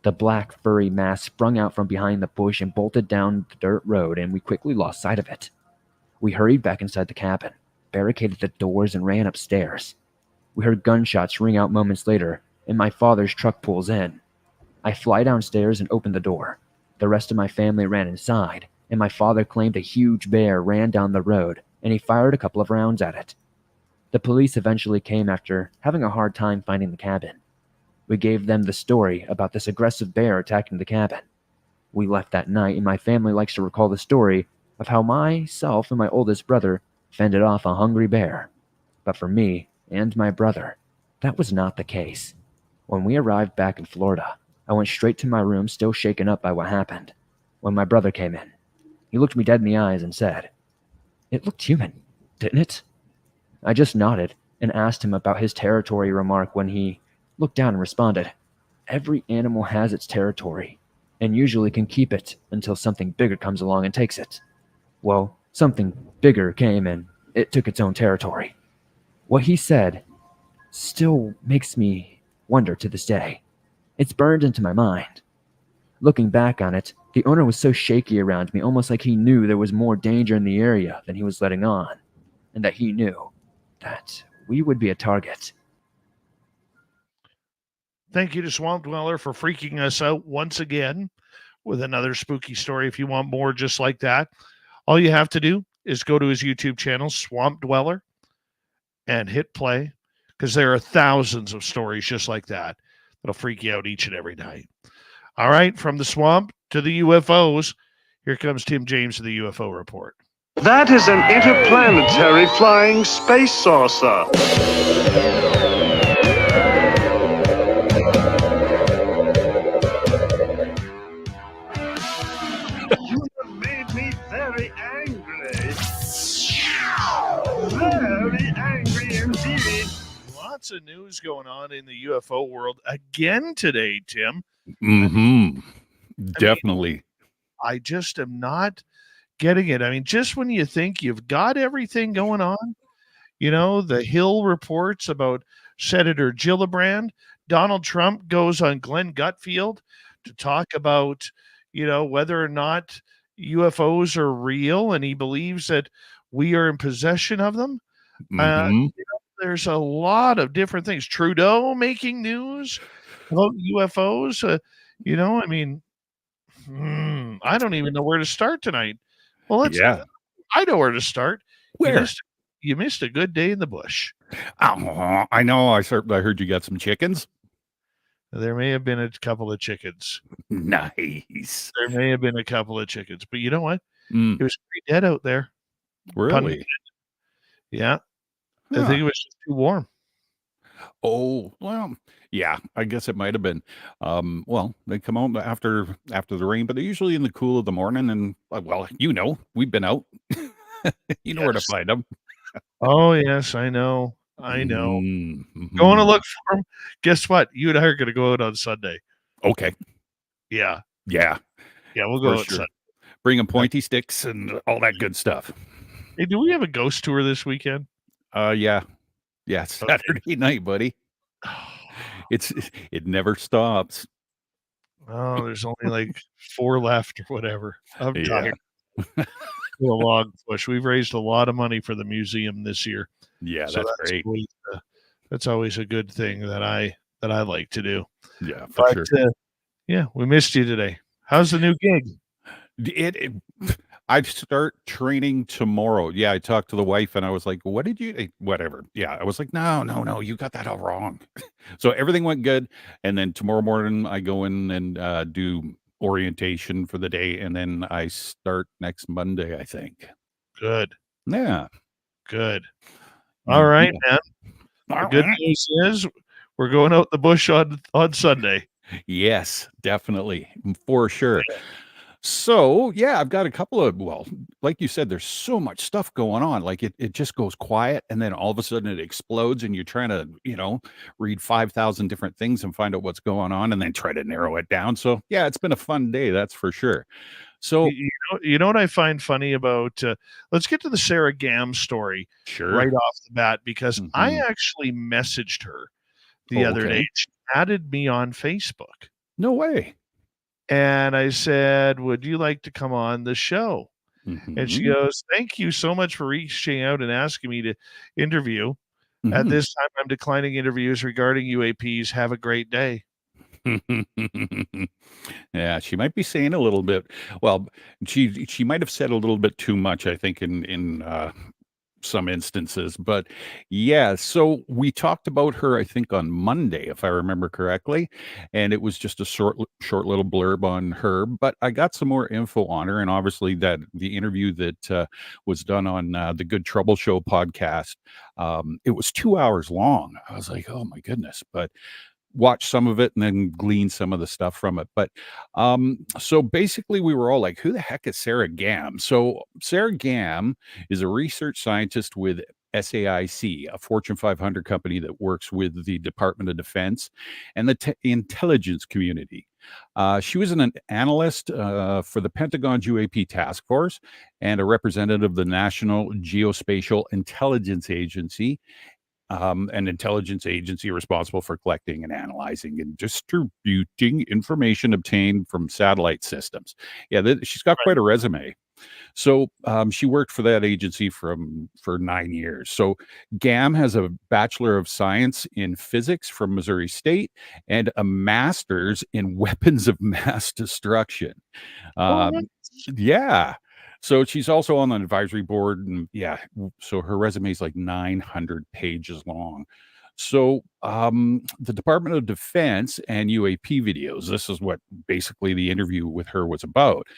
The black furry mass sprung out from behind the bush and bolted down the dirt road, and we quickly lost sight of it. We hurried back inside the cabin, barricaded the doors, and ran upstairs. We heard gunshots ring out moments later, and my father's truck pulls in. I fly downstairs and open the door. The rest of my family ran inside, and my father claimed a huge bear ran down the road, and he fired a couple of rounds at it. The police eventually came after having a hard time finding the cabin. We gave them the story about this aggressive bear attacking the cabin. We left that night, and my family likes to recall the story of how myself and my oldest brother fended off a hungry bear. But for me and my brother, that was not the case. When we arrived back in Florida, I went straight to my room, still shaken up by what happened. When my brother came in, he looked me dead in the eyes and said, "It looked human, didn't it?" I just nodded and asked him about his territory remark when he looked down and responded, "Every animal has its territory, and usually can keep it until something bigger comes along and takes it." Well, something bigger came and it took its own territory. What he said still makes me wonder to this day. It's burned into my mind. Looking back on it, the owner was so shaky around me, almost like he knew there was more danger in the area than he was letting on, and that he knew that we would be a target. Thank you to Swamp Dweller for freaking us out once again with another spooky story. If you want more just like that, all you have to do is go to his YouTube channel, Swamp Dweller, and hit play, because there are thousands of stories just like that that'll freak you out each and every night. All right, from the swamp to the UFOs, here comes Tim James of the UFO Report. That is an interplanetary flying space saucer. You have made me very angry. lots of news going on in the UFO world again today, Tim. Definitely. I just am not getting it. I mean, just when you think you've got everything going on, the Hill reports about Senator Gillibrand, Donald Trump goes on Glenn Gutfield to talk about, whether or not UFOs are real, and he believes that we are in possession of them. There's a lot of different things. Trudeau making news about UFOs. I mean, I don't even know where to start tonight. Well, I know where to start. Where? You missed a good day in the bush. Oh, I know. I heard you got some chickens. There may have been a couple of chickens. Nice. There may have been a couple of chickens, but you know what? It was pretty dead out there. Really? Yeah. I think it was just too warm. Oh, well, yeah, I guess it might have been. Well, they come out after the rain, but they're usually in the cool of the morning. And well, we've been out. Where to find them. Oh yes, I know. Going to look for them. Guess what? You and I are going to go out on Sunday. Okay. Yeah. We'll go out Sunday. Bring them pointy sticks and all that good stuff. Hey, do we have a ghost tour this weekend? Yeah, Saturday night, buddy. It never stops. Oh, there's only like 4 left or whatever. I'm tired. A long push. We've raised a lot of money for the museum this year. Yeah, so that's great. That's always a good thing that I like to do. Yeah, for sure. We missed you today. How's the new gig? I start training tomorrow. Yeah, I talked to the wife and I was like, what did you, whatever. Yeah, I was like, no, you got that all wrong. So everything went good. And then tomorrow morning I go in and do orientation for the day. And then I start next Monday, I think. Good. Yeah. Good. All right, man. The good news is we're going out the bush on Sunday. Yes, definitely. For sure. So, yeah, I've got a couple of, like you said, there's so much stuff going on. Like it just goes quiet and then all of a sudden it explodes and you're trying to, read 5,000 different things and find out what's going on and then try to narrow it down. So, yeah, it's been a fun day. That's for sure. So, you know what I find funny about, let's get to the Sarah Gam story right off the bat, because I actually messaged her the other day. She added me on Facebook. No way. And I said, would you like to come on the show? And she goes, thank you so much for reaching out and asking me to interview. At this time, I'm declining interviews regarding UAPs. Have a great day. Yeah, she might be saying a little bit. Well, she might have said a little bit too much, I think, in some instances. But yeah, so we talked about her, I think, on Monday, if I remember correctly, and it was just a short little blurb on her. But I got some more info on her, and obviously that the interview that was done on the Good Trouble Show podcast, it was 2 hours long. I was like, oh my goodness, but watch some of it and then glean some of the stuff from it. But so basically we were all like, who the heck is Sarah Gam? So Sarah Gam is a research scientist with SAIC, a Fortune 500 company that works with the Department of Defense and the intelligence community. She was an analyst for the Pentagon's UAP task force and a representative of the National Geospatial Intelligence Agency, an intelligence agency responsible for collecting and analyzing and distributing information obtained from satellite systems. Yeah, she's got quite a resume. So she worked for that agency for 9 years. So Gam has a Bachelor of Science in Physics from Missouri State and a Master's in Weapons of Mass Destruction. Yeah. So she's also on the advisory board, and so her resume is like 900 pages long. So the Department of Defense and UAP videos, this is what basically the interview with her was about.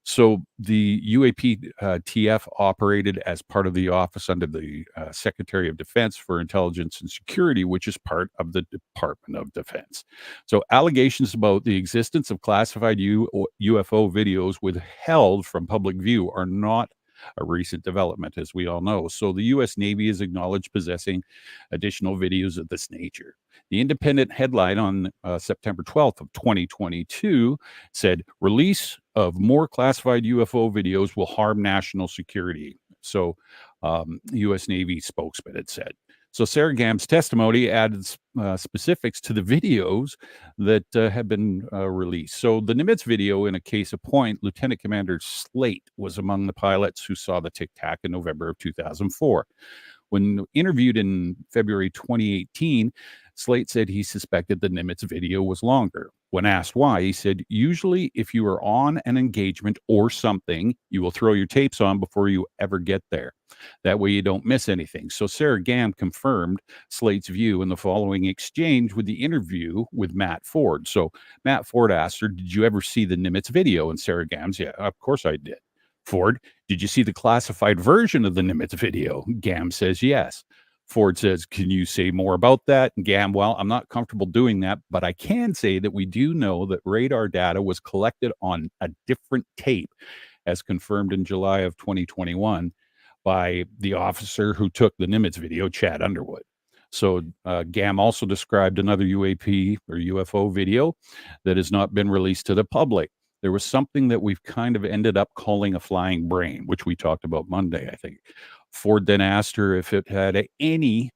So the UAP TF operated as part of the office under the Secretary of Defense for Intelligence and Security, which is part of the Department of Defense. So allegations about the existence of classified UFO videos withheld from public view are not a recent development, as we all know. So the U.S. Navy has acknowledged possessing additional videos of this nature. The Independent headline on September 12th of 2022 said, "Release of more classified UFO videos will harm national security." So U.S. Navy spokesman had said. So Sarah Gam's testimony added specifics to the videos that have been released. So the Nimitz video, in a case of point, Lieutenant Commander Slate was among the pilots who saw the Tic Tac in November of 2004. When interviewed in February 2018, Slate said he suspected the Nimitz video was longer. When asked why, he said, "Usually if you are on an engagement or something, you will throw your tapes on before you ever get there. That way you don't miss anything." So Sarah Gam confirmed Slate's view in the following exchange with the interview with Matt Ford. So Matt Ford asked her, "Did you ever see the Nimitz video?" And Sarah Gam's, "Yeah, of course I did." Ford, "Did you see the classified version of the Nimitz video?" Gam says, "Yes." Ford says, "Can you say more about that?" And Gam, "Well, I'm not comfortable doing that, but I can say that we do know that radar data was collected on a different tape, as confirmed in July of 2021 by the officer who took the Nimitz video, Chad Underwood." So Gam also described another UAP or UFO video that has not been released to the public. There was something that we've kind of ended up calling a flying brain, which we talked about Monday, I think. Ford then asked her if it had any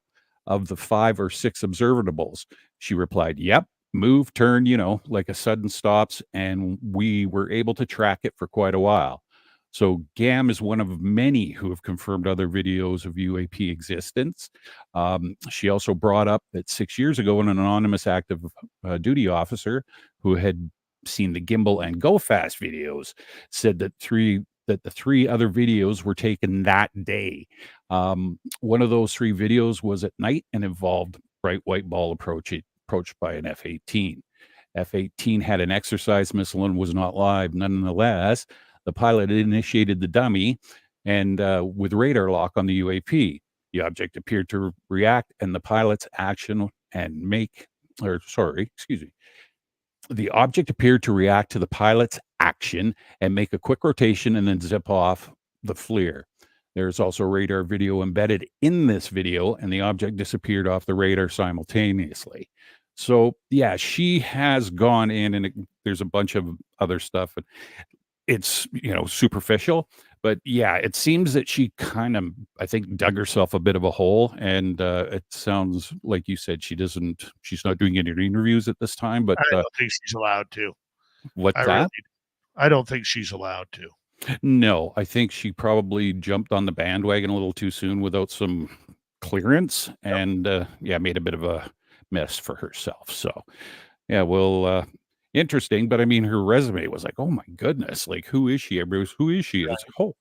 of the 5 or 6 observables. She replied, "Yep, move, turn, like a sudden stops." And we were able to track it for quite a while. So Gam is one of many who have confirmed other videos of UAP existence. She also brought up that 6 years ago, an anonymous active duty officer who had seen the Gimbal and Go Fast videos said that the 3 other videos were taken that day. One of those 3 videos was at night and involved bright white ball approached by an F-18. F-18 had an exercise missile and was not live. Nonetheless, the pilot initiated the dummy and with radar lock on the UAP. The object appeared to react and the pilot's action and the object appeared to react to the pilot's action and make a quick rotation and then zip off the FLIR. There's also radar video embedded in this video, and the object disappeared off the radar simultaneously. So, yeah, she has gone in, and there's a bunch of other stuff. And it's, superficial. But, yeah, it seems that she kind of, I think, dug herself a bit of a hole. And it sounds like you said she's not doing any interviews at this time. But I don't think she's allowed to. What's that? I don't think she's allowed to. No, I think she probably jumped on the bandwagon a little too soon without some clearance and, made a bit of a mess for herself. So, yeah, well, interesting. But I mean, her resume was like, oh my goodness, like, who is she? Everybody was, who is she? It's like, oh.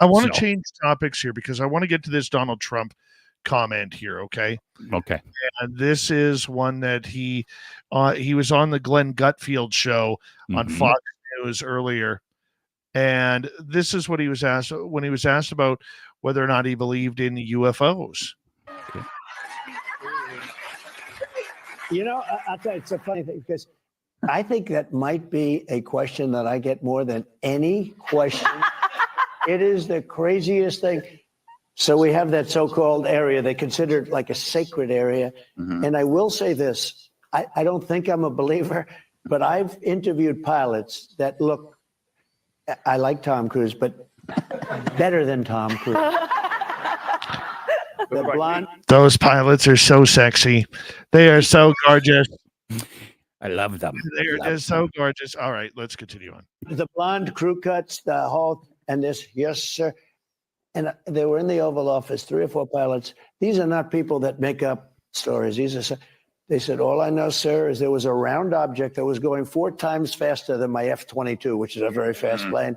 I want to change topics here because I want to get to this Donald Trump comment here. Okay. And this is one that he was on the Glenn Gutfield show on Fox News earlier. And this is what he was asked when he was asked about whether or not he believed in UFOs. Okay. I'll tell you, it's a funny thing because I think that might be a question that I get more than any question. It is the craziest thing. So we have that so-called area they consider like a sacred area. And I will say this, I don't think I'm a believer, but I've interviewed pilots that look, I like Tom Cruise, but better than Tom Cruise. The blonde. Those pilots are so sexy. They are so gorgeous. I love them. They are just so gorgeous. All right, let's continue on. The blonde crew cuts, the whole, and this, yes, sir. And they were in the Oval Office, 3 or 4 pilots. These are not people that make up stories. They said, all I know, sir, is there was a round object that was going 4 times faster than my F-22, which is a very fast plane.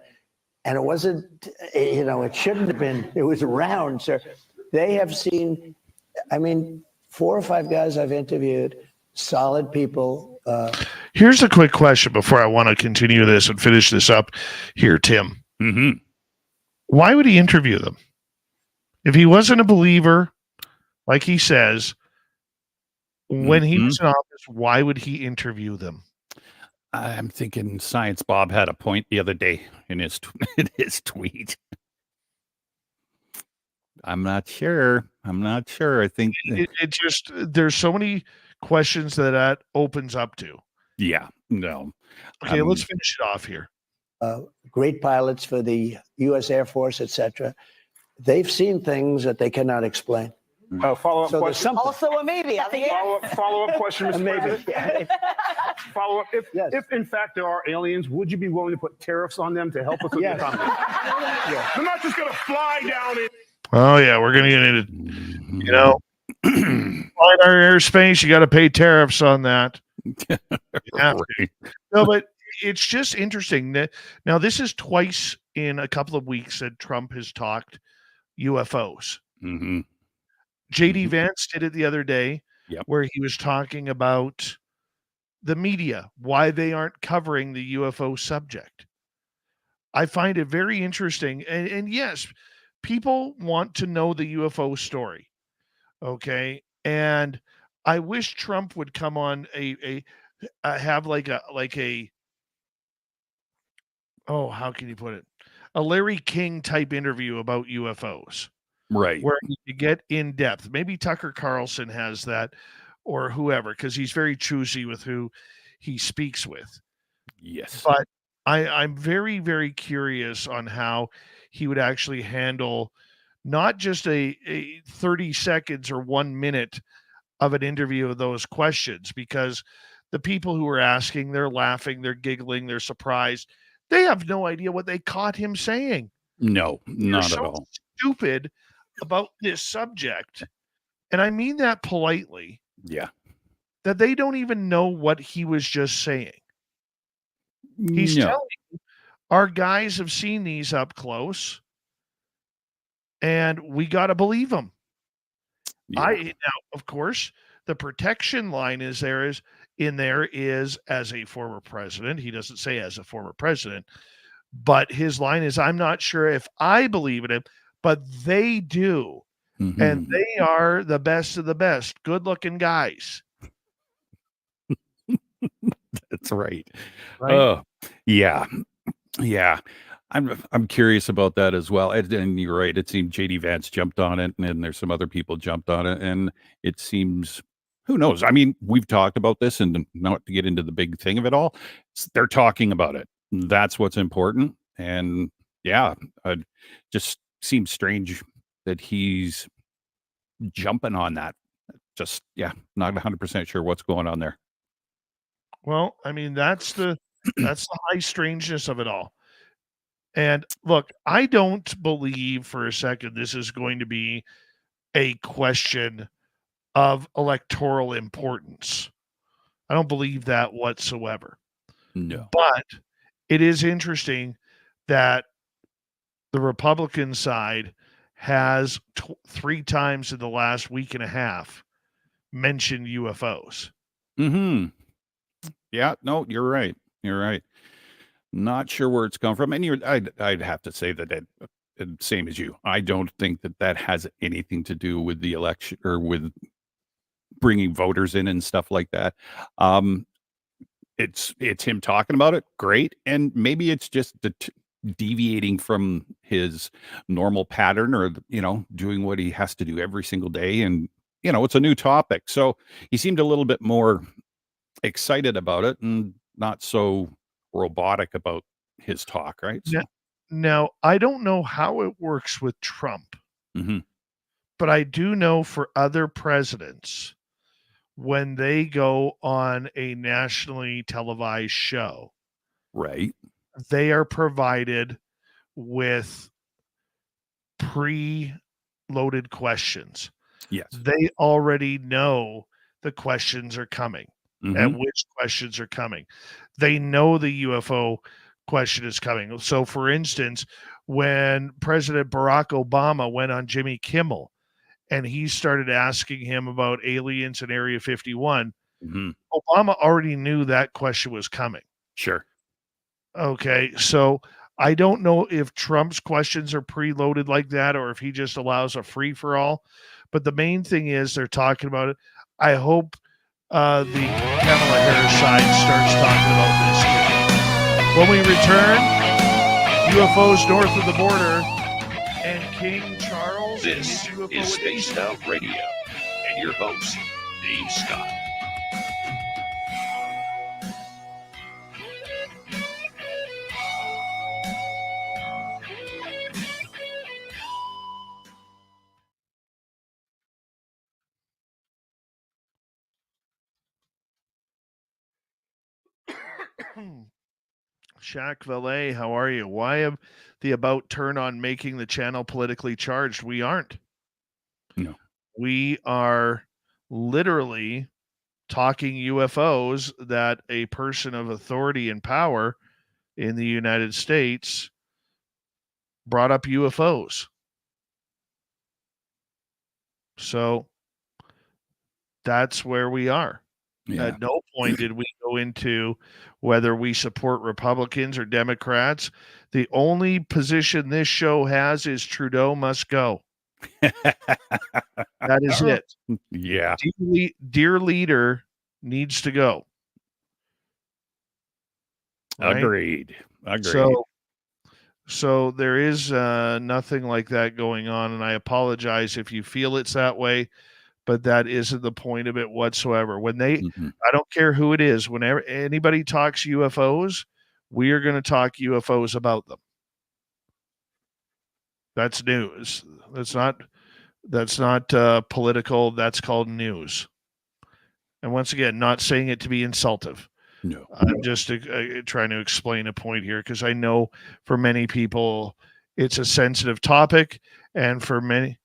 And it wasn't, it shouldn't have been. It was round, sir. They have seen, 4 or 5 guys I've interviewed, solid people. Here's a quick question before I want to continue this and finish this up here, Tim. Why would he interview them? If he wasn't a believer, like he says, when he was in office, why would he interview them? I'm thinking Science Bob had a point the other day in his in his tweet. I'm not sure. I think It just there's so many questions that opens up to. yeah, no. Okay, let's finish it off here. Great pilots for the U.S. Air Force, etc. They've seen things that they cannot explain. Follow-up So there's question. something. Also a maybe at the end. Follow-up question, Mr. Maybe. President. Follow-up. If in fact there are aliens, would you be willing to put tariffs on them to help us with the economy? They're not just going to fly down it. Oh yeah, we're gonna get into flying our airspace. You got to pay tariffs on that. Right. No, but it's just interesting that now this is twice in a couple of weeks that Trump has talked UFOs. Mm-hmm. JD Vance did it the other day, Yep. where he was talking about the media, why they aren't covering the UFO subject. I find it very interesting, and yes, people want to know the UFO story. Okay, and I wish Trump would come on have like a oh, how can you put it, a Larry King type interview about UFOs, Right. where you get in depth. Maybe Tucker Carlson has that, or whoever, because he's very choosy with who he speaks with. Yes. But I'm very, very curious on how he would actually handle not just a 30 seconds or 1 minute of an interview of those questions, because the people who are asking, they're laughing, they're giggling, they're surprised. They have no idea what they caught him saying. No, not They're at so all. stupid about this subject. And I mean that politely, Yeah. that they don't even know what he was just saying. He's telling you, our guys have seen these up close, and we got to believe them. Yeah. Now, of course, the protection line is as a former president. He doesn't say as a former president, but his line is, I'm not sure if I believe in it, but they do. Mhm. And they are the best of the best, good-looking guys. That's right. Right? Oh, yeah. Yeah. I'm curious about that as well. And you're right. It seemed JD Vance jumped on it, and then there's some other people jumped on it, and it seems, who knows? I mean, we've talked about this, and not to get into the big thing of it all, they're talking about it. That's what's important. And yeah, it just seems strange that he's jumping on that. Just, yeah, not 100% sure what's going on there. Well, I mean, that's the high strangeness of it all. And look, I don't believe for a second this is going to be a question of electoral importance. I don't believe that whatsoever. No. But it is interesting that the Republican side has 3 times in the last week and a half mentioned UFOs. Mm-hmm. Yeah, no, you're right. You're right. Not sure where it's come from. And I'd have to say that same as you. I don't think that has anything to do with the election or with bringing voters in and stuff like that. It's him talking about it. Great. And maybe it's just deviating from his normal pattern, or, doing what he has to do every single day. And, it's a new topic. So he seemed a little bit more excited about it and not so robotic about his talk, right? So, Now, I don't know how it works with Trump, but I do know for other presidents, when they go on a nationally televised show, right, they are provided with pre-loaded questions. Yes. They already know the questions are coming and which questions are coming. They know the UFO question is coming. So, for instance, when President Barack Obama went on Jimmy Kimmel and he started asking him about aliens in Area 51, Obama already knew that question was coming. Sure. Okay, so I don't know if Trump's questions are preloaded like that or if he just allows a free-for-all. But the main thing is they're talking about it. I hope the Kamala Harris side starts talking about this When we return, UFOs north of the border and King Charles. This is Spaced Out Radio and your host, Dave Scott. Shaq Valet, how are you? Why have the about turn on making the channel politically charged? We aren't. No. We are literally talking UFOs that a person of authority and power in the United States brought up UFOs. So that's where we are. Yeah. At no point did we go into whether we support Republicans or Democrats. The only position this show has is Trudeau must go. That is it. Yeah. Dear leader needs to go. Right? Agreed. Agreed. So there is nothing like that going on, and I apologize if you feel it's that way, but that isn't the point of it whatsoever. When they, I don't care who it is, whenever anybody talks UFOs, we are going to talk UFOs about them. That's news. That's not political. That's called news. And once again, not saying it to be insultive. No. I'm just trying to explain a point here because I know for many people it's a sensitive topic, and for many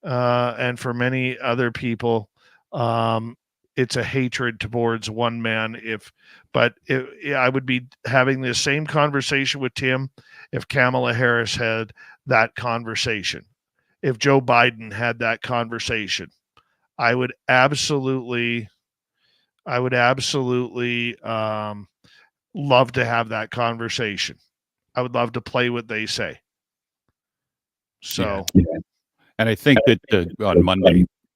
other people, it's a hatred towards one man. I would be having the same conversation with Tim if Kamala Harris had that conversation. If Joe Biden had that conversation, I would absolutely love to have that conversation. I would love to play what they say. So, yeah. And I think that on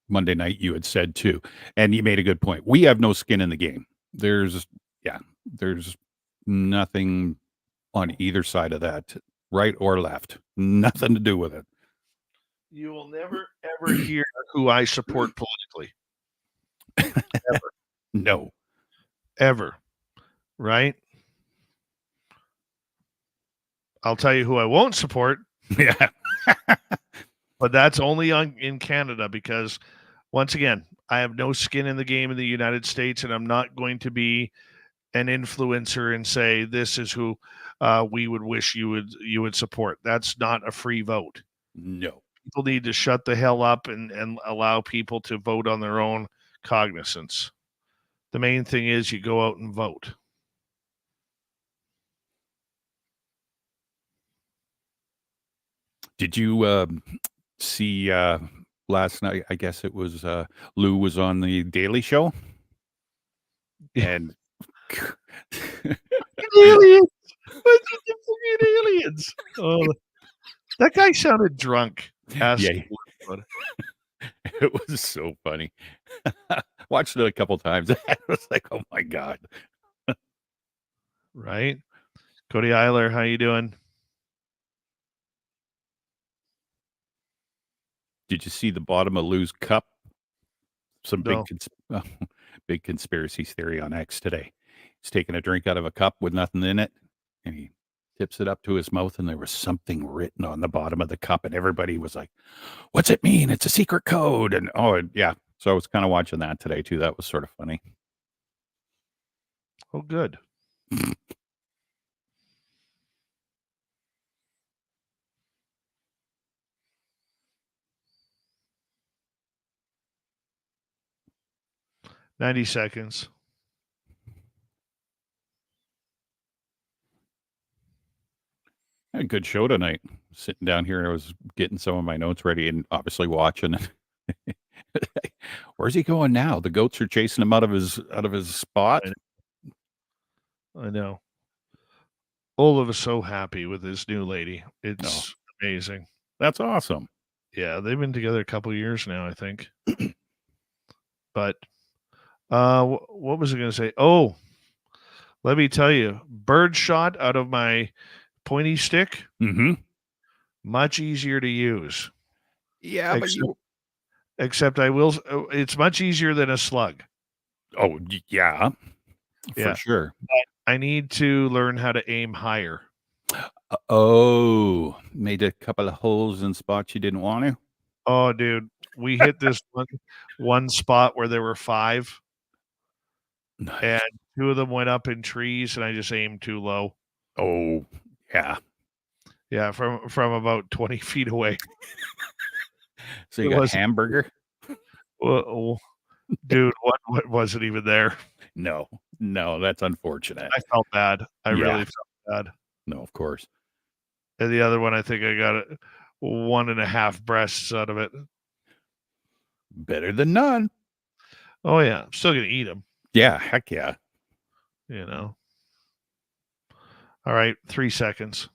Monday night you had said too, and you made a good point. We have no skin in the game. There's nothing on either side of that, right or left. Nothing to do with it. You will never ever hear who I support politically. Ever. No. Ever. Right? I'll tell you who I won't support. Yeah. But that's only in Canada because, once again, I have no skin in the game in the United States, and I'm not going to be an influencer and say this is who we would wish you would support. That's not a free vote. No. People need to shut the hell up and allow people to vote on their own cognizance. The main thing is you go out and vote. Did you see last night? I guess it was Lou was on the Daily Show, and aliens. What's with the fucking aliens? Oh, that guy sounded drunk. Yeah. It was so funny. Watched it a couple times. I was like, oh my God. Right? Cody Eiler, how you doing? Did you see the bottom of Lou's cup? Some No. big conspiracy theory on X today. He's taking a drink out of a cup with nothing in it, and he tips it up to his mouth, and there was something written on the bottom of the cup, and everybody was like, what's it mean? It's a secret code. And yeah. So I was kind of watching that today too. That was sort of funny. Oh, good. "90 seconds. Had a good show tonight. Sitting down here, I was getting some of my notes ready and obviously watching. Where's he going now? The goats are chasing him out of his spot. I know. Olav is so happy with his new lady. It's amazing. That's awesome. Yeah, they've been together a couple of years now, I think. But what was I going to say? Oh, let me tell you, bird shot out of my pointy stick, Mm-hmm. much easier to use. Yeah, but Except I will. It's much easier than a slug. Yeah, Yeah. for sure. I need to learn how to aim higher. Made a couple of holes in spots you didn't want to. Oh, dude, we hit this one spot where there were 5, Nice. and 2 of them went up in trees, and I just aimed too low. Oh, yeah. Yeah, from about 20 feet away. So you got hamburger? Well, dude, what wasn't even there? No, that's unfortunate. I felt bad. I really felt bad. No, of course. And the other one, I think I got 1.5 breasts out of it. Better than none. Oh yeah, I'm still gonna eat them. Yeah, heck yeah. You know. All right, 3 seconds.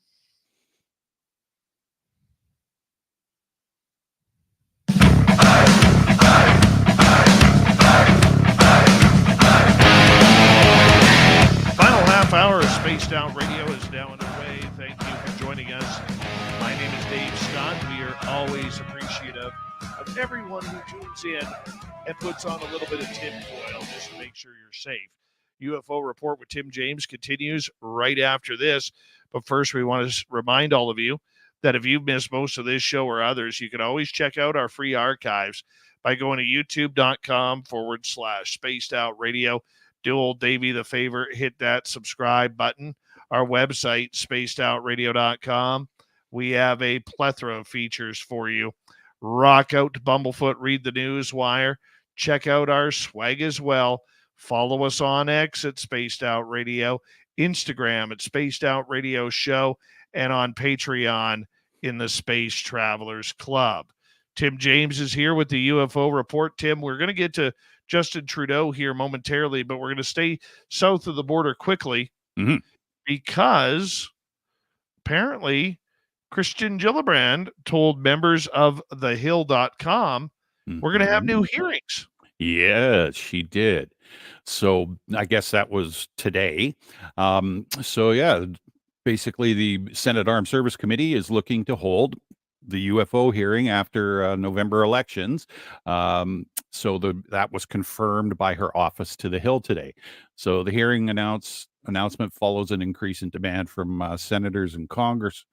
Final half hour of Spaced Out Radio is now underway. Thank you for joining us. My name is Dave Scott. We are always appreciative of everyone who tunes in and puts on a little bit of tinfoil just to make sure you're safe. UFO Report with Tim James continues right after this. But first, we want to remind all of you that if you've missed most of this show or others, you can always check out our free archives by going to youtube.com/spaced out radio. Do old Davey the favor, hit that subscribe button. Our website, spacedoutradio.com. We have a plethora of features for you. Rock out to Bumblefoot, read the news wire. Check out our swag as well. Follow us on X at Spaced Out Radio, Instagram at Spaced Out Radio Show, and on Patreon in the Space Travelers Club. Tim James is here with the UFO Report. Tim, we're going to get to Justin Trudeau here momentarily, but we're going to stay south of the border quickly because apparently Christian Gillibrand told members of thehill.com we're going to have new hearings. Yes, she did. So I guess that was today. Basically the Senate Armed Service Committee is looking to hold the UFO hearing after November elections. That was confirmed by her office to the Hill today. So the hearing announcement follows an increase in demand from senators and Congress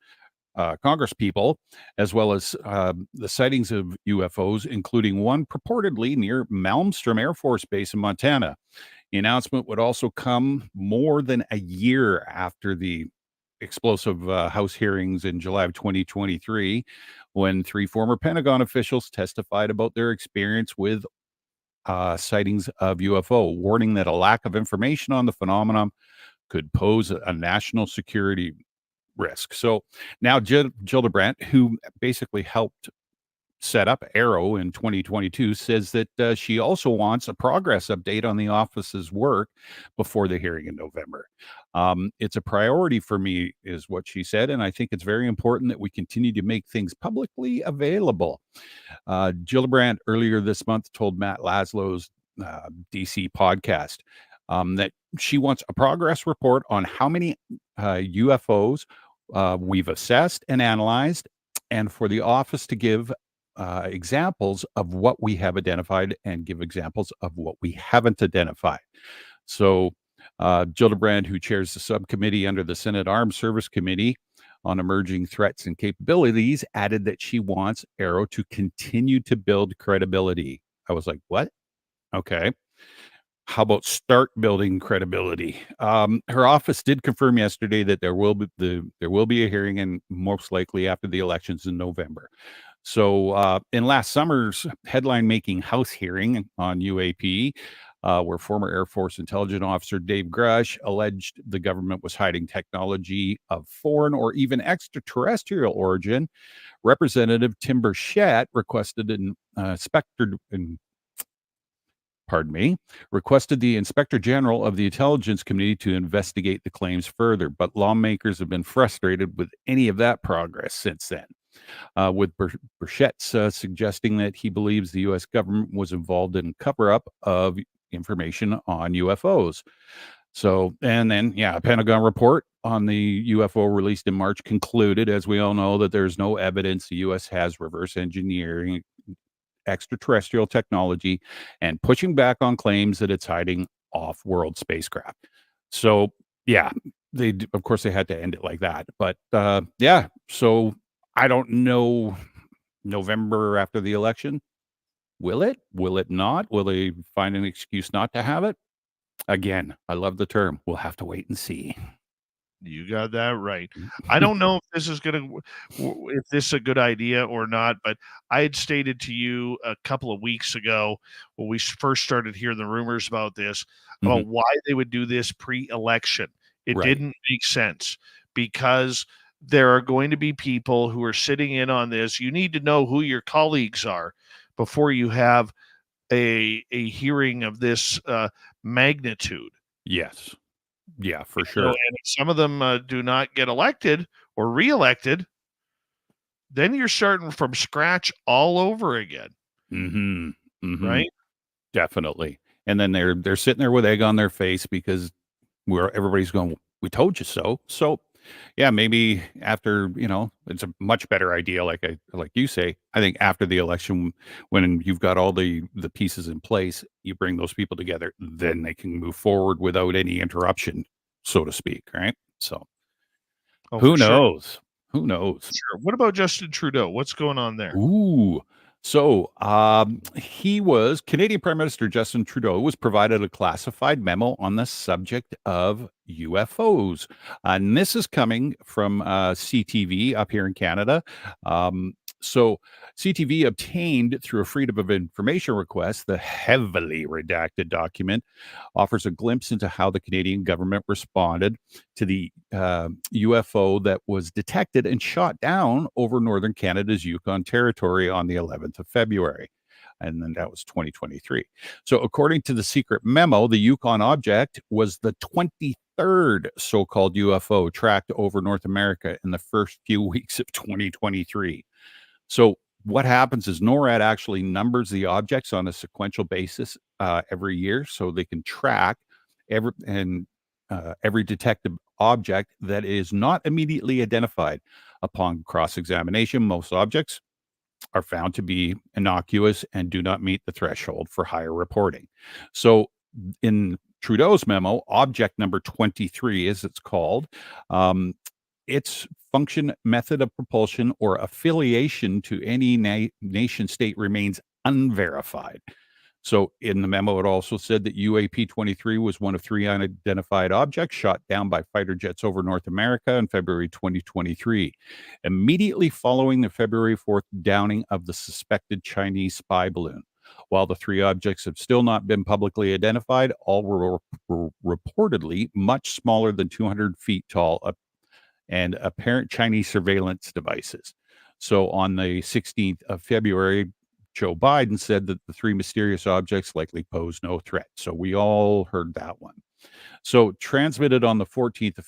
people, as well as the sightings of UFOs, including one purportedly near Malmstrom Air Force Base in Montana. The announcement would also come more than a year after the explosive House hearings in July of 2023, when 3 former Pentagon officials testified about their experience with sightings of UFO, warning that a lack of information on the phenomenon could pose a national security risk. So now Gillibrand, who basically helped set up Arrow in 2022, says that she also wants a progress update on the office's work before the hearing in November. It's a priority for me, is what she said, and I think it's very important that we continue to make things publicly available. Gillibrand earlier this month told Matt Laszlo's DC podcast that she wants a progress report on how many UFOs we've assessed and analyzed, and for the office to give examples of what we have identified and give examples of what we haven't identified. So Gillibrand, who chairs the subcommittee under the Senate Armed Service Committee on Emerging Threats and Capabilities, added that she wants Arrow to continue to build credibility. I was like, what? Okay. How about start building credibility? Her office did confirm yesterday that there will be a hearing, and most likely after the elections in November. So in last summer's headline-making House hearing on UAP, where former Air Force intelligence officer Dave Grush alleged the government was hiding technology of foreign or even extraterrestrial origin, Representative Tim Burchett requested requested the Inspector General of the Intelligence Committee to investigate the claims further, but lawmakers have been frustrated with any of that progress since then. With Burchett suggesting that he believes the U.S. government was involved in cover-up of information on UFOs. So, and then, yeah, a Pentagon report on the UFO released in March concluded, as we all know, that there's no evidence the U.S. has reverse engineering extraterrestrial technology and pushing back on claims that it's hiding off-world spacecraft. So, yeah, of course, they had to end it like that. But yeah, so I don't know. November after the election, will it? Will it not? Will they find an excuse not to have it? Again, I love the term. We'll have to wait and see. You got that right. I don't know if this is if this is a good idea or not, but I had stated to you a couple of weeks ago when we first started hearing the rumors about this, about why they would do this pre-election. It didn't make sense because there are going to be people who are sitting in on this. You need to know who your colleagues are before you have a hearing of this magnitude. Yes. Yeah, for sure. So, and if some of them do not get elected or reelected, then you're starting from scratch all over again. Right? Definitely. And then they're sitting there with egg on their face because everybody's going, we told you so. So yeah, maybe after, it's a much better idea, like you say. I think after the election, when you've got all the pieces in place, you bring those people together, then they can move forward without any interruption, so to speak, right? So who knows? Who knows? Sure. What about Justin Trudeau? What's going on there? Ooh. So Canadian Prime Minister Justin Trudeau was provided a classified memo on the subject of UFOs. And this is coming from CTV up here in Canada. So CTV obtained through a Freedom of Information request, the heavily redacted document offers a glimpse into how the Canadian government responded to the UFO that was detected and shot down over northern Canada's Yukon Territory on the 11th of February. And then that was 2023. So according to the secret memo, the Yukon object was the 23rd so-called UFO tracked over North America in the first few weeks of 2023. So what happens is NORAD actually numbers the objects on a sequential basis every year, so they can track every detected object that is not immediately identified. Upon cross-examination, most objects are found to be innocuous and do not meet the threshold for higher reporting. So in Trudeau's memo, object number 23, as it's called, its function, method of propulsion, or affiliation to any nation state remains unverified. So in the memo, it also said that UAP-23 was one of 3 unidentified objects shot down by fighter jets over North America in February 2023. Immediately following the February 4th downing of the suspected Chinese spy balloon. While the 3 objects have still not been publicly identified, all were reportedly much smaller than 200 feet tall and apparent Chinese surveillance devices. So on the 16th of February, Joe Biden said that the 3 mysterious objects likely pose no threat. So we all heard that one. So transmitted on the 14th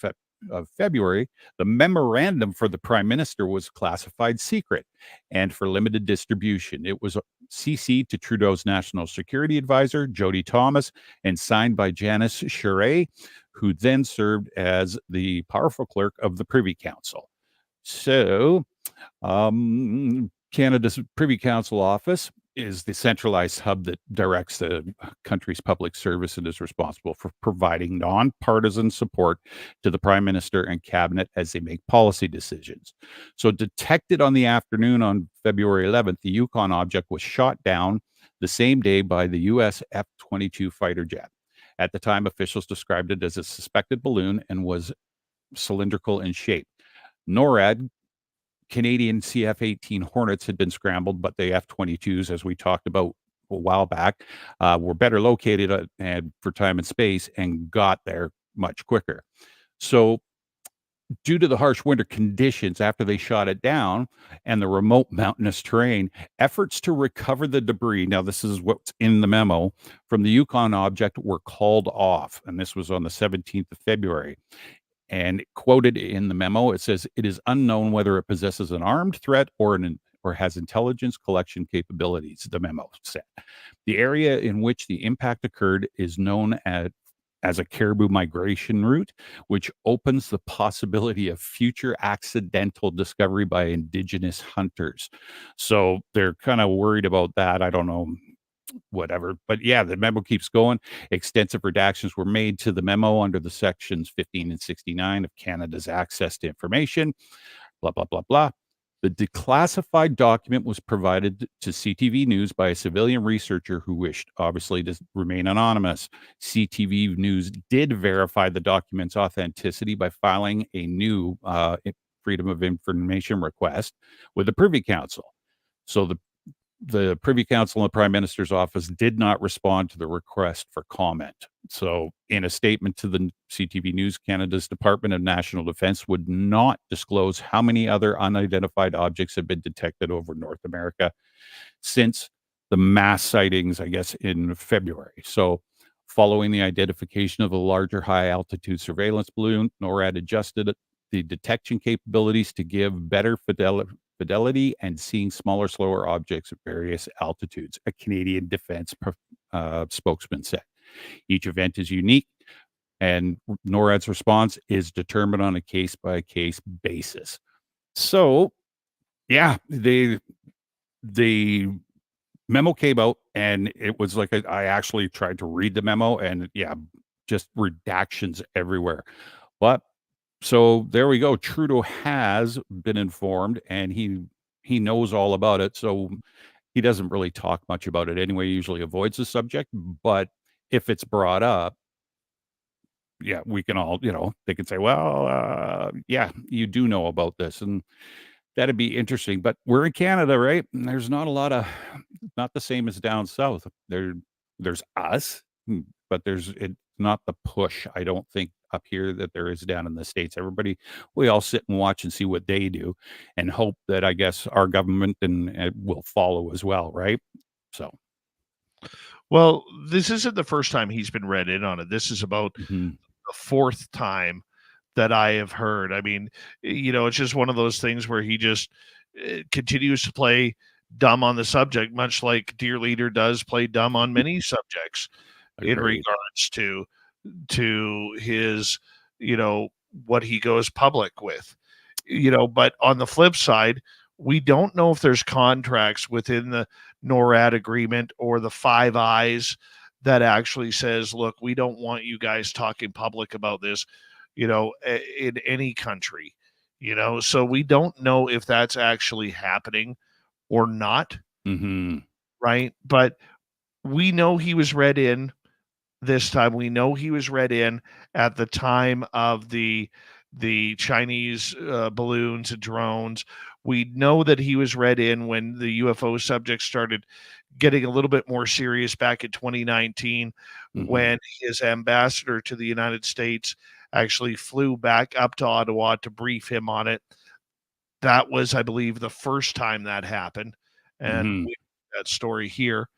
of February, the memorandum for the prime minister was classified secret and for limited distribution. It was CC'd to Trudeau's national security advisor, Jody Thomas, and signed by Janice Charest, who then served as the powerful clerk of the Privy Council. So, Canada's Privy Council office is the centralized hub that directs the country's public service and is responsible for providing nonpartisan support to the Prime Minister and Cabinet as they make policy decisions. So detected on the afternoon on February 11th, the Yukon object was shot down the same day by the U.S. F-22 fighter jet. At the time, officials described it as a suspected balloon and was cylindrical in shape. NORAD Canadian CF-18 Hornets had been scrambled, but the F-22s, as we talked about a while back, were better located for time and space and got there much quicker. So due to the harsh winter conditions after they shot it down and the remote mountainous terrain, efforts to recover the debris, now this is what's in the memo, from the Yukon object were called off. And this was on the 17th of February. And quoted in the memo, it says, "It is unknown whether it possesses an armed threat or has intelligence collection capabilities," the memo said. The area in which the impact occurred is known as a caribou migration route, which opens the possibility of future accidental discovery by indigenous hunters. So they're kind of worried about that. I don't know, whatever. But yeah, the memo keeps going. Extensive redactions were made to the memo under the sections 15 and 69 of Canada's access to information, blah, blah, blah, blah. The declassified document was provided to CTV News by a civilian researcher who wished, obviously, to remain anonymous. CTV News did verify the document's authenticity by filing a new Freedom of Information request with the Privy Council. So the Privy Council and the Prime Minister's office did not respond to the request for comment. So, in a statement to the CTV News, Canada's Department of National Defense would not disclose how many other unidentified objects have been detected over North America since the mass sightings, I guess, in February. So, following the identification of a larger high-altitude surveillance balloon, NORAD adjusted the detection capabilities to give better fidelity and seeing smaller, slower objects at various altitudes, a Canadian Defense spokesman said. Each event is unique, and NORAD's response is determined on a case-by-case basis. So, yeah, the memo came out, and it was like I actually tried to read the memo, and yeah, just redactions everywhere. But so there we go. Trudeau has been informed, and he knows all about it. So he doesn't really talk much about it anyway. He usually avoids the subject, but if it's brought up, yeah, we can all, they can say, well, yeah, you do know about this, and that'd be interesting. But we're in Canada, right? And there's not a lot of, not the same as down south. There's us, but it's not the push, I don't think, up here that there is down in the States. We all sit and watch and see what they do and hope that, I guess, our government and will follow as well, right? So. Well, this isn't the first time he's been read in on it. This is about the fourth time that I have heard. I mean, it's just one of those things where he just continues to play dumb on the subject, much like Dear Leader does play dumb on many subjects in regards to his, what he goes public with, but on the flip side, we don't know if there's contracts within the NORAD agreement or the Five Eyes that actually says, look, we don't want you guys talking public about this, in any country, so we don't know if that's actually happening or not. Right. But we know he was read in this time. We know he was read in at the time of the Chinese balloons and drones. We know that he was read in when the UFO subjects started getting a little bit more serious back in 2019, when his ambassador to the United States actually flew back up to Ottawa to brief him on it. That was, I believe, the first time that happened. And we have that story here.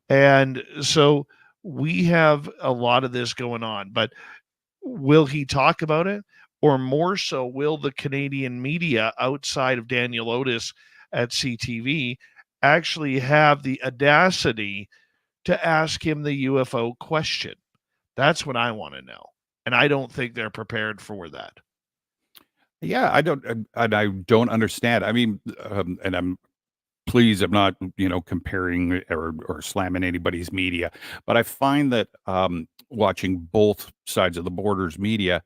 And so we have a lot of this going on, but will he talk about it? Or more so, will the Canadian media outside of Daniel Otis at CTV actually have the audacity to ask him the UFO question? That's what I want to know. And I don't think they're prepared for that. Yeah, I don't understand. I mean, and I'm not, comparing or slamming anybody's media, but I find that watching both sides of the border's media,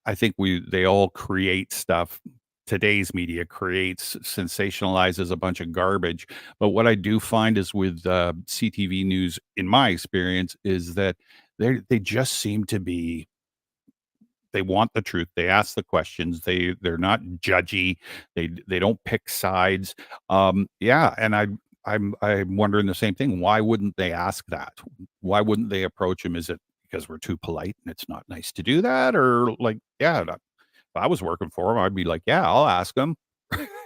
I think they all create stuff. Today's media sensationalizes a bunch of garbage. But what I do find is with CTV News, in my experience, is that they just seem to be. They want the truth. They ask the questions. They're not judgy. They don't pick sides. Yeah, and I'm wondering the same thing. Why wouldn't they ask that? Why wouldn't they approach him? Is it because we're too polite and it's not nice to do that, or like, yeah, if I was working for him, I'd be like, yeah, I'll ask him.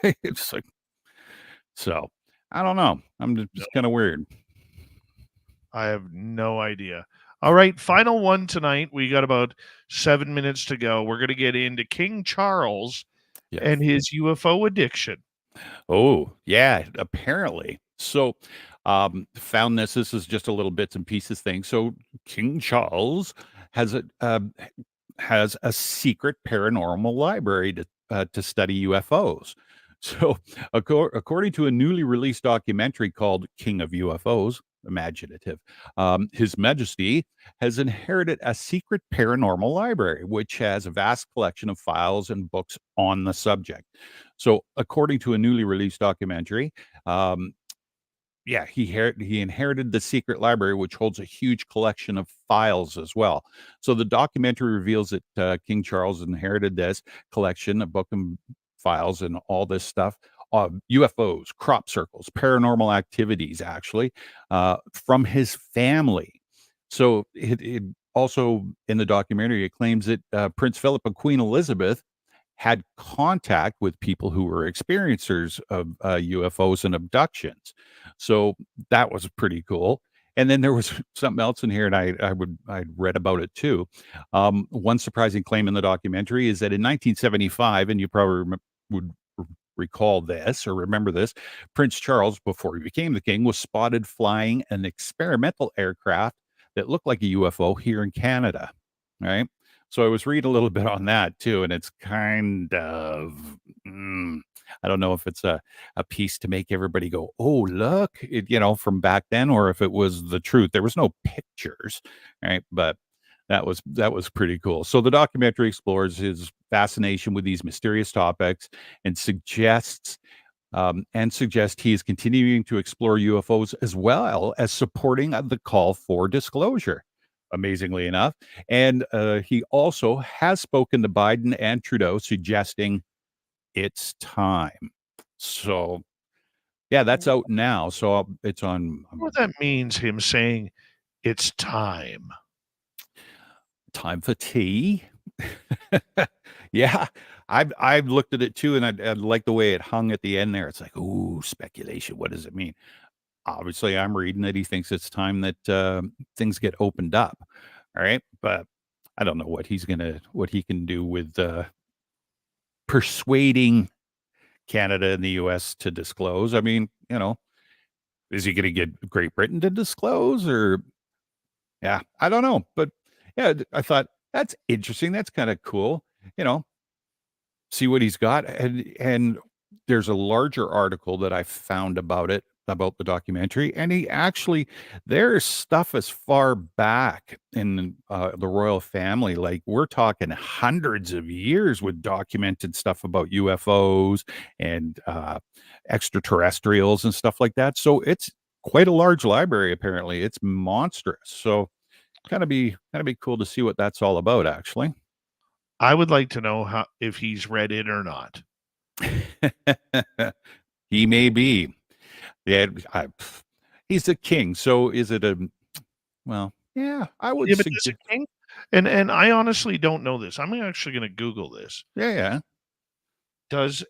It's like, so I don't know. I'm just kind of weird. I have no idea. All right, final one tonight. We got about 7 minutes to go. We're going to get into King Charles and his UFO addiction. Oh, yeah, apparently. So, found this. This is just a little bits and pieces thing. So, King Charles has a secret paranormal library to study UFOs. So, according to a newly released documentary called King of UFOs, imaginative, His Majesty has inherited a secret paranormal library, which has a vast collection of files and books on the subject. So, according to a newly released documentary, yeah, he inherited the secret library, which holds a huge collection of files as well. So the documentary reveals that King Charles inherited this collection of book and files and all this stuff, UFOs, crop circles, paranormal activities, actually, from his family. So it also in the documentary it claims that Prince Philip and Queen Elizabeth had contact with people who were experiencers of UFOs and abductions. So that was pretty cool. And then there was something else in here, and I'd read about it too. One surprising claim in the documentary is that in 1975, and you probably would recall this or remember this, Prince Charles, before he became the king, was spotted flying an experimental aircraft that looked like a UFO here in Canada, right? So I was reading a little bit on that too, and it's kind of, I don't know if it's a piece to make everybody go, "Oh, look," from back then, or if it was the truth. There was no pictures, right? But that was pretty cool. So the documentary explores his fascination with these mysterious topics and suggests he is continuing to explore UFOs as well as supporting the call for disclosure, amazingly enough. And he also has spoken to Biden and Trudeau, suggesting it's time. So, yeah, that's out now. So it's on. What that means, him saying it's time. Time for tea. Yeah, I've looked at it too, and I like the way it hung at the end there. It's like, ooh, speculation. What does it mean? Obviously, I'm reading that he thinks it's time that things get opened up. All right, but I don't know what he can do with persuading Canada and the U.S. to disclose. I mean, is he going to get Great Britain to disclose, or yeah, I don't know. But yeah, I thought that's interesting. That's kind of cool. See what he's got, and there's a larger article that I found about the documentary, and there's stuff as far back in the royal family, like we're talking hundreds of years with documented stuff about UFOs and extraterrestrials and stuff like that. So it's quite a large library. Apparently, it's monstrous. So kind of be cool to see what that's all about. Actually, I would like to know if he's read it or not. He may be. Yeah, he's a king. So is it well, yeah, I would but is a king? And I honestly don't know this. I'm actually going to Google this. Yeah. Does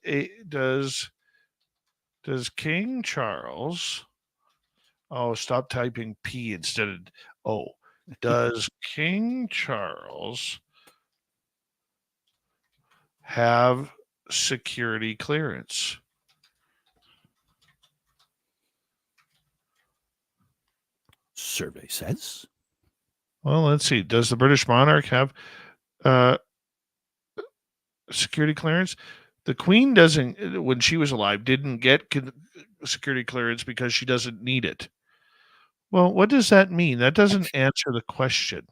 King Charles? Oh, stop typing P instead of O. Does King Charles have security clearance? Survey says. Well, let's see. Does the British monarch have security clearance? The Queen doesn't, when she was alive, didn't get security clearance because she doesn't need it. Well, what does that mean? That doesn't answer the question.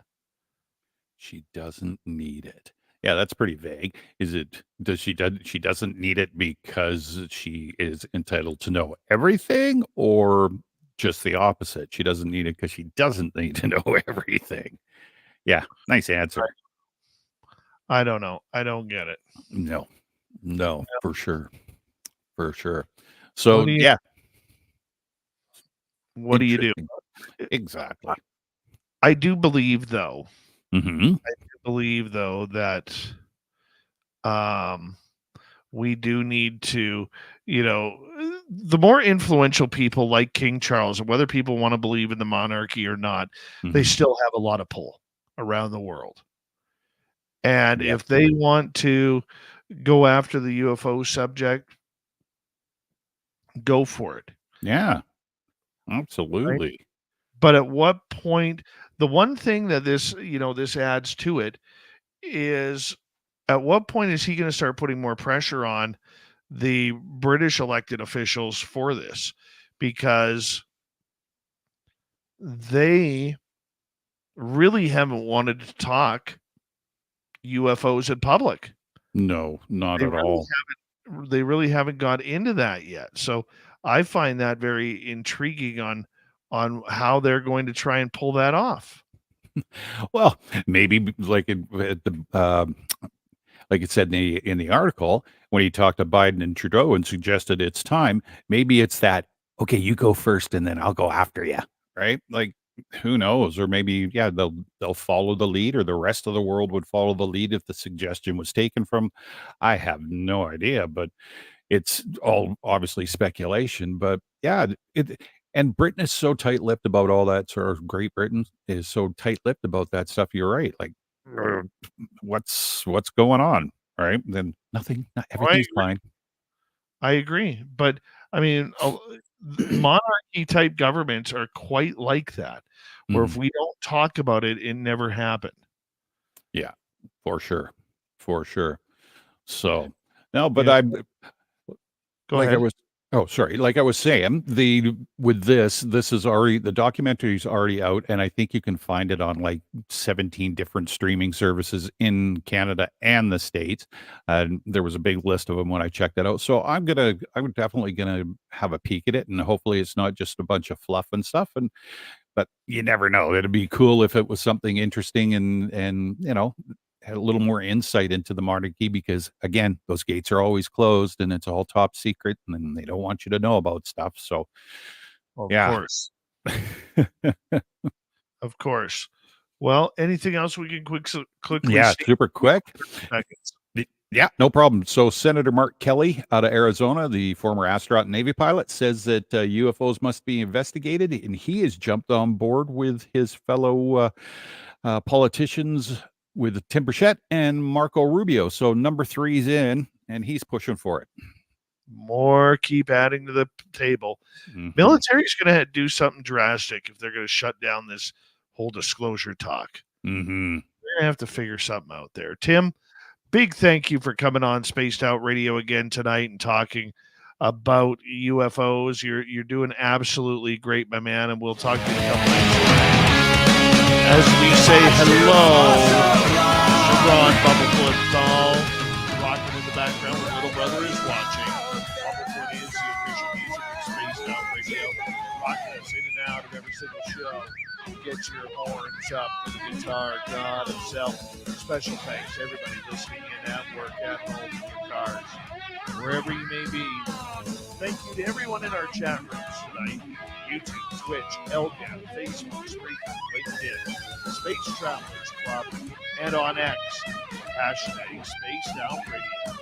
She doesn't need it. Yeah, that's pretty vague. She doesn't need it because she is entitled to know everything, or just the opposite? She doesn't need it because she doesn't need to know everything. Yeah, nice answer. I don't know. I don't get it. No, for sure. So, yeah. What do you do? Exactly. I do believe, though. Mm-hmm. I do believe, though, that we do need to, the more influential people like King Charles, and whether people want to believe in the monarchy or not, they still have a lot of pull around the world. And if they want to go after the UFO subject, go for it. Yeah, absolutely. But at what point, the one thing that this adds to it is, at what point is he going to start putting more pressure on the British elected officials for this? Because they really haven't wanted to talk UFOs in public. No, not at all. They really haven't got into that yet. So I find that very intriguing on how they're going to try and pull that off. Well, maybe like like it said in the article, when he talked to Biden and Trudeau and suggested it's time, maybe it's that, okay, you go first and then I'll go after you, right? Like, who knows? Or maybe, yeah, they'll follow the lead, or the rest of the world would follow the lead if the suggestion was taken from. I have no idea, but it's all obviously speculation. But yeah, and Britain is so tight-lipped about all that sort of. Great Britain is so tight-lipped about that stuff. You're right. Like, what's going on, right? Then nothing, everything's fine. I agree, but I mean, monarchy type governments are quite like that, where if we don't talk about it, it never happened. Yeah, for sure. So no, but I go ahead. Like I was saying, this is already, the documentary's already out, and I think you can find it on like 17 different streaming services in Canada and the States. And there was a big list of them when I checked that out. So I'm definitely gonna have a peek at it, and hopefully it's not just a bunch of fluff and stuff. But you never know. It'd be cool if it was something interesting and had a little more insight into the monarchy, because again, those gates are always closed and it's all top secret, and then they don't want you to know about stuff. So of course. Of course. Well, anything else we can quickly super quick. Yeah, no problem. So Senator Mark Kelly out of Arizona, the former astronaut and Navy pilot, says that UFOs must be investigated, and he has jumped on board with his fellow politicians, with Tim Burchett and Marco Rubio. So number 3's in, and he's pushing for it. More keep adding to the table. Military's going to do something drastic if they're going to shut down this whole disclosure talk. They're going to have to figure something out there. Tim, big thank you for coming on Spaced Out Radio again tonight and talking about UFOs. You're doing absolutely great, my man, and we'll talk to you in a couple minutes. As we say hello, Ron Bumblefoot Thal, rocking in the background when Little Brother is watching. Bumblefoot is the official music of Spaced Out Radio, rocking us in and out of every single show. Get your horns up for the guitar god himself. Special thanks to everybody listening in at work, at home, in your cars, wherever you may be. Thank you to everyone in our chat rooms tonight. YouTube, Twitch, LGAP, Facebook, Spreaker, LinkedIn, Space Travelers Club, and on X, hashtag Spaced Out Radio.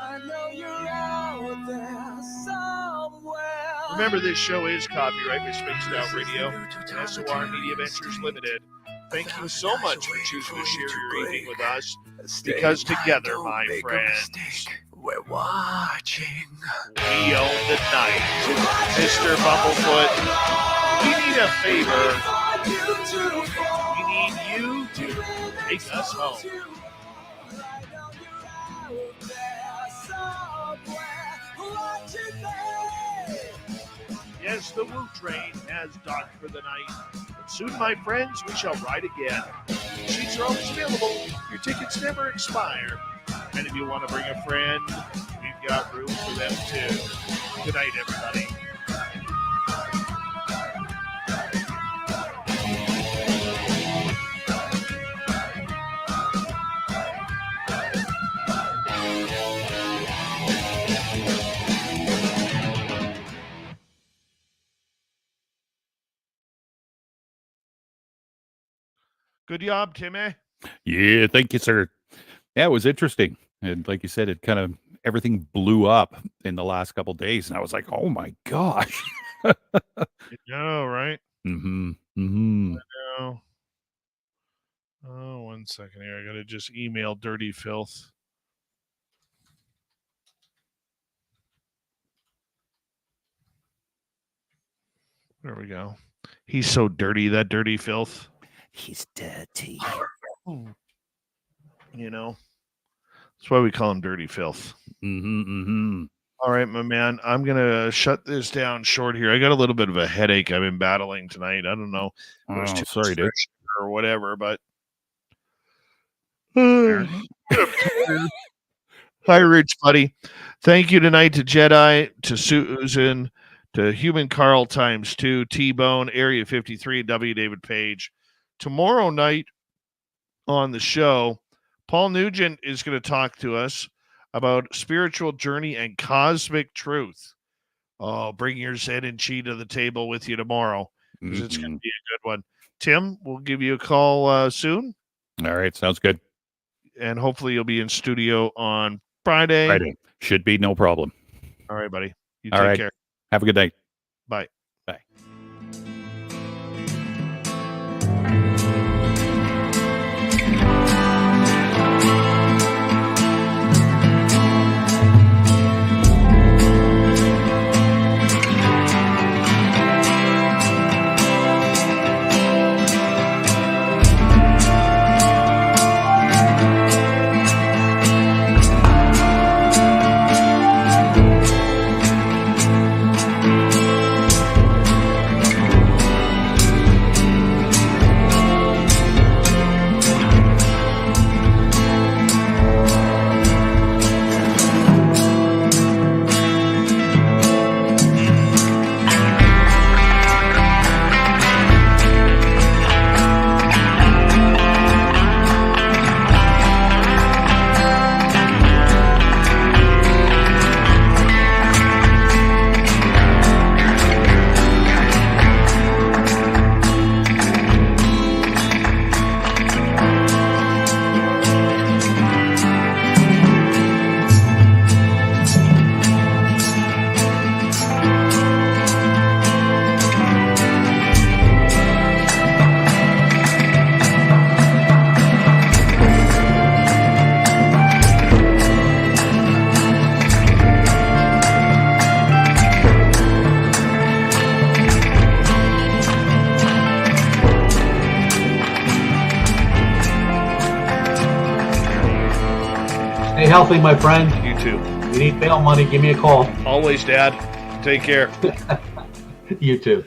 I know you're out there somewhere. Remember, this show is copyright by Spaced Out Radio and SOR Media Ventures Limited. Thank you so much for choosing to share your evening with us, because together, my friends, we're watching. We own the night. Mr. Bumblefoot, we need a favor. We need you to take us home. Yes, the Woo Train has docked for the night. But soon, my friends, we shall ride again. Seats are always available. Your tickets never expire. And if you want to bring a friend, we've got room for them too. Good night, everybody. Good job, Timmy. Yeah, thank you, sir. Yeah, it was interesting. And like you said, it kind of, everything blew up in the last couple of days. And I was like, oh my gosh. You know, right? I know. Oh, 1 second here. I got to just email Dirty Filth. There we go. He's so dirty, that dirty filth. He's dirty. You know, that's why we call him dirty filth. All right, my man. I'm going to shut this down short here. I got a little bit of a headache I've been battling tonight. I don't know. It was too sorry, dude. or whatever, but hi, Rich, buddy. Thank you tonight to Jedi, to Susan, to Human Carl ×2, T-Bone, Area 53, W. David Page. Tomorrow night on the show, Paul Nugent is going to talk to us about spiritual journey and cosmic truth. Oh, bring your Zen and Chi to the table with you tomorrow, because it's going to be a good one. Tim, we'll give you a call soon. All right, sounds good. And hopefully you'll be in studio on Friday. Friday. Should be no problem. All right, buddy. You All take right. care. Have a good night. Bye. Bye. Stay healthy, my friend. You too. You need bail money, give me a call. Always, Dad. Take care. You too.